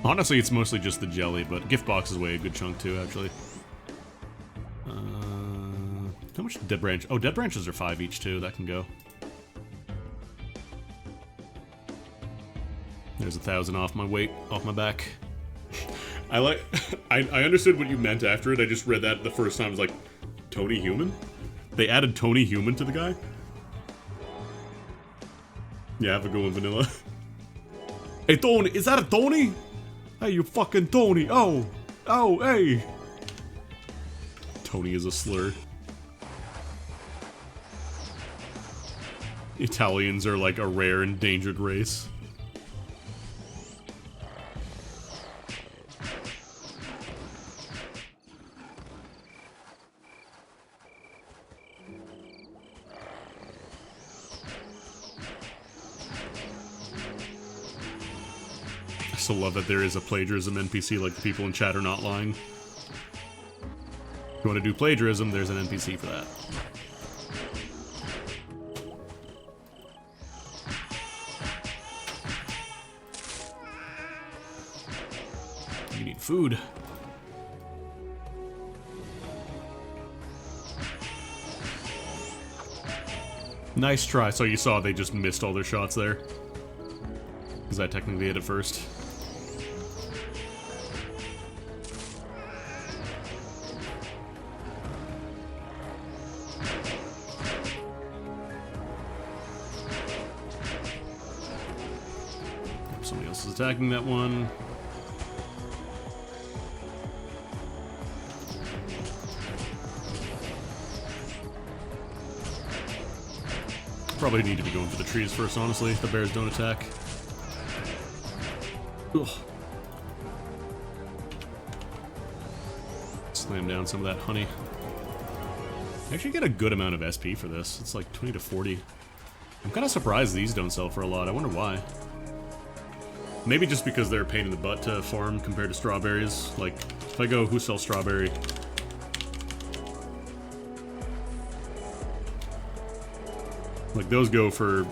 Honestly, it's mostly just the jelly, but gift boxes weigh a good chunk too, actually. How much dead branch? Oh, dead branches are 5 each too. That can go. There's 1,000 off my weight, off my back. I understood what you meant after it. I just read that the first time. I was like, Tony Human? They added Tony Human to the guy? Yeah, have a go in vanilla. Hey, Tony, is that a Tony? Hey, you fucking Tony. Oh, hey. Tony is a slur. Italians are like a rare endangered race. I still love that there is a plagiarism NPC, like the people in chat are not lying. If you want to do plagiarism, there's an NPC for that. You need food. Nice try. So you saw they just missed all their shots there. Because I technically hit it first. Somebody else is attacking that one. Probably need to be going for the trees first, honestly, if the bears don't attack. Ugh. Slam down some of that honey. I actually get a good amount of SP for this. It's like 20 to 40. I'm kind of surprised these don't sell for a lot. I wonder why. Maybe just because they're a pain in the butt to farm compared to strawberries. Like, if I go, who sells strawberry? Like, those go for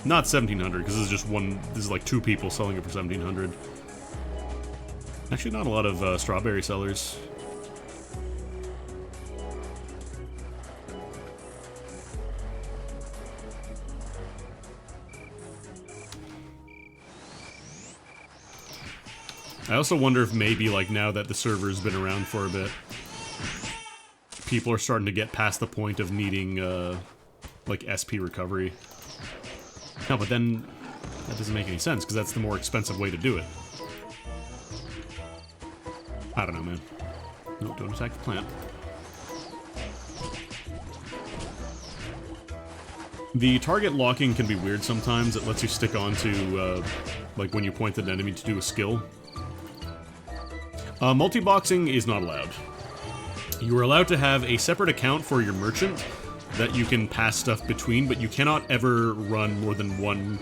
not 1,700, because this is just one, this is like 2 people selling it for 1,700. Actually, not a lot of strawberry sellers. I also wonder if maybe, like, now that the server's been around for a bit, people are starting to get past the point of needing, like, SP recovery. No, but then that doesn't make any sense, because that's the more expensive way to do it. I don't know, man. No, don't attack the plant. The target locking can be weird sometimes. It lets you stick onto, like, when you point at an enemy to do a skill. Multi-boxing is not allowed. You are allowed to have a separate account for your merchant that you can pass stuff between, but you cannot ever run more than one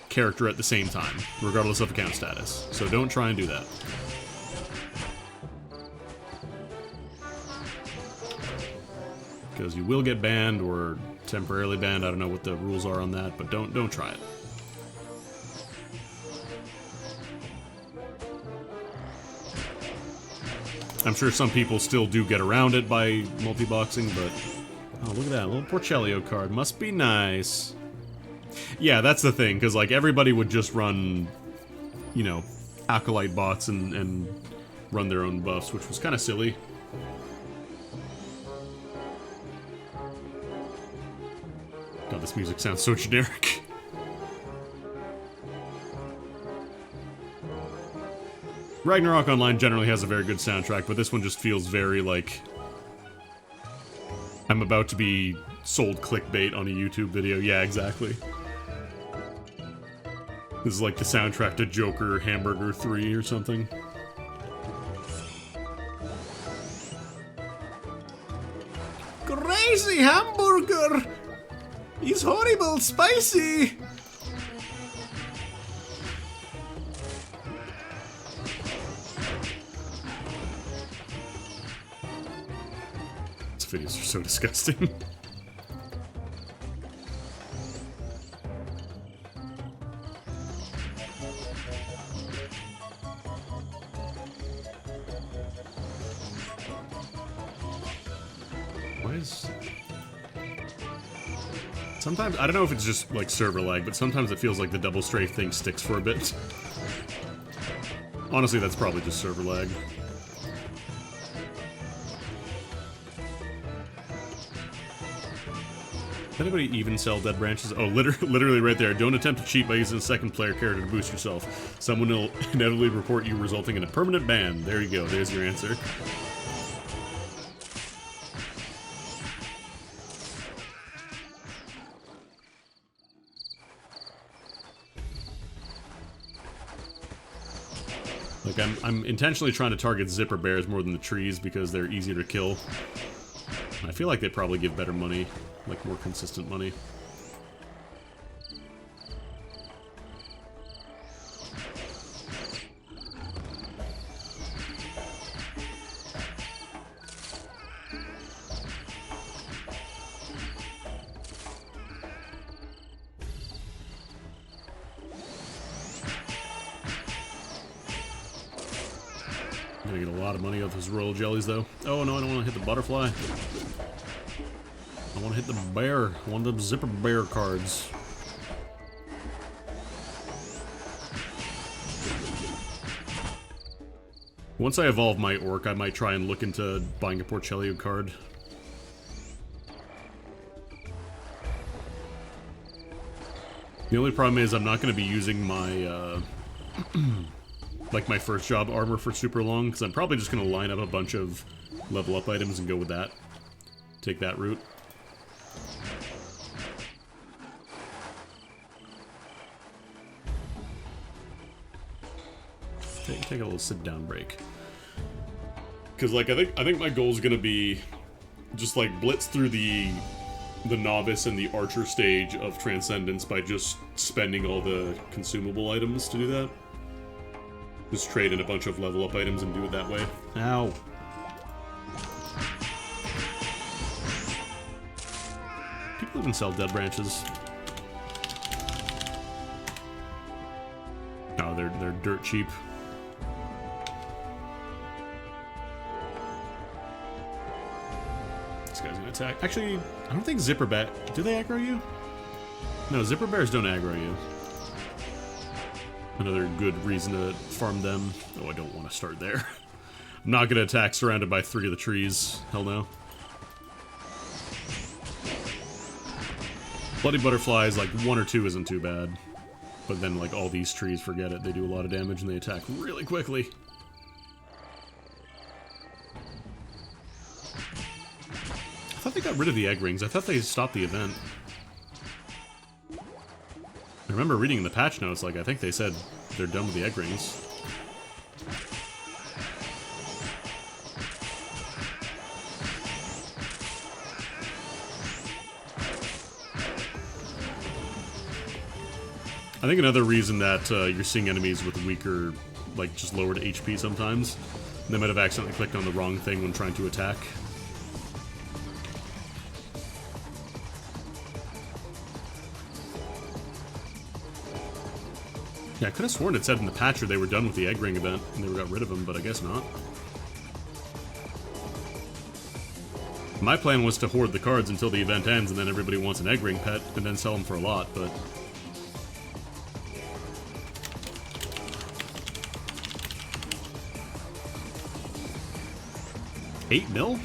character at the same time, regardless of account status. So don't try and do that. Because you will get banned or temporarily banned. I don't know what the rules are on that, but don't try it. I'm sure some people still do get around it by multi-boxing, but... Oh, look at that, a little Porcello card. Must be nice. Yeah, that's the thing, because, like, everybody would just run, you know, Acolyte bots and run their own buffs, which was kind of silly. God, this music sounds so generic. Ragnarok Online generally has a very good soundtrack, but this one just feels very, like... I'm about to be sold clickbait on a YouTube video. Yeah, exactly. This is like the soundtrack to Joker Hamburger 3 or something. Crazy hamburger! He's horrible spicy! Videos are so disgusting. Why is... Sometimes, I don't know if it's just like server lag, but sometimes it feels like the double strafe thing sticks for a bit. Honestly, that's probably just server lag. Does anybody even sell dead branches? Oh, literally right there. Don't attempt to cheat by using a second player character to boost yourself. Someone will inevitably report you, resulting in a permanent ban. There you go. There's your answer. Like, I'm intentionally trying to target zipper bears more than the trees because they're easier to kill. I feel like they probably give better money, like more consistent money. I'm gonna get a lot of money off those royal jellies, though. Oh no, I don't want to hit the butterfly. I want to hit the bear. I want the zipper bear cards. Once I evolve my orc, I might try and look into buying a Porcello card. The only problem is I'm not going to be using my, like my first job armor for super long, because I'm probably just going to line up a bunch of level up items and go with that. Take that route. Take a little sit-down break. Because, like, I think my goal is gonna be just like blitz through the novice and the archer stage of Transcendence by just spending all the consumable items to do that. Just trade in a bunch of level up items and do it that way. Ow. People even sell dead branches. Oh, they're dirt cheap. attack. Actually, I don't think zipper bat. Do they aggro you? No, zipper bears don't aggro you. Another good reason to farm them. Oh, I don't want to start there. I'm not gonna attack surrounded by 3 of the trees. Hell no. Bloody butterflies, like 1 or 2 isn't too bad. But then, like, all these trees, forget it. They do a lot of damage and they attack really quickly. I thought they got rid of the egg rings. I thought they stopped the event. I remember reading in the patch notes, like, I think they said they're done with the egg rings. I think another reason that you're seeing enemies with weaker, like, just lowered HP sometimes, they might have accidentally clicked on the wrong thing when trying to attack. Yeah, I could have sworn it said in the patcher they were done with the egg ring event and they got rid of them, but I guess not. My plan was to hoard the cards until the event ends and then everybody wants an egg ring pet and then sell them for a lot, but... $8 mil?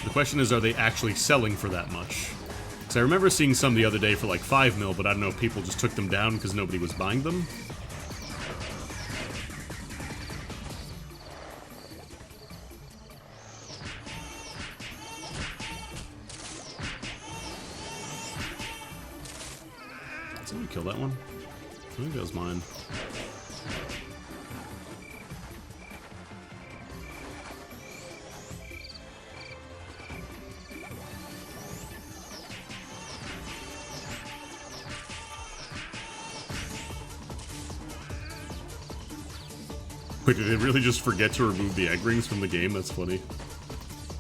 The question is, are they actually selling for that much? Because I remember seeing some the other day for like 5 mil, but I don't know if people just took them down because nobody was buying them. Did somebody kill that one? I think that was mine. Wait, did they really just forget to remove the egg rings from the game? That's funny.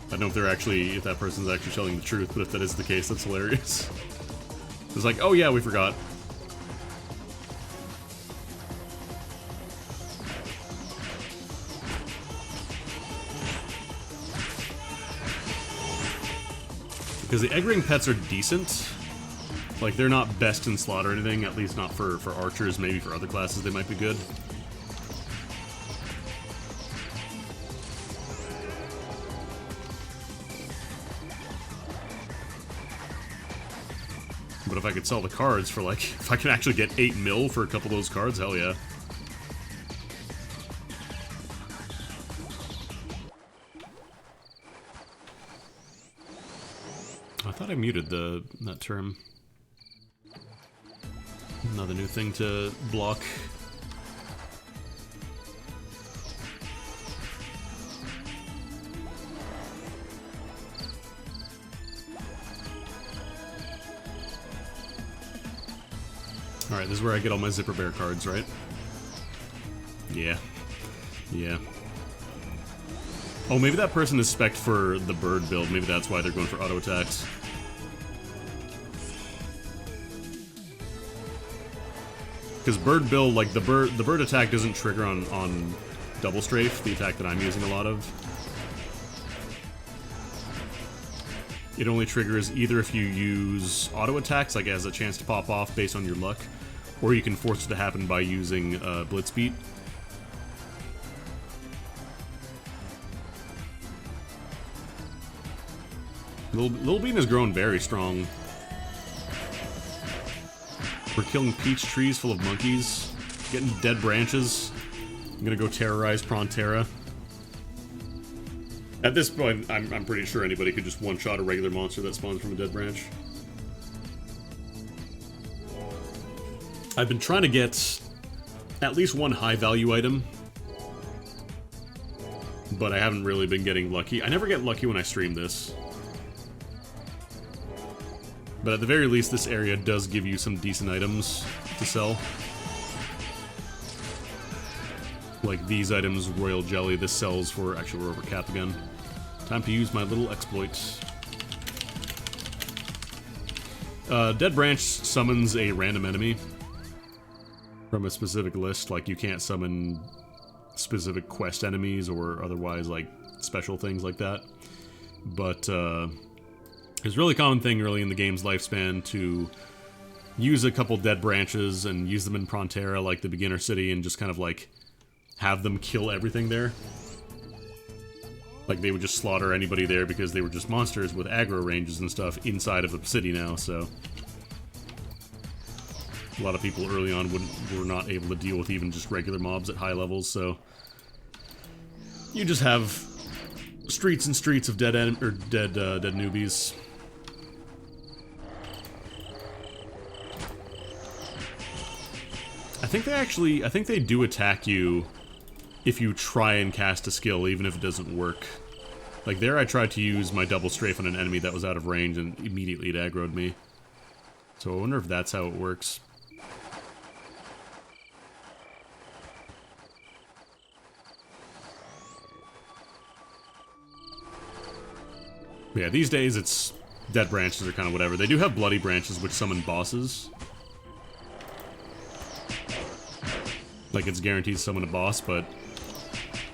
I don't know if they're actually, if that person's actually telling the truth, but if that is the case, that's hilarious. It's like, oh yeah, we forgot. Because the egg ring pets are decent. Like, they're not best in slot or anything, at least not for archers, maybe for other classes they might be good. But if I could sell the cards for, like, if I can actually get 8 mil for a couple of those cards, hell yeah. I thought I muted that term. Another new thing to block. Alright, this is where I get all my Zipper Bear cards, right? Yeah. Yeah. Oh, maybe that person is spec'd for the bird build. Maybe that's why they're going for auto attacks. Because bird build, like, the bird attack doesn't trigger on double strafe, the attack that I'm using a lot of. It only triggers either if you use auto attacks, like it has a chance to pop off based on your luck, or you can force it to happen by using Blitz Beat. Lil Bean has grown very strong. We're killing peach trees full of monkeys, getting dead branches. I'm gonna go terrorize Prontera. At this point, I'm pretty sure anybody could just one-shot a regular monster that spawns from a dead branch. I've been trying to get at least one high-value item, but I haven't really been getting lucky. I never get lucky when I stream this. But at the very least, this area does give you some decent items to sell. Like these items, Royal Jelly, this sells for... Actually, we're over cap again. Time to use my little exploit. Dead Branch summons a random enemy from a specific list. Like, you can't summon specific quest enemies or otherwise, like, special things like that. But, it's a really common thing early in the game's lifespan to use a couple Dead Branches and use them in Prontera, like the beginner city, and just kind of, like, have them kill everything there. Like, they would just slaughter anybody there because they were just monsters with aggro ranges and stuff inside of the city now, so... A lot of people early on were not able to deal with even just regular mobs at high levels, so... You just have streets and streets of dead newbies. I think they do attack you if you try and cast a skill, even if it doesn't work. Like there, I tried to use my double strafe on an enemy that was out of range, and immediately it aggroed me. So I wonder if that's how it works. But yeah, these days it's Dead Branches or kind of whatever. They do have Bloody Branches, which summon bosses. Like, it's guaranteed to summon a boss, but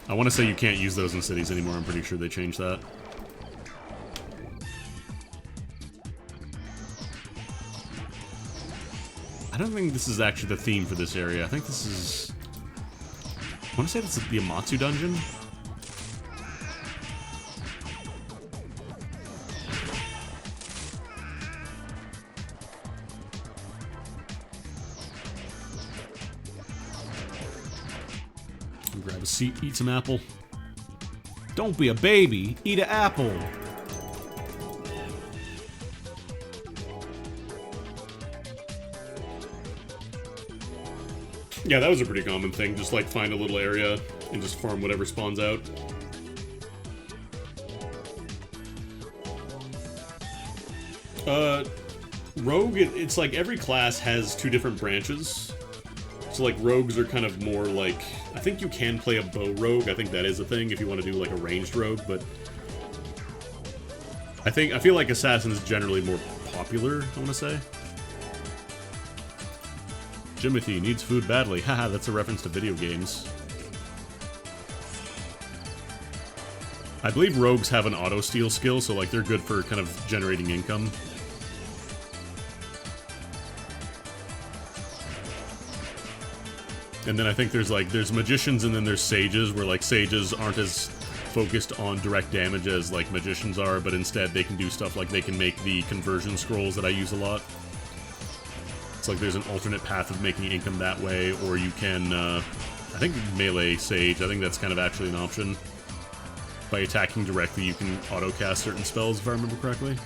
I want to say you can't use those in cities anymore. I'm pretty sure they changed that. I don't think this is actually the theme for this area. I think this is... I want to say this is the Amatsu dungeon? Grab a seat, eat some apple. Don't be a baby, eat an apple. Yeah, that was a pretty common thing. Just like find a little area and just farm whatever spawns out. Rogue, it's like every class has two different branches. So, like, rogues are kind of more like... I think you can play a bow rogue. I think that is a thing if you want to do, like, a ranged rogue, but... I feel like assassin is generally more popular, I want to say. Jimothy needs food badly. Haha, that's a reference to video games. I believe rogues have an auto-steal skill, so, like, they're good for kind of generating income. And then I think there's magicians and then there's sages, where like sages aren't as focused on direct damage as like magicians are, but instead they can do stuff like they can make the conversion scrolls that I use a lot. It's like there's an alternate path of making income that way, or you can, I think melee sage, I think that's kind of actually an option. By attacking directly you can auto-cast certain spells, if I remember correctly. And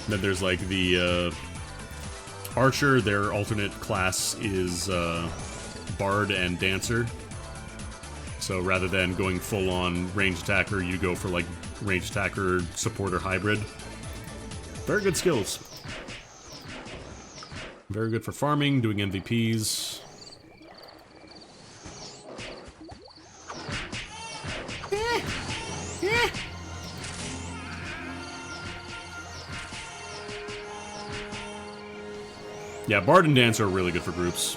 then there's like the, Archer, their alternate class is Bard and Dancer. So rather than going full-on ranged attacker, you go for like ranged attacker, supporter hybrid. Very good skills. Very good for farming, doing MVPs. Yeah, Bard and Dancer are really good for groups.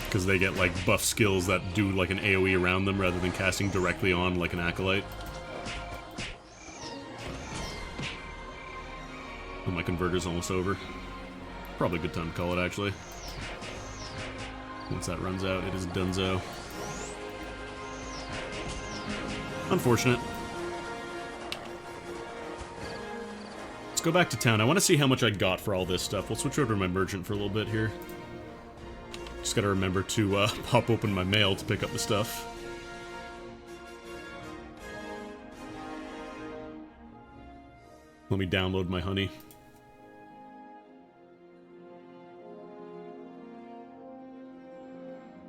Because they get, like, buff skills that do, like, an AoE around them rather than casting directly on, like, an Acolyte. Oh, my converter's almost over. Probably a good time to call it, actually. Once that runs out, it is donezo. Unfortunate. Go back to town. I want to see how much I got for all this stuff. We'll switch over to my merchant for a little bit here. Just gotta remember to pop open my mail to pick up the stuff. Let me download my honey.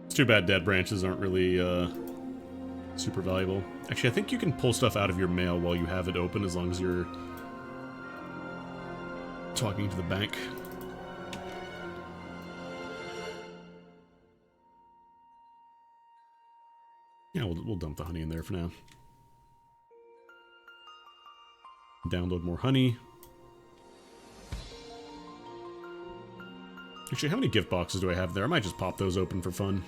It's too bad Dead Branches aren't really super valuable. Actually, I think you can pull stuff out of your mail while you have it open as long as you're talking to the bank. Yeah, we'll dump the honey in there for now. Download more honey. Actually, how many gift boxes do I have there? I might just pop those open for fun.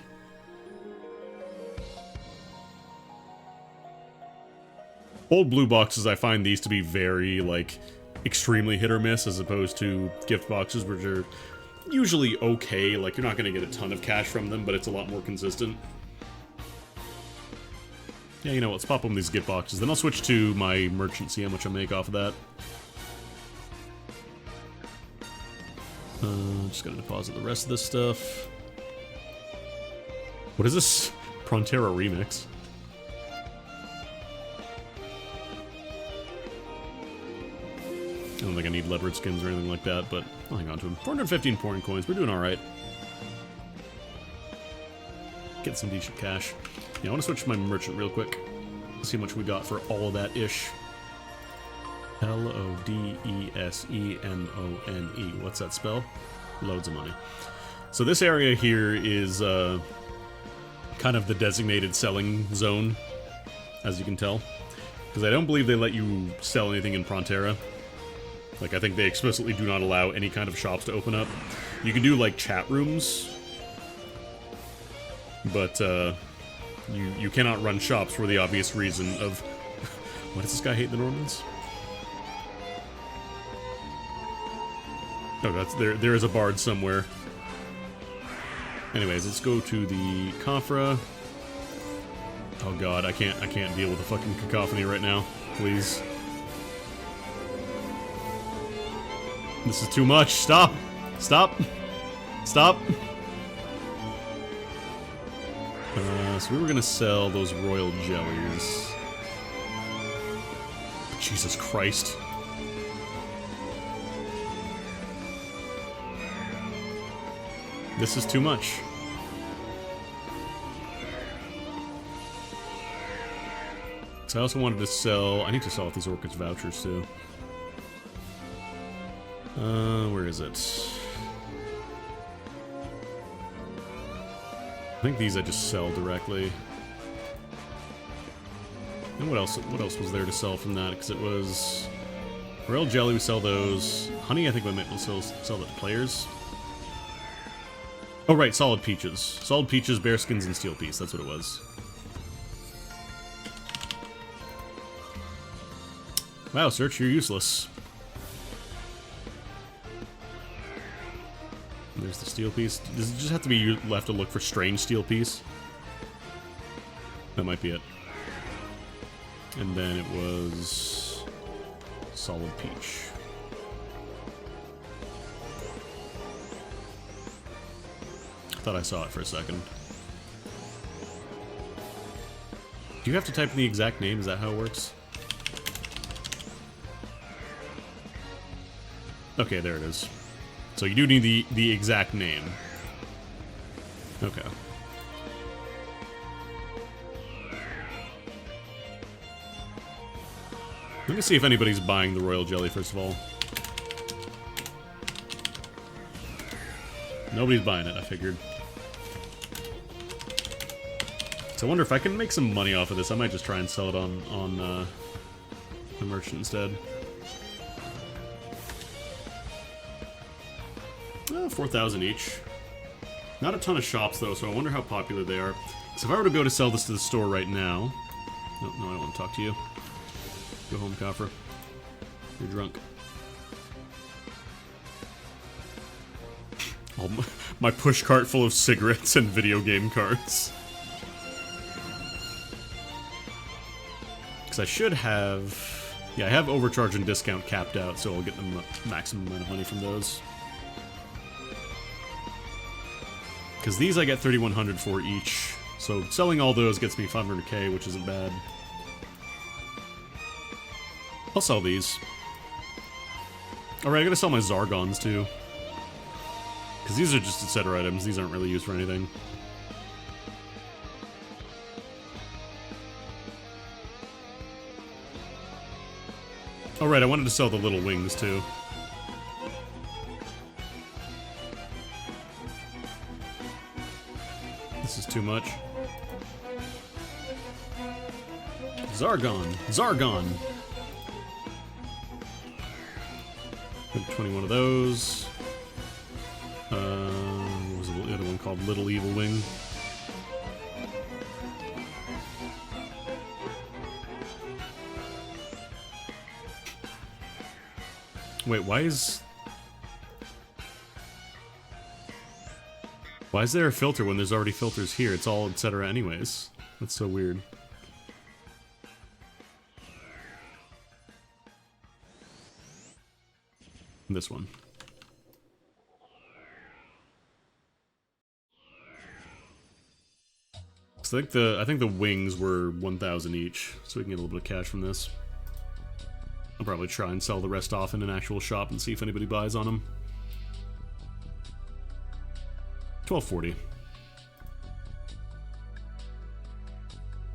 Old blue boxes, I find these to be very, like, extremely hit or miss, as opposed to gift boxes, which are usually okay. Like, you're not going to get a ton of cash from them, but it's a lot more consistent. Yeah, you know what, let's pop open these gift boxes. Then I'll switch to my merchant, see how much I make off of that. Just gonna deposit the rest of this stuff. What is this? Prontera Remix? I don't think I need leopard skins or anything like that, but I'll hang on to them. 415 pouring coins, we're doing alright. Get some decent cash. Yeah, I want to switch to my merchant real quick. See how much we got for all of that ish. Lodesemone. What's that spell? Loads of money. So this area here is kind of the designated selling zone, as you can tell. Because I don't believe they let you sell anything in Prontera. Like, I think they explicitly do not allow any kind of shops to open up. You can do, like, chat rooms. But, you cannot run shops for the obvious reason of... Why does this guy hate the Normans? Oh, there is a bard somewhere. Anyways, let's go to the Kafra. Oh god, I can't deal with the fucking cacophony right now. Please. This is too much. Stop! Stop! Stop! So we were gonna sell those royal jellies. Jesus Christ. This is too much. So I also wanted to sell... I need to sell off these Orchids vouchers, too. Where is it? I think these I just sell directly. And what else was there to sell from that? Because it was... Royal Jelly, we sell those. Honey, I think we might sell that to players. Oh, right, Solid Peaches. Solid Peaches, Bearskins, and Steel Piece. That's what it was. Wow, Search, you're useless. There's the Steel Piece. Does it just have to be left to look for Strange Steel Piece? That might be it. And then it was... Solid Peach. I thought I saw it for a second. Do you have to type in the exact name? Is that how it works? Okay, there it is. So you do need the exact name. Okay. Let me see if anybody's buying the Royal Jelly, first of all. Nobody's buying it, I figured. So I wonder if I can make some money off of this. I might just try and sell it on the merchant instead. 4,000 each. Not a ton of shops, though, so I wonder how popular they are. So if I were to go to sell this to the store right now... No, I don't want to talk to you. Go home, Kafra. You're drunk. Oh, my push cart full of cigarettes and video game cards. Because I should have... Yeah, I have overcharge and discount capped out, so I'll get the maximum amount of money from those. Because these I get 3,100 for each, so selling all those gets me 500k, which isn't bad. I'll sell these. Alright, I gotta sell my Zargons too. Because these are just etc. items, these aren't really used for anything. Alright, I wanted to sell the little wings too. This is too much. Zargon. Got 21 of those. What was the other one called? Little Evil Wing. Wait, why is there a filter when there's already filters here? It's all etc. anyways. That's so weird. This one. So I think the wings were 1,000 each, so we can get a little bit of cash from this. I'll probably try and sell the rest off in an actual shop and see if anybody buys on them. 1240.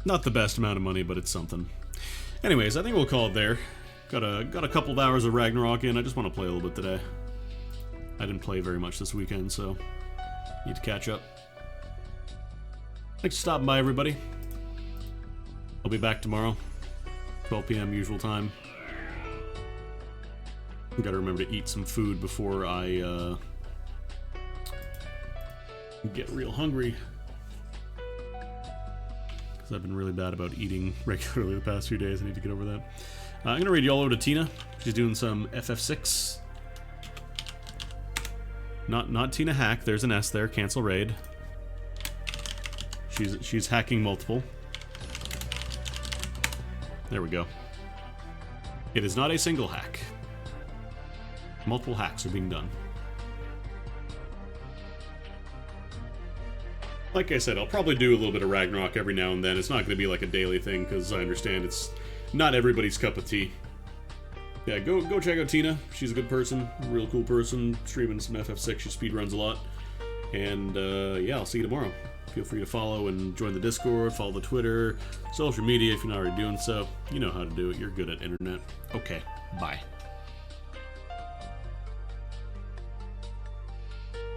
Not the best amount of money, but it's something. Anyways, I think we'll call it there. Got a couple of hours of Ragnarok in. I just want to play a little bit today. I didn't play very much this weekend, so need to catch up. Thanks for stopping by, everybody. I'll be back tomorrow, 12 p.m. usual time. Gotta remember to eat some food before I get real hungry. Because I've been really bad about eating regularly the past few days. I need to get over that. I'm gonna raid you all over to Tina. She's doing some FF6. Not Tina Hack. There's an S there. Cancel raid. She's hacking multiple. There we go. It is not a single hack. Multiple hacks are being done. Like I said, I'll probably do a little bit of Ragnarok every now and then. It's not going to be like a daily thing, because I understand it's not everybody's cup of tea. Yeah, go check out Tina. She's a good person, a real cool person, streaming some FF6. She speedruns a lot. And yeah, I'll see you tomorrow. Feel free to follow and join the Discord, follow the Twitter, social media if you're not already doing so. You know how to do it. You're good at internet. Okay, bye.